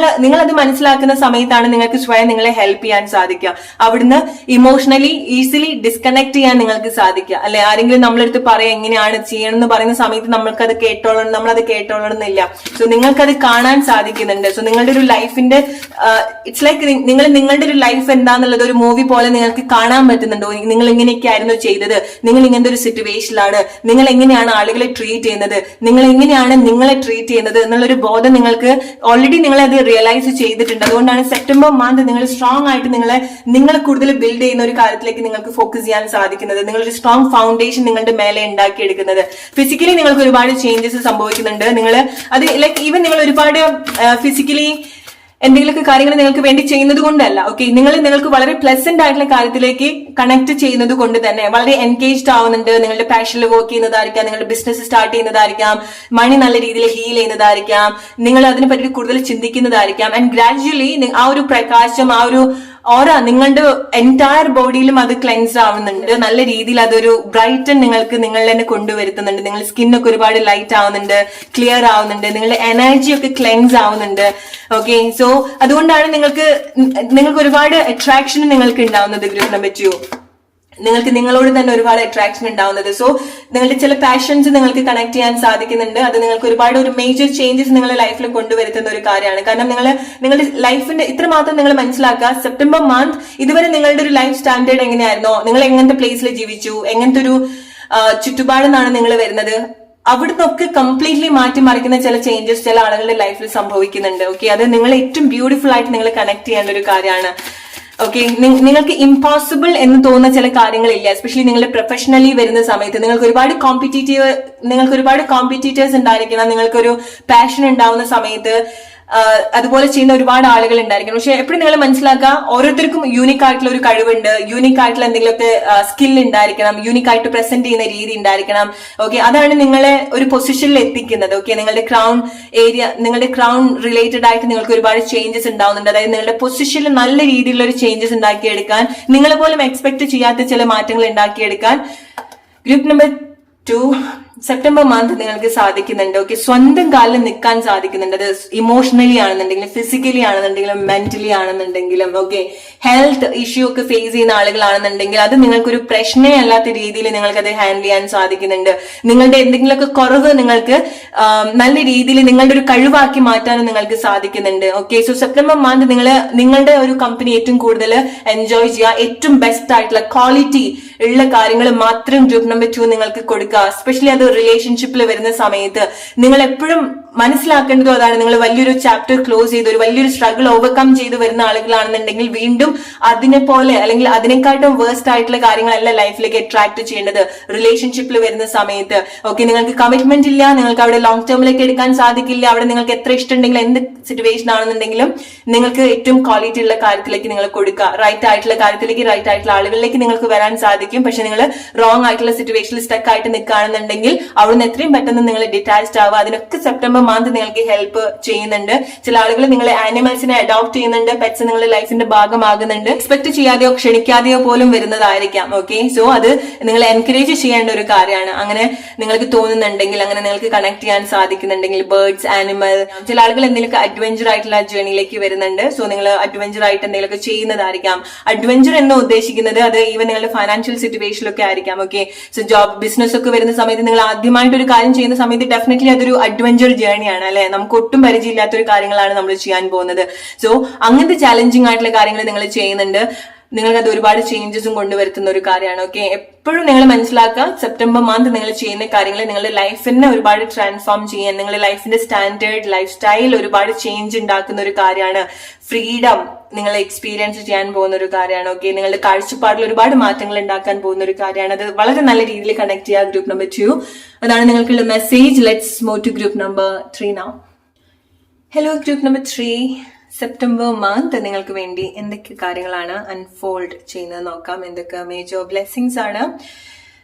നിങ്ങൾ അത് മനസ്സിലാക്കുന്ന സമയത്താണ് നിങ്ങൾക്ക് സ്വയം നിങ്ങളെ ഹെൽപ്പ് ചെയ്യാൻ സാധിക്കുക. അവിടുന്ന് ഇമോഷണലി ഈസിലി ഡിസ്കണക്ട് ചെയ്യാൻ നിങ്ങൾക്ക് സാധിക്കുക. അല്ലെ, ആരെങ്കിലും നമ്മളെടുത്ത് പറയാം എങ്ങനെയാണ് ചെയ്യണം എന്ന് പറയുന്ന സമയത്ത് നമ്മളത് കേട്ടോളണമെന്നില്ല. സോ നിങ്ങൾക്കത് കാണാൻ സാധിക്കുന്നുണ്ട്. സോ നിങ്ങളുടെ ഒരു ലൈഫിന്റെ ഇറ്റ്സ് ലൈക്ക് നിങ്ങളുടെ ഒരു ലൈഫ് എന്താന്നുള്ളത് ഒരു മൂവി പോലെ നിങ്ങൾക്ക് കാണാൻ പറ്റുന്നുണ്ടോ. നിങ്ങൾ ഇങ്ങനെയൊക്കെ ആയിരുന്നു ചെയ്തത്, നിങ്ങൾ ഇങ്ങനത്തെ ഒരു സിറ്റുവേഷനിലാണ്, നിങ്ങൾ എങ്ങനെയാണ് ആളുകളെ ട്രീറ്റ് ചെയ്യുന്നത്, നിങ്ങൾ എങ്ങനെയാണ് നിങ്ങളെ ട്രീറ്റ് ചെയ്യുന്നത് എന്നുള്ളൊരു ബോധം നിങ്ങൾക്ക് ഓൾറെഡി നിങ്ങളത് റിയലൈസ് ചെയ്തിട്ടുണ്ട്. അതുകൊണ്ടാണ് സെപ്റ്റംബർ മന്ത് നിങ്ങൾ സ്ട്രോങ് ആയിട്ട് നിങ്ങളെ കൂടുതൽ ബിൽഡ് ചെയ്യുന്ന ഒരു കാര്യത്തിലേക്ക് നിങ്ങൾക്ക് ഫോക്കസ് ചെയ്യാൻ സാധിക്കുന്നത്. നിങ്ങളൊരു സ്ട്രോങ് ഫൗണ്ടേഷൻ നിങ്ങളുടെ മേലെ ഉണ്ടാക്കിയെടുക്കുന്നത്. ഫിസിക്കലി നിങ്ങൾക്ക് ഒരുപാട് ചേഞ്ചസ് സംഭവിക്കുന്നുണ്ട്. നിങ്ങൾ അത് ലൈക്ക് ഈവൻ നിങ്ങൾ ഒരുപാട് ഫിസിക്കലി എന്തെങ്കിലുമൊക്കെ കാര്യങ്ങൾ നിങ്ങൾക്ക് വേണ്ടി ചെയ്യുന്നത് കൊണ്ടല്ല. ഓക്കെ, നിങ്ങൾക്ക് വളരെ പ്ലസന്റ് ആയിട്ടുള്ള കാര്യത്തിലേക്ക് കണക്ട് ചെയ്യുന്നത് കൊണ്ട് തന്നെ വളരെ എൻഗേജ്ഡ് ആവുന്നുണ്ട്. നിങ്ങളുടെ പാഷനിൽ വർക്ക് ചെയ്യുന്നതായിരിക്കാം, നിങ്ങളുടെ ബിസിനസ് സ്റ്റാർട്ട് ചെയ്യുന്നതായിരിക്കാം, മണി നല്ല രീതിയിൽ ഹീൽ ചെയ്യുന്നതായിരിക്കാം, നിങ്ങൾ അതിനെ പറ്റി കൂടുതൽ ചിന്തിക്കുന്നതായിരിക്കാം. ആൻഡ് ഗ്രാജുവലി ആ ഒരു പ്രകാശം, ആ ഒരു ഓറ നിങ്ങളുടെ എൻറ്റയർ ബോഡിയിലും അത് ക്ലെൻസ് ആവുന്നുണ്ട്. നല്ല രീതിയിൽ അതൊരു ബ്രൈറ്റൻ നിങ്ങൾ തന്നെ കൊണ്ടുവരുത്തുന്നുണ്ട്. നിങ്ങളുടെ സ്കിന്നൊക്കെ ഒരുപാട് ലൈറ്റ് ആവുന്നുണ്ട്, ക്ലിയർ ആവുന്നുണ്ട്, നിങ്ങളുടെ എനർജി ഒക്കെ ക്ലെൻസ് ആവുന്നുണ്ട്. ഓക്കെ, സോ അതുകൊണ്ടാണ് നിങ്ങൾക്ക് ഒരുപാട് അട്രാക്ഷൻ നിങ്ങൾക്ക് ഉണ്ടാവുന്നത്. ഗ്രൂപ്പ് നമ്പർ 2 നിങ്ങൾക്ക് നിങ്ങളോട് തന്നെ ഒരുപാട് അട്രാക്ഷൻ ഉണ്ടാവുന്നത്. സോ നിങ്ങളുടെ ചില പാഷൻസ് നിങ്ങൾക്ക് കണക്ട് ചെയ്യാൻ സാധിക്കുന്നുണ്ട്. അത് നിങ്ങൾക്ക് ഒരുപാട് ഒരു മേജർ ചേഞ്ചസ് നിങ്ങളുടെ ലൈഫിൽ കൊണ്ടുവരുത്തുന്ന ഒരു കാര്യമാണ്. കാരണം നിങ്ങളുടെ ലൈഫിന്റെ ഇത്രമാത്രം നിങ്ങൾ മനസ്സിലാക്കുക, സെപ്റ്റംബർ മന്ത് ഇതുവരെ നിങ്ങളുടെ ഒരു ലൈഫ് സ്റ്റാൻഡേർഡ് എങ്ങനെയായിരുന്നോ, നിങ്ങൾ എങ്ങനത്തെ പ്ലേസിൽ ജീവിച്ചു, എങ്ങനത്തെ ഒരു ചുറ്റുപാടെന്നാണ് നിങ്ങൾ വരുന്നത്, അവിടുന്നൊക്കെ കംപ്ലീറ്റ്ലി മാറ്റിമറിക്കുന്ന ചില ചേഞ്ചസ് ചില ആളുകളുടെ ലൈഫിൽ സംഭവിക്കുന്നുണ്ട്. ഓക്കെ, അത് നിങ്ങൾ ഏറ്റവും ബ്യൂട്ടിഫുൾ ആയിട്ട് നിങ്ങൾ കണക്ട് ചെയ്യേണ്ട ഒരു കാര്യമാണ്. ഓക്കെ, നിങ്ങൾക്ക് ഇമ്പോസിബിൾ എന്ന് തോന്നുന്ന ചില കാര്യങ്ങളില്ല. എസ്പെഷ്യലി നിങ്ങൾ പ്രൊഫഷണലി വരുന്ന സമയത്ത് നിങ്ങൾക്ക് ഒരുപാട് കോമ്പറ്റീറ്റേഴ്സ് ഉണ്ടായിരിക്കണം. നിങ്ങൾക്കൊരു പാഷൻ ഉണ്ടാവുന്ന സമയത്ത് അതുപോലെ ചെയ്യുന്ന ഒരുപാട് ആളുകൾ ഉണ്ടായിരിക്കണം. പക്ഷെ എപ്പോഴും നിങ്ങൾ മനസ്സിലാക്കുക, ഓരോരുത്തർക്കും യൂണിക് ആയിട്ടുള്ള ഒരു കഴിവുണ്ട്, യൂണിക് ആയിട്ടുള്ള എന്തെങ്കിലുമൊക്കെ സ്കിൽ ഉണ്ടായിരിക്കണം, യൂണിക് ആയിട്ട് പ്രസന്റ് ചെയ്യുന്ന രീതി ഉണ്ടായിരിക്കണം. ഓക്കെ, അതാണ് നിങ്ങളെ ഒരു പൊസിഷനിൽ എത്തിക്കുന്നത്. ഓക്കെ, നിങ്ങളുടെ ക്രൗൺ റിലേറ്റഡ് ആയിട്ട് നിങ്ങൾക്ക് ഒരുപാട് ചേഞ്ചസ് ഉണ്ടാവുന്നുണ്ട്. അതായത് നിങ്ങളുടെ പൊസിഷനിൽ നല്ല രീതിയിലുള്ള ഒരു ചേഞ്ചസ് ഉണ്ടാക്കിയെടുക്കാൻ, നിങ്ങളെ പോലും എക്സ്പെക്ട് ചെയ്യാത്ത ചില മാറ്റങ്ങൾ ഉണ്ടാക്കിയെടുക്കാൻ ഗ്രൂപ്പ് നമ്പർ 2 സെപ്റ്റംബർ മന്ത് നിങ്ങൾക്ക് സാധിക്കുന്നുണ്ട്. ഓക്കെ, സ്വന്തം കാലിൽ നിൽക്കാൻ സാധിക്കുന്നുണ്ട്. അത് ഇമോഷണലി ആണെന്നുണ്ടെങ്കിലും, ഫിസിക്കലി ആണെന്നുണ്ടെങ്കിലും, മെന്റലി ആണെന്നുണ്ടെങ്കിലും, ഓക്കെ, ഹെൽത്ത് ഇഷ്യൂ ഒക്കെ ഫേസ് ചെയ്യുന്ന ആളുകളാണെന്നുണ്ടെങ്കിൽ അത് നിങ്ങൾക്കൊരു പ്രശ്നമേ അല്ലാത്ത രീതിയിൽ നിങ്ങൾക്ക് അത് ഹാൻഡിൽ ചെയ്യാൻ സാധിക്കുന്നുണ്ട്. നിങ്ങളുടെ എന്തെങ്കിലുമൊക്കെ കുറവ് നിങ്ങൾക്ക് നല്ല രീതിയിൽ നിങ്ങളുടെ ഒരു കഴിവാക്കി മാറ്റാനും നിങ്ങൾക്ക് സാധിക്കുന്നുണ്ട്. ഓക്കെ, സോ സെപ്റ്റംബർ മന്ത് നിങ്ങളുടെ ഒരു കമ്പനി ഏറ്റവും കൂടുതൽ എൻജോയ് ചെയ്യുക, ഏറ്റവും ബെസ്റ്റ് ആയിട്ടുള്ള ക്വാളിറ്റി ഉള്ള കാര്യങ്ങൾ മാത്രം ഗ്രൂപ്പ് നമ്പർ 2 നിങ്ങൾക്ക് കൊടുക്കുക. എസ്പെഷ്യലി അത് റിലേഷൻഷിപ്പിൽ വരുന്ന സമയത്ത് നിങ്ങൾ എപ്പോഴും മനസ്സിലാക്കേണ്ടതും അതാണ്. നിങ്ങൾ വലിയൊരു ചാപ്റ്റർ ക്ലോസ് ചെയ്ത് ഒരു വലിയൊരു സ്ട്രഗിൾ ഓവർകം ചെയ്ത് വരുന്ന ആളുകളാണെന്നുണ്ടെങ്കിൽ വീണ്ടും അതിനെ പോലെ അല്ലെങ്കിൽ അതിനെക്കാട്ടും വേഴ്സ്റ്റ് ആയിട്ടുള്ള കാര്യങ്ങളല്ല ലൈഫിലേക്ക് അട്രാക്ട് ചെയ്യേണ്ടത് റിലേഷൻഷിപ്പിൽ വരുന്ന സമയത്ത്. ഓക്കെ, നിങ്ങൾക്ക് കമ്മിറ്റ്മെന്റ് ഇല്ല, നിങ്ങൾക്ക് അവിടെ ലോങ് ടേമിലേക്ക് എടുക്കാൻ സാധിക്കില്ല. അവിടെ നിങ്ങൾക്ക് എത്ര ഇഷ്ടമുണ്ടെങ്കിലും എന്ത് സിറ്റുവേഷൻ ആണെന്നുണ്ടെങ്കിലും നിങ്ങൾക്ക് ഏറ്റവും ക്വാളിറ്റി ഉള്ള കാര്യത്തിലേക്ക് നിങ്ങൾ കൊടുക്കുക. റൈറ്റ് ആയിട്ടുള്ള കാര്യത്തിലേക്ക്, റൈറ്റ് ആയിട്ടുള്ള ആളുകളിലേക്ക് നിങ്ങൾക്ക് വരാൻ സാധിക്കും. പക്ഷെ നിങ്ങൾ റോങ് ആയിട്ടുള്ള സിറ്റുവേഷനിൽ സ്റ്റക്ക് ആയിട്ട് നിൽക്കുകയാണെന്നുണ്ടെങ്കിൽ അവിടുന്ന് എത്രയും പെട്ടെന്ന് നിങ്ങൾ ഡിറ്റാച്ച്ഡ് ആവുക. അതിനൊക്കെ സെപ്റ്റംബർ മന്ത് നിങ്ങൾക്ക് ഹെൽപ്പ് ചെയ്യുന്നുണ്ട്. ചില ആളുകൾ നിങ്ങളെ ആനിമൽസിനെ അഡോപ്റ്റ് ചെയ്യുന്നുണ്ട്, പെറ്റ്സ് നിങ്ങളുടെ ലൈഫിന്റെ ഭാഗമാകുന്നുണ്ട്. എക്സ്പെക്ട് ചെയ്യാതെയോ ക്ഷണിക്കാതെയോ പോലും വരുന്നതായിരിക്കാം. ഓക്കെ, സോ അത് നിങ്ങൾ എൻകറേജ് ചെയ്യേണ്ട ഒരു കാര്യമാണ്. അങ്ങനെ നിങ്ങൾക്ക് തോന്നുന്നുണ്ടെങ്കിൽ, അങ്ങനെ നിങ്ങൾക്ക് കണക്ട് ചെയ്യാൻ സാധിക്കുന്നുണ്ടെങ്കിൽ, ബേർഡ്സ്, ആനിമൽ, ചില ആളുകൾ എന്തെങ്കിലുമൊക്കെ അഡ്വഞ്ചർ ആയിട്ടുള്ള ജേർണിയിലേക്ക് വരുന്നുണ്ട്. സോ നിങ്ങൾ അഡ്വഞ്ചർ ആയിട്ട് എന്തെങ്കിലുമൊക്കെ ചെയ്യുന്നതായിരിക്കാം. അഡ്വഞ്ചർ എന്ന് ഉദ്ദേശിക്കുന്നത് അത് ഈവൻ നിങ്ങളുടെ ഫൈനാൻഷ്യൽ സിറ്റുവേഷനിലൊക്കെ ആയിരിക്കാം. ഓക്കെ, സോ ജോബ്, ബിസിനസ് ഒക്കെ വരുന്ന സമയത്ത് നിങ്ങൾ ആദ്യമായിട്ട് ഒരു കാര്യം ചെയ്യുന്ന സമയത്ത് ഡെഫിനറ്റ്ലി അതൊരു അഡ്വഞ്ചർ ജേർണിയാണ്, അല്ലെ? നമുക്ക് ഒട്ടും പരിചയമില്ലാത്തൊരു കാര്യങ്ങളാണ് നമ്മൾ ചെയ്യാൻ പോകുന്നത്. സോ അങ്ങനത്തെ ചാലഞ്ചിങ് ആയിട്ടുള്ള കാര്യങ്ങൾ നിങ്ങൾ ചെയ്യുന്നുണ്ട്. നിങ്ങൾക്ക് അത് ഒരുപാട് ചേഞ്ചസും കൊണ്ടുവരുത്തുന്ന ഒരു കാര്യമാണ്. ഓക്കെ, എപ്പോഴും നിങ്ങൾ മനസ്സിലാക്കുക, സെപ്റ്റംബർ മന്ത് നിങ്ങൾ ചെയ്യുന്ന കാര്യങ്ങൾ നിങ്ങളുടെ ലൈഫിനെ ഒരുപാട് ട്രാൻസ്ഫോം ചെയ്യാൻ, നിങ്ങളുടെ ലൈഫിന്റെ സ്റ്റാൻഡേർഡ് ലൈഫ് സ്റ്റൈൽ ഒരുപാട് ചേഞ്ച് ഉണ്ടാക്കുന്ന ഒരു കാര്യമാണ്. ഫ്രീഡം നിങ്ങൾ എക്സ്പീരിയൻസ് ചെയ്യാൻ പോകുന്ന ഒരു കാര്യമാണ്. ഓക്കെ, നിങ്ങളുടെ കാഴ്ചപ്പാടിൽ ഒരുപാട് മാറ്റങ്ങൾ ഉണ്ടാക്കാൻ പോകുന്ന ഒരു കാര്യമാണ്. അത് വളരെ നല്ല രീതിയിൽ കണക്ട് ചെയ്യുക. ഗ്രൂപ്പ് നമ്പർ 2 അതാണ് നിങ്ങൾക്കുള്ള message. Let's move to group number 3 now. Hello group number 3, September month നിങ്ങൾക്ക് വേണ്ടി എന്തൊക്കെ കാര്യങ്ങളാണ് അൺഫോൾഡ് ചെയ്യുന്നത് നോക്കാം. എന്തൊക്കെ മേജർ ബ്ലെസ്സിങ്സ് ആണ്.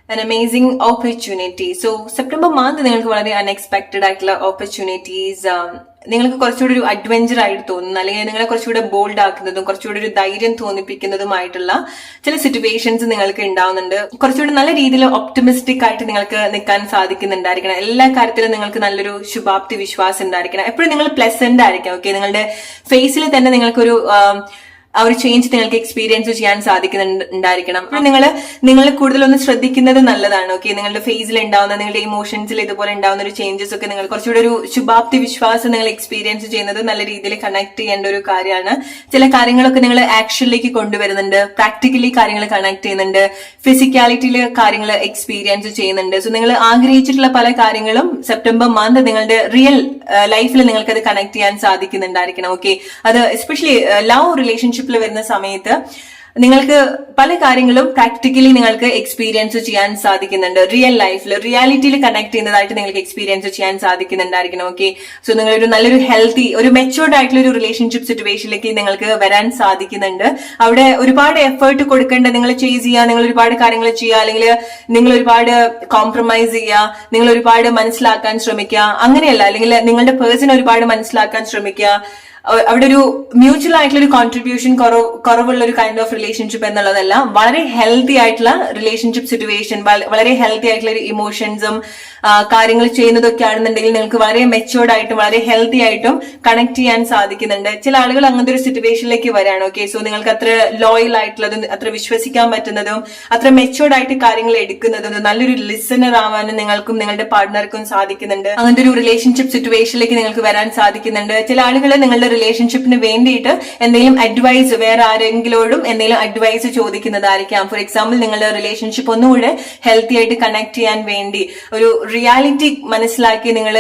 an amazing opportunity. So September month നിങ്ങൾക്ക് വളരെ അൺഎക്സ്പെക്ടഡ് ആയിട്ടുള്ള ഓപ്പർച്യൂണിറ്റീസ്, നിങ്ങൾക്ക് കുറച്ചുകൂടി ഒരു അഡ്വഞ്ചർ ആയിട്ട് തോന്നുന്നു, അല്ലെങ്കിൽ നിങ്ങളെ കുറച്ചുകൂടെ ബോൾഡ് ആക്കുന്നതും കുറച്ചുകൂടി ഒരു ധൈര്യം തോന്നിപ്പിക്കുന്നതുമായിട്ടുള്ള ചില സിറ്റുവേഷൻസ് നിങ്ങൾക്ക് ഉണ്ടാവുന്നുണ്ട്. കുറച്ചുകൂടി നല്ല രീതിയിൽ ഒപ്റ്റിമിസ്റ്റിക് ആയിട്ട് നിങ്ങൾക്ക് നിൽക്കാൻ സാധിക്കുന്നുണ്ടായിരിക്കണം. എല്ലാ കാര്യത്തിലും നിങ്ങൾക്ക് നല്ലൊരു ശുഭാപ്തി വിശ്വാസം ഉണ്ടായിരിക്കണം. എപ്പോഴും നിങ്ങൾ പ്ലസന്റ് ആയിരിക്കണം. ഓക്കെ, നിങ്ങളുടെ ഫേസിൽ തന്നെ നിങ്ങൾക്കൊരു ആ ഒരു ചേഞ്ച് നിങ്ങൾക്ക് എക്സ്പീരിയൻസ് ചെയ്യാൻ സാധിക്കുന്നുണ്ടായിരിക്കണം. നിങ്ങൾ കൂടുതലൊന്ന് ശ്രദ്ധിക്കുന്നത് നല്ലതാണ്. ഓക്കെ, നിങ്ങളുടെ ഫേസിൽ ഉണ്ടാവുന്ന, നിങ്ങളുടെ ഇമോഷൻസിൽ ഇതുപോലെ ഉണ്ടാവുന്ന ഒരു ചേഞ്ചസ് ഒക്കെ നിങ്ങൾ കുറച്ചുകൂടെ ഒരു ശുഭാപ്തി വിശ്വാസം നിങ്ങൾ എക്സ്പീരിയൻസ് ചെയ്യുന്നത് നല്ല രീതിയിൽ കണക്ട് ചെയ്യേണ്ട ഒരു കാര്യമാണ്. ചില കാര്യങ്ങളൊക്കെ നിങ്ങൾ ആക്ഷനിലേക്ക് കൊണ്ടുവരുന്നുണ്ട്, പ്രാക്ടിക്കലി കാര്യങ്ങൾ കണക്ട് ചെയ്യുന്നുണ്ട്, ഫിസിക്കാലിറ്റിയിൽ കാര്യങ്ങൾ എക്സ്പീരിയൻസ് ചെയ്യുന്നുണ്ട്. സോ നിങ്ങൾ ആഗ്രഹിച്ചിട്ടുള്ള പല കാര്യങ്ങളും സെപ്റ്റംബർ മന്ത് നിങ്ങളുടെ റിയൽ ലൈഫിൽ നിങ്ങൾക്ക് അത് കണക്ട് ചെയ്യാൻ സാധിക്കുന്നുണ്ടായിരിക്കണം. ഓക്കെ, അത് എസ്പെഷ്യലി ലവ് റിലേഷൻഷിപ്പിൽ വരുന്ന സമയത്ത് നിങ്ങൾക്ക് പല കാര്യങ്ങളും പ്രാക്ടിക്കലി നിങ്ങൾക്ക് എക്സ്പീരിയൻസ് ചെയ്യാൻ സാധിക്കുന്നുണ്ട്. റിയൽ ലൈഫിൽ റിയാലിറ്റിയിൽ കണക്ട് ചെയ്യുന്നതായിട്ട് നിങ്ങൾക്ക് എക്സ്പീരിയൻസ് ചെയ്യാൻ സാധിക്കുന്നുണ്ടായിരിക്കണം. ഓക്കെ, സോ നിങ്ങളൊരു നല്ലൊരു ഹെൽത്തി, ഒരു മെച്ചുവർഡ് ആയിട്ടുള്ള ഒരു റിലേഷൻഷിപ്പ് സിറ്റുവേഷനിലേക്ക് നിങ്ങൾക്ക് വരാൻ സാധിക്കുന്നുണ്ട്. അവിടെ ഒരുപാട് എഫേർട്ട് കൊടുക്കേണ്ട, നിങ്ങൾ ചേസ് ചെയ്യുക, നിങ്ങൾ ഒരുപാട് കാര്യങ്ങൾ ചെയ്യുക, അല്ലെങ്കിൽ നിങ്ങൾ ഒരുപാട് കോംപ്രമൈസ് ചെയ്യുക, നിങ്ങൾ ഒരുപാട് മനസ്സിലാക്കാൻ ശ്രമിക്കുക, അങ്ങനെയല്ല. അല്ലെങ്കിൽ നിങ്ങളുടെ പേഴ്സൺ ഒരുപാട് മനസ്സിലാക്കാൻ ശ്രമിക്കുക. അവിടെ ഒരു മ്യൂച്വൽ ആയിട്ടുള്ള ഒരു കോൺട്രിബ്യൂഷൻ കുറവുള്ള ഒരു കൈൻഡ് ഓഫ് റിലേഷൻഷിപ്പ് എന്നുള്ളതല്ല, വളരെ ഹെൽത്തി ആയിട്ടുള്ള റിലേഷൻഷിപ്പ് സിറ്റുവേഷൻ, വളരെ ഹെൽത്തി ആയിട്ടുള്ള ഒരു ഇമോഷൻസും കാര്യങ്ങൾ ചെയ്യുന്നതൊക്കെ ആണെന്നുണ്ടെങ്കിൽ നിങ്ങൾക്ക് വളരെ മെച്ചുവേർഡ് ആയിട്ടും വളരെ ഹെൽത്തി ആയിട്ടും കണക്ട് ചെയ്യാൻ സാധിക്കുന്നുണ്ട്. ചില ആളുകൾ അങ്ങനത്തെ ഒരു സിറ്റുവേഷനിലേക്ക് വരാണ്. ഓക്കെ, സോ നിങ്ങൾക്ക് അത്ര ലോയൽ ആയിട്ടുള്ളതും അത്ര വിശ്വസിക്കാൻ പറ്റുന്നതും അത്ര മെച്ചുവേർഡ് ആയിട്ട് കാര്യങ്ങൾ എടുക്കുന്നതും നല്ലൊരു ലിസണർ ആവാനും നിങ്ങൾക്കും നിങ്ങളുടെ പാർട്ട്ണർക്കും സാധിക്കുന്നുണ്ട്. അങ്ങനത്തെ ഒരു റിലേഷൻഷിപ്പ് സിറ്റുവേഷനിലേക്ക് നിങ്ങൾക്ക് വരാൻ സാധിക്കുന്നുണ്ട്. ചില ആളുകൾ നിങ്ങളുടെ റിലേഷൻഷിപ്പിന് വേണ്ടിയിട്ട് എന്തെങ്കിലും അഡ്വൈസ്, വേറെ ആരെങ്കിലോടും എന്തെങ്കിലും അഡ്വൈസ് ചോദിക്കുന്നതായിരിക്കാം. ഫോർ എക്സാമ്പിൾ, നിങ്ങളുടെ റിലേഷൻഷിപ്പ് ഒന്നുകൂടെ ഹെൽത്തി ആയിട്ട് കണക്ട് ചെയ്യാൻ വേണ്ടി ഒരു റിയാലിറ്റി മനസ്സിലാക്കി നിങ്ങൾ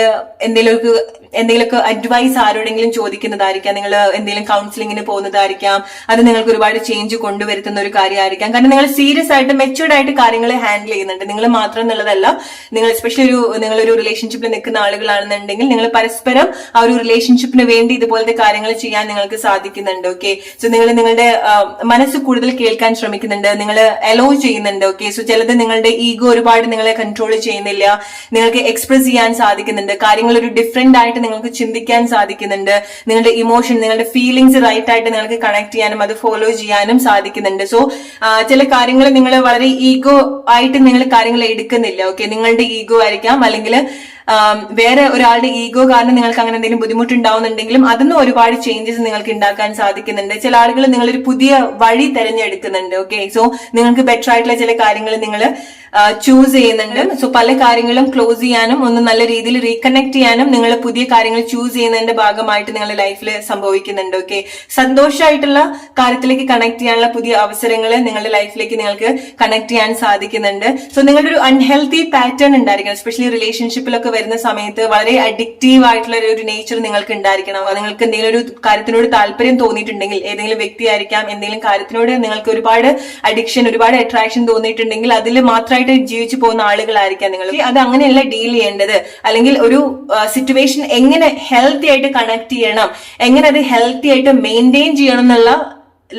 എന്തെങ്കിലുമൊക്കെ അഡ്വൈസ് ആരോടെങ്കിലും ചോദിക്കുന്നതായിരിക്കാം. നിങ്ങൾ എന്തെങ്കിലും കൗൺസിലിങ്ങിന് പോകുന്നതായിരിക്കാം. അത് നിങ്ങൾക്ക് ഒരുപാട് ചേഞ്ച് കൊണ്ടുവരുത്തുന്ന ഒരു കാര്യമായിരിക്കാം. കാരണം നിങ്ങൾ സീരിയസ് ആയിട്ട് മെച്ചുവേർഡ് ആയിട്ട് കാര്യങ്ങൾ ഹാൻഡിൽ ചെയ്യുന്നുണ്ട്. നിങ്ങൾ മാത്രം എന്നുള്ളതല്ല, നിങ്ങൾ എസ്പെഷ്യലി നിങ്ങളൊരു റിലേഷൻഷിപ്പിൽ നിൽക്കുന്ന ആളുകളാണെന്നുണ്ടെങ്കിൽ നിങ്ങൾ പരസ്പരം ആ ഒരു റിലേഷൻഷിപ്പിന് വേണ്ടി ഇതുപോലത്തെ കാര്യങ്ങൾ ചെയ്യാൻ നിങ്ങൾക്ക് സാധിക്കുന്നുണ്ട്. ഓക്കെ, സോ നിങ്ങളുടെ മനസ്സ് കൂടുതൽ കേൾക്കാൻ ശ്രമിക്കുന്നുണ്ട്, നിങ്ങൾ അലോ ചെയ്യുന്നുണ്ട്. ഓക്കെ, സോ ചിലത് നിങ്ങളുടെ ഈഗോ ഒരുപാട് നിങ്ങളെ കൺട്രോൾ ചെയ്യുന്നില്ല, നിങ്ങൾക്ക് എക്സ്പ്രസ് ചെയ്യാൻ സാധിക്കുന്നുണ്ട്, കാര്യങ്ങൾ ഒരു ഡിഫറെന്റ് ആയിട്ട് നിങ്ങൾക്ക് ചിന്തിക്കാൻ സാധിക്കുന്നുണ്ട്, നിങ്ങളുടെ ഇമോഷൻ, നിങ്ങളുടെ ഫീലിംഗ്സ് റൈറ്റ് ആയിട്ട് നിങ്ങൾക്ക് കണക്ട് ചെയ്യാനും അത് ഫോളോ ചെയ്യാനും സാധിക്കുന്നുണ്ട്. സോ ചില കാര്യങ്ങൾ നിങ്ങൾ വളരെ ഈഗോ ആയിട്ട് നിങ്ങൾ കാര്യങ്ങൾ എടുക്കുന്നില്ല. ഓക്കെ, നിങ്ങളുടെ ഈഗോ ആയിരിക്കാം, അല്ലെങ്കിൽ വേറെ ഒരാളുടെ ഈഗോ കാരണം നിങ്ങൾക്ക് അങ്ങനെ എന്തെങ്കിലും ബുദ്ധിമുട്ടുണ്ടാവുന്നുണ്ടെങ്കിലും അതൊന്നും ഒരുപാട് ചേഞ്ചസ് നിങ്ങൾക്ക് ഉണ്ടാക്കാൻ സാധിക്കുന്നുണ്ട്. ചില ആളുകൾ നിങ്ങളൊരു പുതിയ വഴി തെരഞ്ഞെടുക്കുന്നുണ്ട്. ഓക്കെ, സോ നിങ്ങൾക്ക് ബെറ്റർ ആയിട്ടുള്ള ചില കാര്യങ്ങൾ നിങ്ങൾ ചൂസ് ചെയ്യുന്നുണ്ട്. സോ പല കാര്യങ്ങളും ക്ലോസ് ചെയ്യാനും ഒന്ന് നല്ല രീതിയിൽ റീകണക്ട് ചെയ്യാനും നിങ്ങൾ പുതിയ കാര്യങ്ങൾ ചൂസ് ചെയ്യുന്നതിന്റെ ഭാഗമായിട്ട് നിങ്ങളുടെ ലൈഫിൽ സംഭവിക്കുന്നുണ്ട്. ഓക്കെ, സന്തോഷമായിട്ടുള്ള കാര്യത്തിലേക്ക് കണക്ട് ചെയ്യാനുള്ള പുതിയ അവസരങ്ങൾ നിങ്ങളുടെ ലൈഫിലേക്ക് നിങ്ങൾക്ക് കണക്ട് ചെയ്യാൻ സാധിക്കുന്നുണ്ട്. സോ നിങ്ങളുടെ ഒരു അൺഹെൽത്തി പാറ്റേൺ ഉണ്ടായിരിക്കണം. എസ്പെഷ്യലി റിലേഷൻഷിപ്പിലൊക്കെ വരുന്ന സമയത്ത് വളരെ അഡിക്റ്റീവ് ആയിട്ടുള്ള ഒരു നേച്ചർ നിങ്ങൾക്ക് ഉണ്ടായിരിക്കണം. നിങ്ങൾക്ക് എന്തെങ്കിലും ഒരു കാര്യത്തിനോട് താല്പര്യം തോന്നിയിട്ടുണ്ടെങ്കിൽ, ഏതെങ്കിലും വ്യക്തിയായിരിക്കാം, എന്തെങ്കിലും കാര്യത്തിനോട് നിങ്ങൾക്ക് ഒരുപാട് അഡിക്ഷൻ, ഒരുപാട് അട്രാക്ഷൻ തോന്നിയിട്ടുണ്ടെങ്കിൽ അതിൽ മാത്രമായിട്ട് ജീവിച്ചു പോകുന്ന ആളുകളായിരിക്കാം നിങ്ങൾ. അത് അങ്ങനെയല്ല ഡീൽ ചെയ്യേണ്ടത്. അല്ലെങ്കിൽ ഒരു സിറ്റുവേഷൻ എങ്ങനെ ഹെൽത്തി ആയിട്ട് കണക്ട് ചെയ്യണം, എങ്ങനെ അത് ഹെൽത്തി ആയിട്ട് മെയിൻറ്റെയിൻ ചെയ്യണം എന്നുള്ള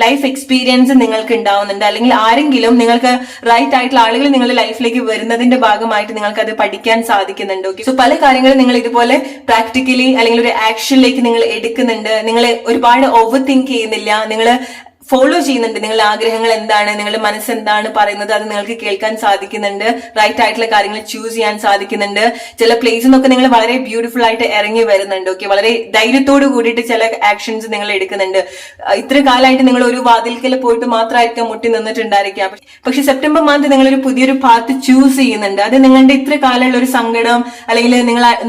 ലൈഫ് എക്സ്പീരിയൻസ് നിങ്ങൾക്ക് ഉണ്ടാവുന്നുണ്ട്. അല്ലെങ്കിൽ ആരെങ്കിലും നിങ്ങൾക്ക് റൈറ്റ് ആയിട്ടുള്ള ആളുകൾ നിങ്ങളുടെ ലൈഫിലേക്ക് വരുന്നതിന്റെ ഭാഗമായിട്ട് നിങ്ങൾക്ക് അത് പഠിക്കാൻ സാധിക്കുന്നുണ്ട്. ഓക്കെ, സോ പല കാര്യങ്ങളും നിങ്ങൾ ഇതുപോലെ പ്രാക്ടിക്കലി അല്ലെങ്കിൽ ഒരു ആക്ഷനിലേക്ക് നിങ്ങൾ എടുക്കുന്നുണ്ട്. നിങ്ങൾ ഒരുപാട് ഓവർ തിങ്ക് ചെയ്യുന്നില്ല, നിങ്ങൾ ഫോളോ ചെയ്യുന്നുണ്ട്. നിങ്ങളുടെ ആഗ്രഹങ്ങൾ എന്താണ്, നിങ്ങളുടെ മനസ്സെന്താണ് പറയുന്നത്, അത് നിങ്ങൾക്ക് കേൾക്കാൻ സാധിക്കുന്നുണ്ട്. റൈറ്റ് ആയിട്ടുള്ള കാര്യങ്ങൾ ചൂസ് ചെയ്യാൻ സാധിക്കുന്നുണ്ട്. ചില പ്ലേസിൽ നിന്നൊക്കെ നിങ്ങൾ വളരെ ബ്യൂട്ടിഫുൾ ആയിട്ട് ഇറങ്ങി വരുന്നുണ്ട്. ഓക്കെ, വളരെ ധൈര്യത്തോട് കൂടിയിട്ട് ചില ആക്ഷൻസ് നിങ്ങൾ എടുക്കുന്നുണ്ട്. ഇത്ര കാലമായിട്ട് നിങ്ങൾ ഒരു വാതിൽക്കൽ പോയിട്ട് മാത്രമായിരിക്കും മുട്ടി നിന്നിട്ടുണ്ടായിരിക്കാം. പക്ഷെ സെപ്റ്റംബർ മന്ത് നിങ്ങളൊരു പുതിയൊരു പാത്ത് ചൂസ് ചെയ്യുന്നുണ്ട്. അത് നിങ്ങളുടെ ഇത്ര കാലമുള്ള ഒരു സങ്കടം അല്ലെങ്കിൽ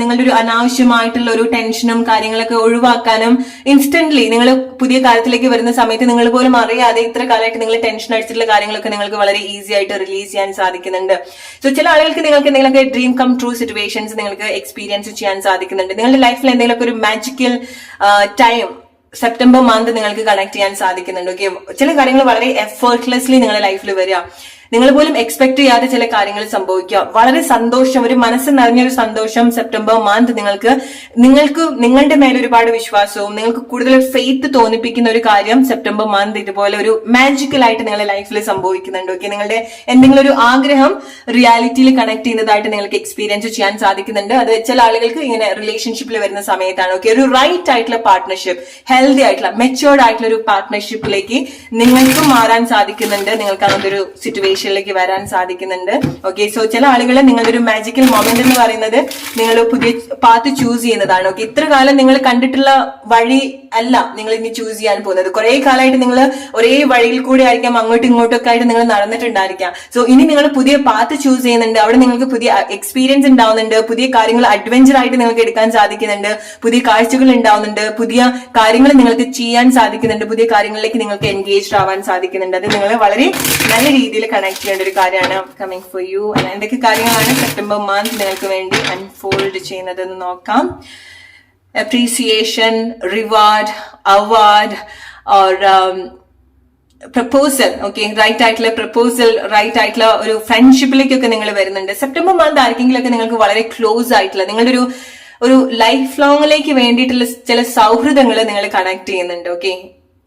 നിങ്ങളുടെ ഒരു അനാവശ്യമായിട്ടുള്ള ഒരു ടെൻഷനും കാര്യങ്ങളൊക്കെ ഒഴിവാക്കാനും ഇൻസ്റ്റന്റ്ലി നിങ്ങൾ പുതിയ കാര്യത്തിലേക്ക് വരുന്ന സമയത്ത് നിങ്ങൾ പോലും പോലും അറിയാതെ ഇത്ര കാലമായിട്ട് നിങ്ങൾ ടെൻഷൻ അടിച്ചിട്ടുള്ള കാര്യങ്ങളൊക്കെ നിങ്ങൾക്ക് വളരെ ഈസി ആയിട്ട് റിലീസ് ചെയ്യാൻ സാധിക്കുന്നുണ്ട്. സോ ചില ആളുകൾക്ക് നിങ്ങൾക്ക് എന്തെങ്കിലുമൊക്കെ ഡ്രീം കം ട്രൂ സിറ്റുവേഷൻസ് നിങ്ങൾക്ക് എക്സ്പീരിയൻസ് ചെയ്യാൻ സാധിക്കുന്നുണ്ട്. നിങ്ങളുടെ ലൈഫിൽ എന്തെങ്കിലുമൊക്കെ ഒരു മാജിക്കൽ ടൈം സെപ്റ്റംബർ മന്ത് നിങ്ങൾക്ക് കണക്ട് ചെയ്യാൻ സാധിക്കുന്നുണ്ട്. ഓക്കെ, ചില കാര്യങ്ങൾ വളരെ എഫേർട്ട്ലെസ്ലി നിങ്ങളുടെ ലൈഫിൽ വരിക, നിങ്ങൾ പോലും എക്സ്പെക്ട് ചെയ്യാതെ ചില കാര്യങ്ങൾ സംഭവിക്കുക, വളരെ സന്തോഷം, ഒരു മനസ്സ് നിറഞ്ഞൊരു സന്തോഷം സെപ്റ്റംബർ മന്ത് നിങ്ങൾക്ക് നിങ്ങളുടെ മേലെ ഒരുപാട് വിശ്വാസവും നിങ്ങൾക്ക് കൂടുതൽ ഫെയ്ത്ത് തോന്നിപ്പിക്കുന്ന ഒരു കാര്യം സെപ്റ്റംബർ മന്ത് ഇതുപോലെ ഒരു മാജിക്കൽ ആയിട്ട് നിങ്ങളുടെ ലൈഫിൽ സംഭവിക്കുന്നുണ്ട്. ഓക്കെ, നിങ്ങളുടെ എന്തെങ്കിലും ഒരു ആഗ്രഹം റിയാലിറ്റിയിൽ കണക്ട് ചെയ്യുന്നതായിട്ട് നിങ്ങൾക്ക് എക്സ്പീരിയൻസ് ചെയ്യാൻ സാധിക്കുന്നുണ്ട്. അത് ചില ആളുകൾക്ക് ഇങ്ങനെ റിലേഷൻഷിപ്പിൽ വരുന്ന സമയത്താണ്. ഓക്കെ, ഒരു റൈറ്റ് ആയിട്ടുള്ള പാർട്ട്ണർഷിപ്പ്, ഹെൽത്തി ആയിട്ടുള്ള മെച്ചുവേർഡ് ആയിട്ടുള്ള ഒരു പാർട്ട്ണർഷിപ്പിലേക്ക് നിങ്ങൾക്ക് മാറാൻ സാധിക്കുന്നുണ്ട്. നിങ്ങൾക്ക് അങ്ങനത്തെ ഒരു സിറ്റുവേഷൻ വരാൻ സാധിക്കുന്നുണ്ട്. ഓക്കെ, സോ ചില ആളുകൾ നിങ്ങളുടെ ഒരു മാജിക്കൽ മൊമെന്റ് എന്ന് പറയുന്നത് നിങ്ങൾ പുതിയ പാത്ത് ചൂസ് ചെയ്യുന്നതാണ്. ഓക്കെ, ഇത്ര കാലം നിങ്ങൾ കണ്ടിട്ടുള്ള വഴി അല്ല നിങ്ങൾ ഇനി ചൂസ് ചെയ്യാൻ പോകുന്നത്. കുറെ കാലമായിട്ട് നിങ്ങൾ ഒരേ വഴിയിൽ കൂടെ ആയിരിക്കാം അങ്ങോട്ടും ഇങ്ങോട്ടും ഒക്കെ ആയിട്ട് നിങ്ങൾ നടന്നിട്ടുണ്ടായിരിക്കാം. സോ ഇനി നിങ്ങൾ പുതിയ പാത്ത് ചൂസ് ചെയ്യുന്നുണ്ട്. അവിടെ നിങ്ങൾക്ക് പുതിയ എക്സ്പീരിയൻസ് ഉണ്ടാവുന്നുണ്ട്, പുതിയ കാര്യങ്ങൾ അഡ്വഞ്ചർ ആയിട്ട് നിങ്ങൾക്ക് എടുക്കാൻ സാധിക്കുന്നുണ്ട്, പുതിയ കാഴ്ചകൾ ഉണ്ടാവുന്നുണ്ട്, പുതിയ കാര്യങ്ങൾ നിങ്ങൾക്ക് ചെയ്യാൻ സാധിക്കുന്നുണ്ട്, പുതിയ കാര്യങ്ങളിലേക്ക് നിങ്ങൾക്ക് എൻഗേജ്ഡ് ആവാൻ സാധിക്കുന്നുണ്ട്. അത് നിങ്ങൾ വളരെ നല്ല രീതിയിൽ കണക്ട് ചെയ്യേണ്ട ഒരു കാര്യമാണ് കമ്മിങ് ഫോർ യു. എന്തൊക്കെ കാര്യങ്ങളാണ് സെപ്റ്റംബർ മന്ത് നിങ്ങൾക്ക് വേണ്ടി അൺഫോൾഡ് ചെയ്യുന്നത് എന്ന് നോക്കാം. Appreciation, reward, award or proposal. Okay, right ആയിട്ടുള്ള പ്രപ്പോസൽ, റൈറ്റ് ആയിട്ടുള്ള ഒരു ഫ്രണ്ട്ഷിപ്പിലേക്കൊക്കെ നിങ്ങൾ വരുന്നുണ്ട്. സെപ്റ്റംബർ മന്ത് ആർക്കെങ്കിലൊക്കെ നിങ്ങൾക്ക് വളരെ ക്ലോസ് ആയിട്ടുള്ള നിങ്ങളുടെ ഒരു ലൈഫ് ലോങ്ങിലേക്ക് വേണ്ടിയിട്ടുള്ള ചില സൗഹൃദങ്ങൾ നിങ്ങൾ കണക്ട് ചെയ്യുന്നുണ്ട്. ഓക്കെ,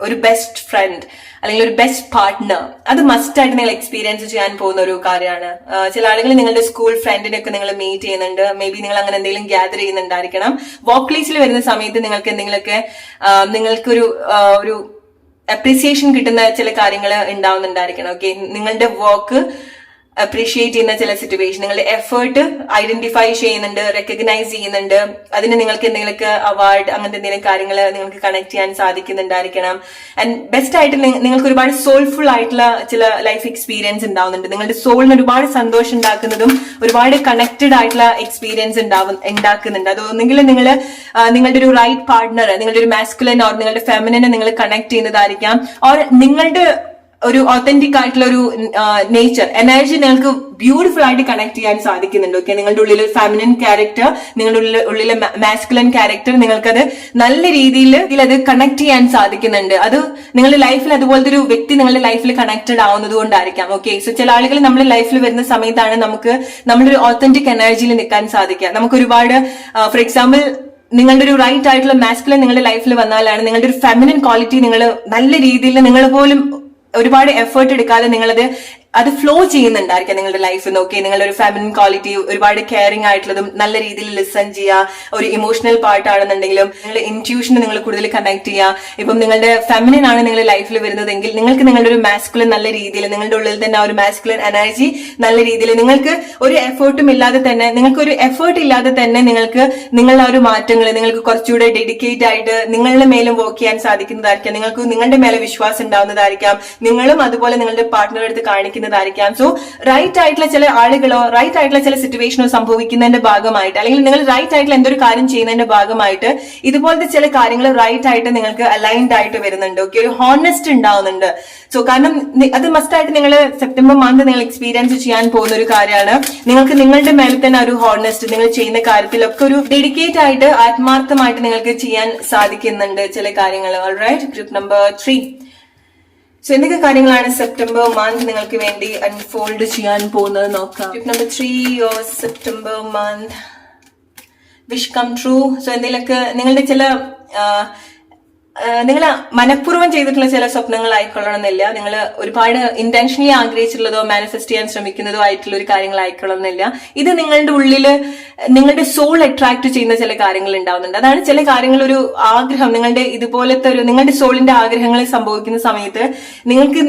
ഒരു ബെസ്റ്റ് ഫ്രണ്ട് അല്ലെങ്കിൽ ഒരു ബെസ്റ്റ് പാർട്ട്ണർ, അത് മസ്റ്റ് ആയിട്ട് നിങ്ങൾ എക്സ്പീരിയൻസ് ചെയ്യാൻ പോകുന്ന ഒരു കാര്യമാണ്. ചില ആളുകൾ നിങ്ങളുടെ സ്കൂൾ ഫ്രണ്ടിനൊക്കെ നിങ്ങൾ മീറ്റ് ചെയ്യുന്നുണ്ട്. മേ ബി നിങ്ങൾ അങ്ങനെ എന്തെങ്കിലും ഗ്യാദർ ചെയ്യുന്നുണ്ടായിരിക്കണം. വർക്ക് പ്ലേസിൽ വരുന്ന സമയത്ത് നിങ്ങൾക്ക് എന്തെങ്കിലുമൊക്കെ ഒരു അപ്രീസിയേഷൻ കിട്ടുന്ന ചില കാര്യങ്ങൾ ഉണ്ടാവുന്നുണ്ടായിരിക്കണം. ഓക്കെ, നിങ്ങളുടെ വർക്ക് അപ്രീഷിയേറ്റ് ചെയ്യുന്ന ചില സിറ്റുവേഷൻ, നിങ്ങളുടെ എഫേർട്ട് ഐഡന്റിഫൈ ചെയ്യുന്നുണ്ട്, റെക്കഗ്നൈസ് ചെയ്യുന്നുണ്ട്. അതിന് നിങ്ങൾക്ക് എന്തെങ്കിലുമൊക്കെ അവാർഡ് അങ്ങനത്തെ എന്തെങ്കിലും കാര്യങ്ങൾ നിങ്ങൾക്ക് കണക്ട് ചെയ്യാൻ സാധിക്കുന്നുണ്ടായിരിക്കണം. ആൻഡ് ബെസ്റ്റ് ആയിട്ട് നിങ്ങൾക്ക് ഒരുപാട് സോൾഫുൾ ആയിട്ടുള്ള ചില ലൈഫ് എക്സ്പീരിയൻസ് ഉണ്ടാവുന്നുണ്ട്. നിങ്ങളുടെ സോളിന് ഒരുപാട് സന്തോഷം ഉണ്ടാക്കുന്നതും ഒരുപാട് കണക്റ്റഡ് ആയിട്ടുള്ള എക്സ്പീരിയൻസ് ഉണ്ടാക്കുന്നുണ്ട്. അത് ഒന്നെങ്കിൽ നിങ്ങളുടെ ഒരു റൈറ്റ് പാർട്ട്ണർ, നിങ്ങളുടെ ഒരു മാസ്കുലൻ ഓർ നിങ്ങളുടെ ഫെമിനിനെ നിങ്ങൾ കണക്ട് ചെയ്യുന്നതായിരിക്കാം. ഓർ നിങ്ങളുടെ ഒരു ഒത്തന്റിക് ആയിട്ടുള്ള ഒരു നേച്ചർ, എനർജി നിങ്ങൾക്ക് ബ്യൂട്ടിഫുൾ ആയിട്ട് കണക്ട് ചെയ്യാൻ സാധിക്കുന്നുണ്ട്. ഓക്കെ, നിങ്ങളുടെ ഉള്ളിൽ ഫെമിനിൻ ക്യാരക്ടർ, നിങ്ങളുടെ ഉള്ളിലെ മാസ്കുലൻ ക്യാരക്ടർ, നിങ്ങൾക്കത് നല്ല രീതിയിൽ അത് കണക്ട് ചെയ്യാൻ സാധിക്കുന്നുണ്ട്. അത് നിങ്ങളുടെ ലൈഫിൽ അതുപോലത്തെ ഒരു വ്യക്തി നിങ്ങളുടെ ലൈഫിൽ കണക്റ്റഡ് ആവുന്നത് കൊണ്ടായിരിക്കാം. ഓക്കെ, സോ ചില ആളുകൾ നമ്മുടെ ലൈഫിൽ വരുന്ന സമയത്താണ് നമുക്ക് നമ്മുടെ ഒരു ഒത്തന്റിക് എനർജിയിൽ നിൽക്കാൻ സാധിക്കുക. നമുക്ക് ഒരുപാട് ഫോർ എക്സാമ്പിൾ നിങ്ങളുടെ ഒരു റൈറ്റ് ആയിട്ടുള്ള മാസ്കുലൻ നിങ്ങളുടെ ലൈഫിൽ വന്നാലാണ് നിങ്ങളുടെ ഒരു ഫെമിനിൻ ക്വാളിറ്റി നിങ്ങൾ നല്ല രീതിയിൽ നിങ്ങൾ പോലും ഒരുപാട് എഫേർട്ട് എടുക്കാതെ അത് ഫ്ലോ ചെയ്യുന്നുണ്ടായിരിക്കാം നിങ്ങളുടെ ലൈഫിൽ. നോക്കി നിങ്ങളുടെ ഒരു ഫെമിനിൻ ക്വാളിറ്റി, ഒരുപാട് കെയറിംഗ് ആയിട്ടുള്ളതും, നല്ല രീതിയിൽ ലിസൺ ചെയ്യുക, ഒരു ഇമോഷണൽ പാർട്ട് ആണെന്നുണ്ടെങ്കിലും നിങ്ങളുടെ ഇൻറ്റ്യൂഷനെ നിങ്ങൾ കൂടുതൽ കണക്ട് ചെയ്യുക. ഇപ്പം നിങ്ങളുടെ ഫെമിനിൻ ആണ് നിങ്ങളുടെ ലൈഫിൽ വരുന്നതെങ്കിൽ നിങ്ങൾക്ക് നിങ്ങളുടെ ഒരു മാസ്കുലൻ നല്ല രീതിയിൽ, നിങ്ങളുടെ ഉള്ളിൽ തന്നെ ആ ഒരു മാസ്കുലൻ എനർജി നല്ല രീതിയിൽ, നിങ്ങൾക്ക് ഒരു എഫേർട്ടും ഇല്ലാതെ തന്നെ, നിങ്ങൾക്ക് ഒരു എഫേർട്ട് ഇല്ലാതെ തന്നെ നിങ്ങൾക്ക് നിങ്ങളുടെ ആ ഒരു മാറ്റങ്ങൾ നിങ്ങൾക്ക് കുറച്ചുകൂടെ ഡെഡിക്കേറ്റ് ആയിട്ട് നിങ്ങളുടെ മേലും വർക്ക് ചെയ്യാൻ സാധിക്കുന്നതായിരിക്കാം. നിങ്ങൾക്ക് നിങ്ങളുടെ മേലെ വിശ്വാസം ഉണ്ടാവുന്നതായിരിക്കാം. നിങ്ങളും അതുപോലെ നിങ്ങളുടെ പാർട്ട്ണറെ അടുത്ത് കാണിക്കുന്നതായിരിക്കാം. സോ റൈറ്റ് ആയിട്ടുള്ള ചില ആളുകളോ റൈറ്റ് ആയിട്ടുള്ള ചില സിറ്റുവേഷനോ സംഭവിക്കുന്നതിന്റെ ഭാഗമായിട്ട്, അല്ലെങ്കിൽ നിങ്ങൾ റൈറ്റ് ആയിട്ടുള്ള എന്തൊരു കാര്യം ചെയ്യുന്നതിന്റെ ഭാഗമായിട്ട് ഇതുപോലത്തെ ചില കാര്യങ്ങൾ റൈറ്റ് ആയിട്ട് നിങ്ങൾക്ക് അലൈൻഡ് ആയിട്ട് വരുന്നുണ്ട്. ഓക്കെ, ഒരു ഹോണസ്റ്റ് ഉണ്ടാവുന്നുണ്ട്. സോ കാരണം അത് മസ്റ്റ് ആയിട്ട് നിങ്ങൾ സെപ്റ്റംബർ മന്ത് നിങ്ങൾ എക്സ്പീരിയൻസ് ചെയ്യാൻ പോകുന്ന ഒരു കാര്യമാണ്. നിങ്ങൾക്ക് നിങ്ങളുടെ മേലെ തന്നെ ഒരു ഹോണസ്റ്റ്, നിങ്ങൾ ചെയ്യുന്ന കാര്യത്തിലൊക്കെ ഒരു ഡെഡിക്കേറ്റ് ആയിട്ട് ആത്മാർത്ഥമായിട്ട് നിങ്ങൾക്ക് ചെയ്യാൻ സാധിക്കുന്നുണ്ട് ചില കാര്യങ്ങൾ. Alright, group number 3. സോ എന്തൊക്കെ കാര്യങ്ങളാണ് സെപ്റ്റംബർ മന്ത് നിങ്ങൾക്ക് വേണ്ടി അൺഫോൾഡ് ചെയ്യാൻ പോകുന്നത് നോക്കാം. Tip number 3, your September month wish come true. So എന്തെങ്കിലുമൊക്കെ നിങ്ങളുടെ ചില നിങ്ങൾ മനഃപൂർവ്വം ചെയ്തിട്ടുള്ള ചില സ്വപ്നങ്ങൾ ആയിക്കൊള്ളണമെന്നില്ല. നിങ്ങൾ ഒരുപാട് ഇന്റൻഷനലി ആഗ്രഹിച്ചിട്ടുള്ളതോ മാനിഫെസ്റ്റ് ചെയ്യാൻ ശ്രമിക്കുന്നതോ ആയിട്ടുള്ള ഒരു കാര്യങ്ങൾ ആയിക്കൊള്ളണമെന്നില്ല. ഇത് നിങ്ങളുടെ ഉള്ളിൽ നിങ്ങളുടെ സോൾ അട്രാക്ട് ചെയ്യുന്ന ചില കാര്യങ്ങൾ ഉണ്ടാവുന്നുണ്ട്. അതാണ് ചില കാര്യങ്ങൾ, ഒരു ആഗ്രഹം, നിങ്ങളുടെ ഇതുപോലത്തെ ഒരു നിങ്ങളുടെ സോളിന്റെ ആഗ്രഹങ്ങൾ സംഭവിക്കുന്ന സമയത്ത് നിങ്ങൾക്ക്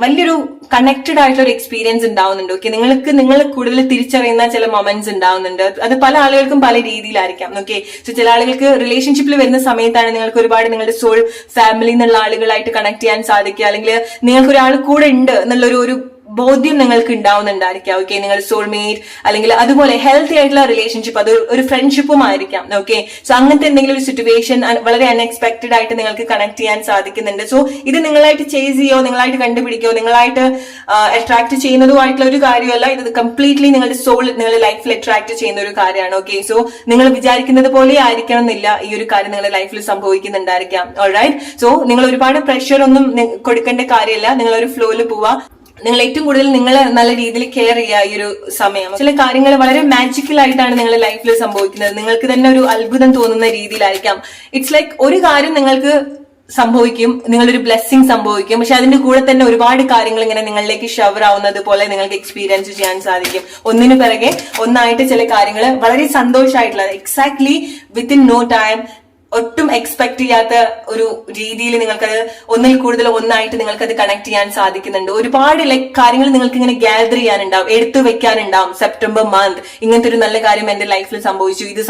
വലിയൊരു കണക്റ്റഡ് ആയിട്ടുള്ള ഒരു എക്സ്പീരിയൻസ് ഉണ്ടാവുന്നുണ്ട്. ഓക്കെ, നിങ്ങൾ കൂടുതൽ തിരിച്ചറിയുന്ന ചില മൊമെന്റ്സ് ഉണ്ടാവുന്നുണ്ട്. അത് പല ആളുകൾക്കും പല രീതിയിലായിരിക്കാം. ഓക്കെ, സോ ചില ആളുകൾക്ക് റിലേഷൻഷിപ്പിൽ വരുന്ന സമയത്താണ് നിങ്ങൾക്ക് ഒരുപാട് നിങ്ങളുടെ സോൾ ഫാമിലി എന്നുള്ള ആളുകളായിട്ട് കണക്ട് ചെയ്യാൻ സാധിക്കുക, അല്ലെങ്കിൽ നിങ്ങൾക്ക് ഒരാൾ കൂടെ ഉണ്ട് എന്നുള്ള ഒരു ബോധ്യം നിങ്ങൾക്ക് ഉണ്ടാവുന്നുണ്ടായിരിക്കാം. ഓക്കെ, നിങ്ങളുടെ സോൾമേറ്റ് അല്ലെങ്കിൽ അതുപോലെ ഹെൽത്തി ആയിട്ടുള്ള റിലേഷൻഷിപ്പ്, അത് ഒരു ഫ്രണ്ട്ഷിപ്പും ആയിരിക്കാം. ഓക്കെ, സോ അങ്ങനത്തെ എന്തെങ്കിലും ഒരു സിറ്റുവേഷൻ വളരെ അൺഎക്സ്പെക്ടഡ് ആയിട്ട് നിങ്ങൾക്ക് കണക്ട് ചെയ്യാൻ സാധിക്കുന്നുണ്ട്. സോ ഇത് നിങ്ങളായിട്ട് ചേസ് ചെയ്യോ, നിങ്ങളായിട്ട് കണ്ടുപിടിക്കോ, നിങ്ങളായിട്ട് അട്രാക്ട് ചെയ്യുന്നതുമായിട്ടുള്ള ഒരു കാര്യമല്ല. ഇത് കംപ്ലീറ്റ്ലി നിങ്ങളുടെ സോൾ നിങ്ങളുടെ ലൈഫിൽ അട്രാക്ട് ചെയ്യുന്ന ഒരു കാര്യമാണ്. ഓക്കെ, സോ നിങ്ങൾ വിചാരിക്കുന്നത് പോലെ ആയിരിക്കണം എന്നില്ല ഈ ഒരു കാര്യം നിങ്ങളുടെ ലൈഫിൽ സംഭവിക്കുന്നുണ്ടായിരിക്കാം. ഓൾറൈറ്റ്, സോ നിങ്ങൾ ഒരുപാട് പ്രഷർ ഒന്നും കൊടുക്കേണ്ട കാര്യമില്ല. നിങ്ങൾ ഒരു ഫ്ലോയിൽ പോവാ. നിങ്ങൾ ഏറ്റവും കൂടുതൽ നിങ്ങൾ നല്ല രീതിയിൽ കെയർ ചെയ്യുക ഈ ഒരു സമയം. ചില കാര്യങ്ങൾ വളരെ മാജിക്കൽ ആയിട്ടാണ് നിങ്ങളുടെ ലൈഫിൽ സംഭവിക്കുന്നത്. നിങ്ങൾക്ക് തന്നെ ഒരു അത്ഭുതം തോന്നുന്ന രീതിയിലായിരിക്കാം. ഇറ്റ്സ് ലൈക്ക് ഒരു കാര്യം നിങ്ങൾക്ക് സംഭവിക്കും, നിങ്ങളൊരു ബ്ലെസ്സിങ് സംഭവിക്കും, പക്ഷെ അതിന്റെ കൂടെ തന്നെ ഒരുപാട് കാര്യങ്ങൾ ഇങ്ങനെ നിങ്ങളിലേക്ക് ഷവർ ആവുന്നത് പോലെ നിങ്ങൾക്ക് എക്സ്പീരിയൻസ് ചെയ്യാൻ സാധിക്കും. ഒന്നിനു പിറകെ ഒന്നായിട്ട് ചില കാര്യങ്ങൾ വളരെ സന്തോഷമായിട്ടുള്ള എക്സാക്ട്ലി വിത്തിൻ നോ ടൈം, ഒട്ടും എക്സ്പെക്ട് ചെയ്യാത്ത ഒരു രീതിയിൽ നിങ്ങൾക്കത് ഒന്നിൽ കൂടുതൽ ഒന്നായിട്ട് നിങ്ങൾക്കത് കണക്ട് ചെയ്യാൻ സാധിക്കുന്നുണ്ട്. ഒരുപാട് കാര്യങ്ങൾ നിങ്ങൾക്ക് ഇങ്ങനെ ഗ്യാദർ ചെയ്യാനുണ്ടാവും, എടുത്തു വെക്കാനുണ്ടാവും. സെപ്റ്റംബർ മന്ത് ഇങ്ങനത്തെ ഒരു നല്ല കാര്യം എന്റെ ലൈഫിൽ സംഭവിച്ചു, ഇത്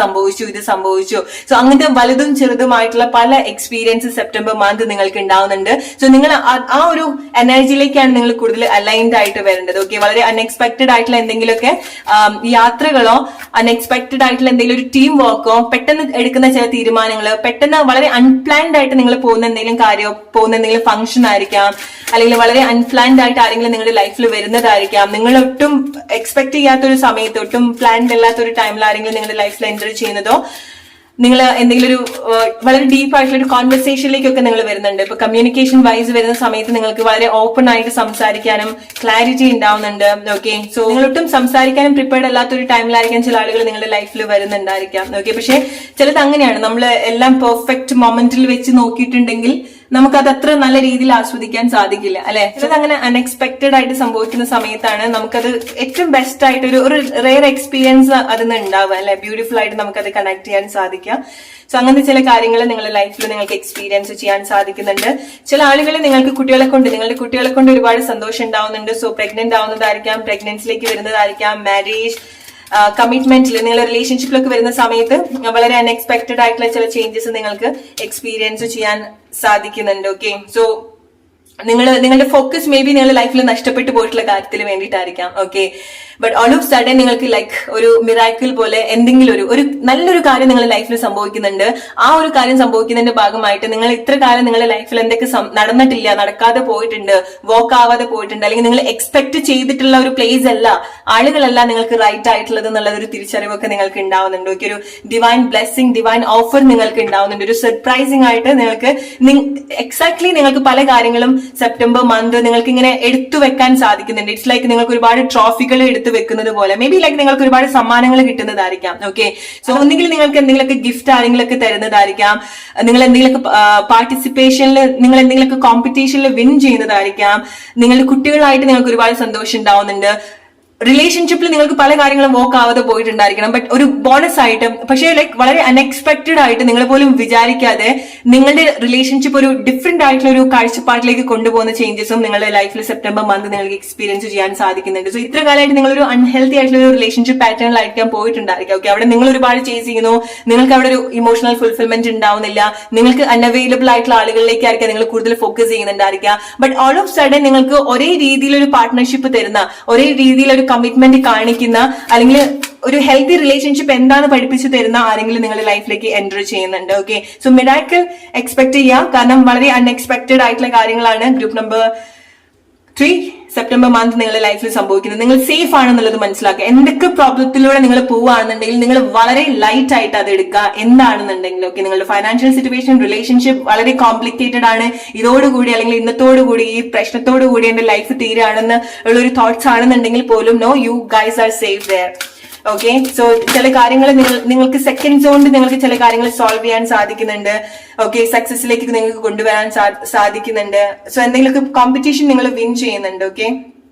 സംഭവിച്ചു. സോ അങ്ങനത്തെ വലുതും ചെറുതുമായിട്ടുള്ള പല എക്സ്പീരിയൻസ് സെപ്റ്റംബർ മന്ത് നിങ്ങൾക്ക് ഉണ്ടാവുന്നുണ്ട്. സോ നിങ്ങൾ ആ ഒരു എനർജിയിലേക്കാണ് നിങ്ങൾ കൂടുതൽ അലൈൻഡ് ആയിട്ട് വരേണ്ടത്. ഓക്കെ, വളരെ അൺഎക്സ്പെക്ടഡ് ആയിട്ടുള്ള എന്തെങ്കിലുമൊക്കെ യാത്രകളോ അൺഎക്സ്പെക്ടഡ് ആയിട്ടുള്ള എന്തെങ്കിലും ഒരു ടീം വർക്കോ, പെട്ടെന്ന് എടുക്കുന്ന ചില തീരുമാനങ്ങൾ, പെട്ടെന്ന് വളരെ അൺപ്ലാൻഡ് ആയിട്ട് നിങ്ങൾ പോകുന്ന എന്തെങ്കിലും കാര്യമോ, പോകുന്ന എന്തെങ്കിലും ഫംഗ്ഷൻ ആയിരിക്കാം, അല്ലെങ്കിൽ വളരെ അൺപ്ലാൻഡ് ആയിട്ട് ആരെങ്കിലും നിങ്ങളുടെ ലൈഫിൽ വരുന്നതായിരിക്കാം. നിങ്ങൾ ഒട്ടും എക്സ്പെക്ട് ചെയ്യാത്തൊരു സമയത്ത്, ഒട്ടും പ്ലാൻഡ് അല്ലാത്തൊരു ടൈമിൽ ആരെങ്കിലും നിങ്ങളുടെ ലൈഫിൽ എൻ്റർ ചെയ്യുന്നതോ, നിങ്ങൾ എന്തെങ്കിലും ഒരു വളരെ ഡീപ്പ് ആയിട്ടുള്ള ഒരു കോൺവെർസേഷനിലേക്കൊക്കെ നിങ്ങൾ വരുന്നുണ്ട്. ഇപ്പൊ കമ്മ്യൂണിക്കേഷൻ വൈസ് വരുന്ന സമയത്ത് നിങ്ങൾക്ക് വളരെ ഓപ്പൺ ആയിട്ട് സംസാരിക്കാനും ക്ലാരിറ്റി ഉണ്ടാവുന്നുണ്ട്. ഓക്കെ, സോ നിങ്ങൾ ഒട്ടും സംസാരിക്കാനും പ്രിപ്പയർഡ് അല്ലാത്തൊരു ടൈമിലായിരിക്കാം ചില ആളുകൾ നിങ്ങളുടെ ലൈഫിൽ വരുന്നുണ്ടായിരിക്കാം. ഓക്കെ, പക്ഷെ ചിലത് അങ്ങനെയാണ്, നമ്മൾ എല്ലാം പെർഫെക്റ്റ് മൊമെന്റിൽ വെച്ച് നോക്കിയിട്ടുണ്ടെങ്കിൽ നമുക്കത് അത്ര നല്ല രീതിയിൽ ആസ്വദിക്കാൻ സാധിക്കില്ല, അല്ലെ? ചിലത് അങ്ങനെ അൺഎക്സ്പെക്ടഡ് ആയിട്ട് സംഭവിക്കുന്ന സമയത്താണ് നമുക്കത് ഏറ്റവും ബെസ്റ്റ് ആയിട്ട് ഒരു റെയർ എക്സ്പീരിയൻസ് അതിന് ഉണ്ടാവുക, അല്ലെ? ബ്യൂട്ടിഫുൾ ആയിട്ട് നമുക്കത് കണക്ട് ചെയ്യാൻ സാധിക്കാം. സോ അങ്ങനത്തെ ചില കാര്യങ്ങൾ നിങ്ങളുടെ ലൈഫിൽ നിങ്ങൾക്ക് എക്സ്പീരിയൻസ് ചെയ്യാൻ സാധിക്കുന്നുണ്ട്. ചില ആളുകൾ നിങ്ങളുടെ കുട്ടികളെ കൊണ്ട് ഒരുപാട് സന്തോഷം ഉണ്ടാവുന്നുണ്ട്. സോ പ്രഗ്നന്റ് ആവുന്നതായിരിക്കാം, പ്രഗ്നൻസിലേക്ക് വരുന്നതായിരിക്കാം, മാരേജ്, കമ്മിറ്റ്മെന്റിൽ, നിങ്ങളുടെ റിലേഷൻഷിപ്പിലൊക്കെ വരുന്ന സമയത്ത് വളരെ അൺഎക്സ്പെക്ടഡ് ആയിട്ടുള്ള ചില ചേഞ്ചസ് നിങ്ങൾക്ക് എക്സ്പീരിയൻസ് ചെയ്യാൻ സാധിക്കുന്നുണ്ട്. ഓക്കെ, സോ നിങ്ങളുടെ ഫോക്കസ് മേ ബി നിങ്ങളുടെ ലൈഫിൽ നഷ്ടപ്പെട്ടു പോയിട്ടുള്ള കാര്യത്തിൽ വേണ്ടിയിട്ടായിരിക്കാം. Okay, but all of sudden നിങ്ങൾക്ക് ലൈക്ക് ഒരു മിറാക്കിൾ പോലെ എന്തെങ്കിലും ഒരു നല്ലൊരു കാര്യം നിങ്ങളുടെ ലൈഫിൽ സംഭവിക്കുന്നുണ്ട്. ആ ഒരു കാര്യം സംഭവിക്കുന്നതിന്റെ ഭാഗമായിട്ട് നിങ്ങൾ ഇത്ര കാലം നിങ്ങളുടെ ലൈഫിൽ എന്തൊക്കെ നടന്നിട്ടില്ല, നടക്കാതെ പോയിട്ടുണ്ട്, വോക്ക് ആവാതെ പോയിട്ടുണ്ട്, അല്ലെങ്കിൽ നിങ്ങൾ എക്സ്പെക്ട് ചെയ്തിട്ടുള്ള ഒരു പ്ലേസ് അല്ല, ആളുകളല്ല നിങ്ങൾക്ക് റൈറ്റ് ആയിട്ടുള്ളത് എന്നുള്ള ഒരു തിരിച്ചറിവൊക്കെ നിങ്ങൾക്ക് ഉണ്ടാവുന്നുണ്ട്. ഓക്കെ, ഒരു ഡിവൈൻ ബ്ലെസ്സിങ്, ഡിവൈൻ ഓഫർ നിങ്ങൾക്ക് ഉണ്ടാവുന്നുണ്ട്. ഒരു സർപ്രൈസിംഗ് ആയിട്ട് നിങ്ങൾക്ക് എക്സാക്ട്ലി നിങ്ങൾക്ക് പല കാര്യങ്ങളും സെപ്റ്റംബർ മന്ത് നിങ്ങൾക്ക് ഇങ്ങനെ എടുത്തു വെക്കാൻ സാധിക്കുന്നുണ്ട്. ഇറ്റ്സ് ലൈക്ക് നിങ്ങൾക്ക് ഒരുപാട് ട്രോഫികൾ എടുത്തു വെക്കുന്നത് പോലെ, മേ ബി ലൈക്ക് നിങ്ങൾക്ക് ഒരുപാട് സമ്മാനങ്ങൾ കിട്ടുന്നതായിരിക്കാം. ഓക്കെ, സോ ഒന്നുകിൽ നിങ്ങൾക്ക് എന്തെങ്കിലുമൊക്കെ ഗിഫ്റ്റ് ആരെങ്കിലുമൊക്കെ തരുന്നതായിരിക്കാം, നിങ്ങൾ എന്തെങ്കിലുമൊക്കെ പാർട്ടിസിപ്പേഷനിൽ, നിങ്ങൾ എന്തെങ്കിലുമൊക്കെ കോമ്പറ്റീഷനിൽ വിൻ ചെയ്യുന്നതായിരിക്കാം, നിങ്ങളുടെ കുട്ടികളായിട്ട് നിങ്ങൾക്ക് ഒരുപാട് സന്തോഷം ഉണ്ടാവുന്നുണ്ട്. റിലേഷൻഷിപ്പിൽ നിങ്ങൾക്ക് പല കാര്യങ്ങളും വോക്ക് ആവാതെ പോയിട്ടുണ്ടായിരിക്കണം, ബട്ട് ഒരു ബോണസ് ആയിട്ട്, പക്ഷേ ലൈക്ക് വളരെ അൺഎക്സ്പെക്ടഡ് ആയിട്ട് നിങ്ങൾ പോലും വിചാരിക്കാതെ നിങ്ങളുടെ റിലേഷൻഷിപ്പ് ഒരു ഡിഫറെന്റ് ആയിട്ടുള്ള ഒരു കാഴ്ചപ്പാടിലേക്ക് കൊണ്ടുപോകുന്ന ചേഞ്ചസും നിങ്ങളുടെ ലൈഫിൽ സെപ്റ്റംബർ മന്ത് നിങ്ങൾക്ക് എക്സ്പീരിയൻസ് ചെയ്യാൻ സാധിക്കുന്നുണ്ട്. സോ ഇത്ര കാലമായിട്ട് നിങ്ങളൊരു അൺഹെൽത്തി ആയിട്ടുള്ള ഒരു റിലേഷൻഷിപ്പ് പാറ്റേണിലായിരിക്കാൻ പോയിട്ടുണ്ടായിരിക്കും. ഓക്കെ, അവിടെ നിങ്ങൾ ഒരുപാട് ചേസ് ചെയ്യുന്നു, നിങ്ങൾക്ക് അവിടെ ഒരു ഇമോഷണൽ ഫുൾഫിൽമെന്റ് ഉണ്ടാവുന്നില്ല, നിങ്ങൾക്ക് അൺഅവൈലബിൾ ആയിട്ടുള്ള ആളുകളിലേക്കായിരിക്കാം നിങ്ങൾ കൂടുതൽ ഫോക്കസ് ചെയ്യുന്നുണ്ടായിരിക്കുക. ബട്ട് ഓൾ ഓഫ് സഡൻ നിങ്ങൾക്ക് ഒരേ രീതിയിലൊരു പാർട്ട്ണർഷിപ്പ് തരുന്ന, ഒരേ രീതിയിലൊരു കമ്മിറ്റ്മെന്റ് കാണിക്കുന്ന, അല്ലെങ്കിൽ ഒരു ഹെൽത്തി റിലേഷൻഷിപ്പ് എന്താണ് പഠിപ്പിച്ചു തരുന്ന ആരെങ്കിലും നിങ്ങളുടെ ലൈഫിലേക്ക് എൻറ്റർ ചെയ്യുന്നുണ്ട്. ഓക്കെ, സോ മിറാക്കിൾ എക്സ്പെക്ട് ചെയ്യാം, കാരണം വളരെ അൺഎക്സ്പെക്ടഡ് ആയിട്ടുള്ള കാര്യങ്ങളാണ് ഗ്രൂപ്പ് നമ്പർ 3 സെപ്റ്റംബർ മന്ത് നിങ്ങളുടെ ലൈഫിൽ സംഭവിക്കുന്നത്. നിങ്ങൾ സേഫ് ആണെന്നുള്ളത് മനസ്സിലാക്കുക. എന്തൊക്കെ പ്രോബ്ലത്തിലൂടെ നിങ്ങൾ പോവുകയാണെന്നുണ്ടെങ്കിൽ നിങ്ങൾ വളരെ ലൈറ്റ് ആയിട്ട് അത് എടുക്കുക. എന്താണെന്നുണ്ടെങ്കിലും ഓക്കെ, നിങ്ങളുടെ ഫൈനാൻഷ്യൽ സിറ്റുവേഷൻ, റിലേഷൻഷിപ്പ് വളരെ കോംപ്ലിക്കേറ്റഡ് ആണ്, ഇതോടുകൂടി അല്ലെങ്കിൽ ഇന്നത്തോടുകൂടി ഈ പ്രശ്നത്തോടുകൂടി എന്റെ ലൈഫ് തീരുകയാണെന്ന് ഉള്ളൊരു തോട്ട്സ് ആണെന്നുണ്ടെങ്കിൽ പോലും no, you guys are safe there. Okay, so ചില കാര്യങ്ങൾ നിങ്ങൾക്ക് സെക്കൻഡ്സ് കൊണ്ട് നിങ്ങൾക്ക് ചില കാര്യങ്ങൾ സോൾവ് ചെയ്യാൻ സാധിക്കുന്നുണ്ട്. ഓക്കെ, സക്സസിലേക്ക് നിങ്ങൾക്ക് കൊണ്ടുവരാൻ സാധിക്കുന്നുണ്ട്. സോ എന്തെങ്കിലുമൊക്കെ കോമ്പറ്റീഷൻ നിങ്ങൾ വിൻ ചെയ്യുന്നുണ്ട്. ഓക്കെ,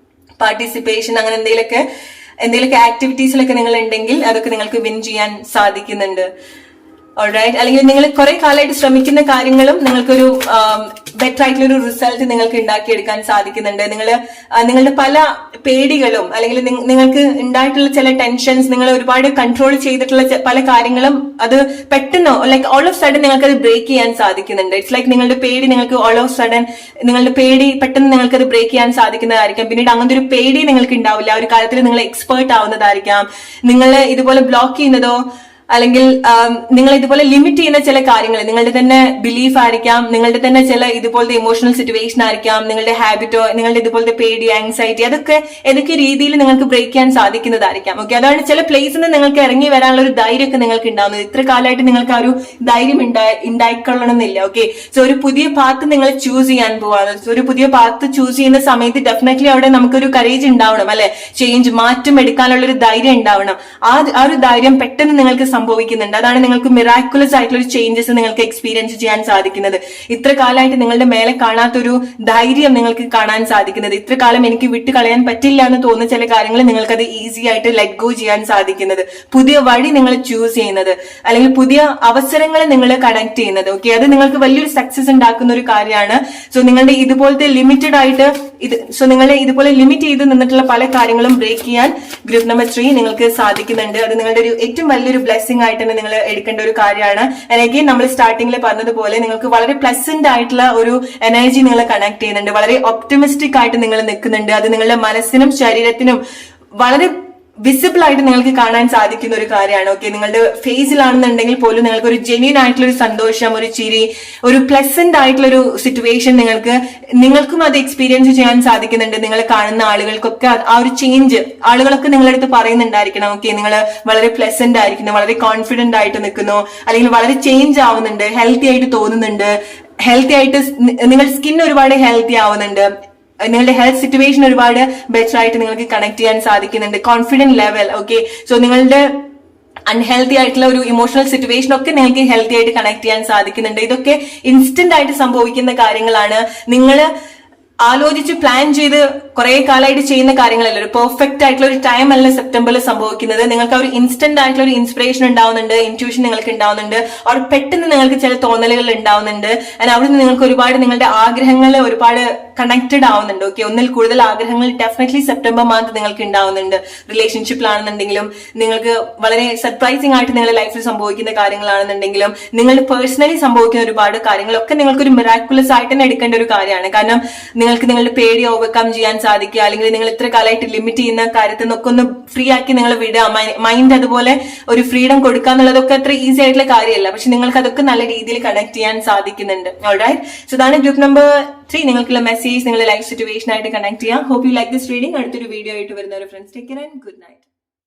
പാർട്ടിസിപ്പേഷൻ, അങ്ങനെ എന്തെങ്കിലുമൊക്കെ ആക്ടിവിറ്റീസിലൊക്കെ നിങ്ങൾ ഉണ്ടെങ്കിൽ അതൊക്കെ നിങ്ങൾക്ക് വിൻ ചെയ്യാൻ സാധിക്കുന്നുണ്ട്. ഓൾറൈറ്റ്, അല്ലെങ്കിൽ നിങ്ങൾ കുറെ കാലമായിട്ട് ശ്രമിക്കുന്ന കാര്യങ്ങളും നിങ്ങൾക്കൊരു ബെറ്റർ ആയിട്ടുള്ള ഒരു റിസൾട്ട് നിങ്ങൾക്ക് ഉണ്ടാക്കിയെടുക്കാൻ സാധിക്കുന്നുണ്ട്. നിങ്ങളുടെ പല പേടികളും അല്ലെങ്കിൽ നിങ്ങൾക്ക് ഉണ്ടായിട്ടുള്ള ചില ടെൻഷൻസ്, നിങ്ങൾ ഒരുപാട് കൺട്രോൾ ചെയ്തിട്ടുള്ള പല കാര്യങ്ങളും അത് പെട്ടെന്ന് ലൈക്ക് ഓൾ ഓഫ് സഡൻ നിങ്ങൾക്ക് അത് ബ്രേക്ക് ചെയ്യാൻ സാധിക്കുന്നുണ്ട്. ഇറ്റ്സ് ലൈക്ക് നിങ്ങളുടെ പേടി നിങ്ങൾക്ക് ഓൾ ഓഫ് സഡൻ നിങ്ങളുടെ പേടി പെട്ടെന്ന് നിങ്ങൾക്ക് അത് ബ്രേക്ക് ചെയ്യാൻ സാധിക്കുന്നതായിരിക്കാം. പിന്നീട് അങ്ങനത്തെ ഒരു പേടി നിങ്ങൾക്ക് ഉണ്ടാവില്ല. ഒരു കാര്യത്തിൽ നിങ്ങൾ എക്സ്പേർട്ട് ആവുന്നതായിരിക്കാം. നിങ്ങൾ ഇതുപോലെ ബ്ലോക്ക് ചെയ്യുന്നതോ അല്ലെങ്കിൽ നിങ്ങൾ ഇതുപോലെ ലിമിറ്റ് ചെയ്യുന്ന ചില കാര്യങ്ങൾ നിങ്ങളുടെ തന്നെ ബിലീഫ് ആയിരിക്കാം, നിങ്ങളുടെ തന്നെ ചില ഇതുപോലത്തെ ഇമോഷണൽ സിറ്റുവേഷൻ ആയിരിക്കാം, നിങ്ങളുടെ ഹാബിറ്റോ നിങ്ങളുടെ ഇതുപോലത്തെ പേടി, ആങ്സൈറ്റി, അതൊക്കെ ഏതൊക്കെ രീതിയിൽ നിങ്ങൾക്ക് ബ്രേക്ക് ചെയ്യാൻ സാധിക്കുന്നതായിരിക്കാം. ഓക്കെ, അതാണ് ചില പ്ലേസിൽ നിന്ന് നിങ്ങൾക്ക് ഇറങ്ങി വരാനുള്ള ഒരു ധൈര്യമൊക്കെ നിങ്ങൾക്ക് ഉണ്ടാവുന്നത്. ഇത്ര കാലമായിട്ട് നിങ്ങൾക്ക് ആ ഒരു ധൈര്യം ഉണ്ടായിക്കൊള്ളണമെന്നില്ല. ഓക്കെ, സോ ഒരു പുതിയ പാത്ത് നിങ്ങൾ ചൂസ് ചെയ്യാൻ പോവാണ്. ഒരു പുതിയ പാത്ത് ചൂസ് ചെയ്യുന്ന സമയത്ത് ഡെഫിനറ്റ്ലി അവിടെ നമുക്കൊരു കറേജ് ഉണ്ടാവണം, അല്ലെ? ചേഞ്ച്, മാറ്റം എടുക്കാനുള്ള ഒരു ധൈര്യം ഉണ്ടാവണം. ആ ഒരു ധൈര്യം പെട്ടെന്ന് നിങ്ങൾക്ക് സംഭവിക്കുന്നുണ്ട്. അതാണ് നിങ്ങൾക്ക് മിറാക്കുലസ് ആയിട്ടുള്ള ഒരു ചേഞ്ചസ് നിങ്ങൾക്ക് എക്സ്പീരിയൻസ് ചെയ്യാൻ സാധിക്കുന്നത്. ഇത്ര കാലമായിട്ട് നിങ്ങളുടെ മേലെ കാണാത്തൊരു ധൈര്യം നിങ്ങൾക്ക് കാണാൻ സാധിക്കുന്നത്. ഇത്ര കാലം എനിക്ക് വിട്ട് കളയാൻ പറ്റില്ല എന്ന് തോന്നുന്ന ചില കാര്യങ്ങൾ നിങ്ങൾക്കത് ഈസി ആയിട്ട് ലെറ്റ് ഗോ ചെയ്യാൻ സാധിക്കുന്നത്. പുതിയ വഴി നിങ്ങൾ ചൂസ് ചെയ്യുന്നത്, അല്ലെങ്കിൽ പുതിയ അവസരങ്ങൾ നിങ്ങൾ കണക്ട് ചെയ്യുന്നത്. ഓക്കെ, അത് നിങ്ങൾക്ക് വലിയൊരു സക്സസ് ഉണ്ടാക്കുന്ന ഒരു കാര്യമാണ്. സോ നിങ്ങളുടെ ഇതുപോലത്തെ ലിമിറ്റഡ് ആയിട്ട് നിങ്ങളെ ഇതുപോലെ ലിമിറ്റ് ചെയ്ത് നിന്നിട്ടുള്ള പല കാര്യങ്ങളും ബ്രേക്ക് ചെയ്യാൻ ഗ്രൂപ്പ് നമ്പർ 3 നിങ്ങൾക്ക് സാധിക്കുന്നുണ്ട്. അത് നിങ്ങളുടെ ഒരു ഏറ്റവും വലിയൊരു ബ്ലെസ്സിംഗ് ആയിട്ട് തന്നെ നിങ്ങൾ എടുക്കേണ്ട ഒരു കാര്യമാണ്. അഗെയിൻ നമ്മൾ സ്റ്റാർട്ടിംഗിൽ പറഞ്ഞതുപോലെ നിങ്ങൾക്ക് വളരെ പ്ലസന്റ് ആയിട്ടുള്ള ഒരു എനർജി നിങ്ങൾ കണക്ട് ചെയ്യുന്നുണ്ട്. വളരെ ഒപ്റ്റിമിസ്റ്റിക് ആയിട്ട് നിങ്ങൾ നിൽക്കുന്നുണ്ട്. അത് നിങ്ങളുടെ മനസ്സിനും ശരീരത്തിനും വളരെ വിസിബിൾ ആയിട്ട് നിങ്ങൾക്ക് കാണാൻ സാധിക്കുന്ന ഒരു കാര്യമാണ്. ഓക്കെ, നിങ്ങളുടെ ഫേസിലാണെന്നുണ്ടെങ്കിൽ പോലും നിങ്ങൾക്ക് ഒരു ജെന്യൂൻ ആയിട്ടുള്ള ഒരു സന്തോഷം, ഒരു ചിരി, ഒരു പ്ലസന്റ് ആയിട്ടുള്ള ഒരു സിറ്റുവേഷൻ നിങ്ങൾക്കും അത് എക്സ്പീരിയൻസ് ചെയ്യാൻ സാധിക്കുന്നുണ്ട്. നിങ്ങൾ കാണുന്ന ആളുകൾക്കൊക്കെ ആ ഒരു ചേഞ്ച് ആളുകളൊക്കെ നിങ്ങളുടെ അടുത്ത് പറയുന്നുണ്ടായിരിക്കണം. ഓക്കെ, നിങ്ങൾ വളരെ പ്ലസന്റ് ആയിരിക്കുന്നു, വളരെ കോൺഫിഡന്റ് ആയിട്ട് നിൽക്കുന്നു, അല്ലെങ്കിൽ വളരെ ചേഞ്ച് ആവുന്നുണ്ട്, ഹെൽത്തി ആയിട്ട് തോന്നുന്നുണ്ട്, ഹെൽത്തി ആയിട്ട് നിങ്ങളുടെ സ്കിൻ ഒരുപാട് ഹെൽത്തി ആവുന്നുണ്ട്, നിങ്ങളുടെ ഹെൽത്ത് സിറ്റുവേഷൻ ഒരുപാട് ബെറ്റർ ആയിട്ട് നിങ്ങൾക്ക് കണക്ട് ചെയ്യാൻ സാധിക്കുന്നുണ്ട്. കോൺഫിഡന്റ് ലെവൽ, ഓക്കെ, സോ നിങ്ങളുടെ അൺഹെൽത്തി ആയിട്ടുള്ള ഒരു ഇമോഷണൽ സിറ്റുവേഷൻ ഒക്കെ നിങ്ങൾക്ക് ഹെൽത്തി ആയിട്ട് കണക്ട് ചെയ്യാൻ സാധിക്കുന്നുണ്ട്. ഇതൊക്കെ ഇൻസ്റ്റന്റ് ആയിട്ട് സംഭവിക്കുന്ന കാര്യങ്ങളാണ്. നിങ്ങൾ ആലോചിച്ച് പ്ലാൻ ചെയ്ത് കുറെ കാലമായിട്ട് ചെയ്യുന്ന കാര്യങ്ങളല്ല, ഒരു പെർഫെക്റ്റ് ആയിട്ടുള്ള ഒരു ടൈം അല്ല സെപ്റ്റംബറിൽ സംഭവിക്കുന്നത്. നിങ്ങൾക്ക് ഒരു ഇൻസ്റ്റന്റ് ആയിട്ടുള്ള ഒരു ഇൻസ്പിറേഷൻ ഉണ്ടാവുന്നുണ്ട്, ഇൻറ്റ്യൂഷൻ നിങ്ങൾക്ക് ഉണ്ടാവുന്നുണ്ട്, അവർ പെട്ടെന്ന് നിങ്ങൾക്ക് ചില തോന്നലുകൾ ഉണ്ടാവുന്നുണ്ട്. അവിടെ നിന്ന് നിങ്ങൾക്ക് ഒരുപാട് നിങ്ങളുടെ ആഗ്രഹങ്ങൾ ഒരുപാട് കണക്റ്റഡ് ആവുന്നുണ്ട്. ഓക്കെ, ഒന്നിൽ കൂടുതൽ ആഗ്രഹങ്ങൾ ഡെഫിനറ്റ്ലി സെപ്റ്റംബർ മന്ത് നിങ്ങൾക്ക് ഉണ്ടാവുന്നുണ്ട്. റിലേഷൻഷിപ്പിലാണെന്നുണ്ടെങ്കിലും, നിങ്ങൾക്ക് വളരെ സർപ്രൈസിംഗ് ആയിട്ട് നിങ്ങളുടെ ലൈഫിൽ സംഭവിക്കുന്ന കാര്യങ്ങളാണെന്നുണ്ടെങ്കിലും, നിങ്ങളുടെ പേഴ്സണലി സംഭവിക്കുന്ന ഒരുപാട് കാര്യങ്ങളൊക്കെ നിങ്ങൾക്കൊരു മിറാക്കുലസ് ആയിട്ട് തന്നെ എടുക്കേണ്ട ഒരു കാര്യമാണ്. കാരണം നിങ്ങൾക്ക് നിങ്ങളുടെ പേടി ഓവർകം ചെയ്യാൻ സാധിക്കുക, അല്ലെങ്കിൽ നിങ്ങൾ ഇത്ര കാലമായിട്ട് ലിമിറ്റ് ചെയ്യുന്ന കാര്യത്തിൽ നിന്നൊക്കെ ഒന്ന് ഫ്രീ ആക്കി നിങ്ങൾ വിടുക, മൈൻഡ് അതുപോലെ ഒരു ഫ്രീഡം കൊടുക്കുക എന്നുള്ളതൊക്കെ അത്ര ഈസി ആയിട്ടുള്ള കാര്യമല്ല. പക്ഷെ നിങ്ങൾക്ക് അതൊക്കെ നല്ല രീതിയിൽ കണക്ട് ചെയ്യാൻ സാധിക്കുന്നുണ്ട്. ഓൾറൈറ്റ്, സോ ഇതാണ് ഗ്രൂപ്പ് നമ്പർ 3 നിങ്ങൾക്കുള്ള മെസ്സേജ് നിങ്ങളുടെ ലൈഫ് സിറ്റുവേഷൻ ആയിട്ട് കണക്ട് ചെയ്യാം. Hope you like this reading. അടുത്തൊരു വീഡിയോ ആയിട്ട് വരുന്ന ഒരു friends, take care and good night.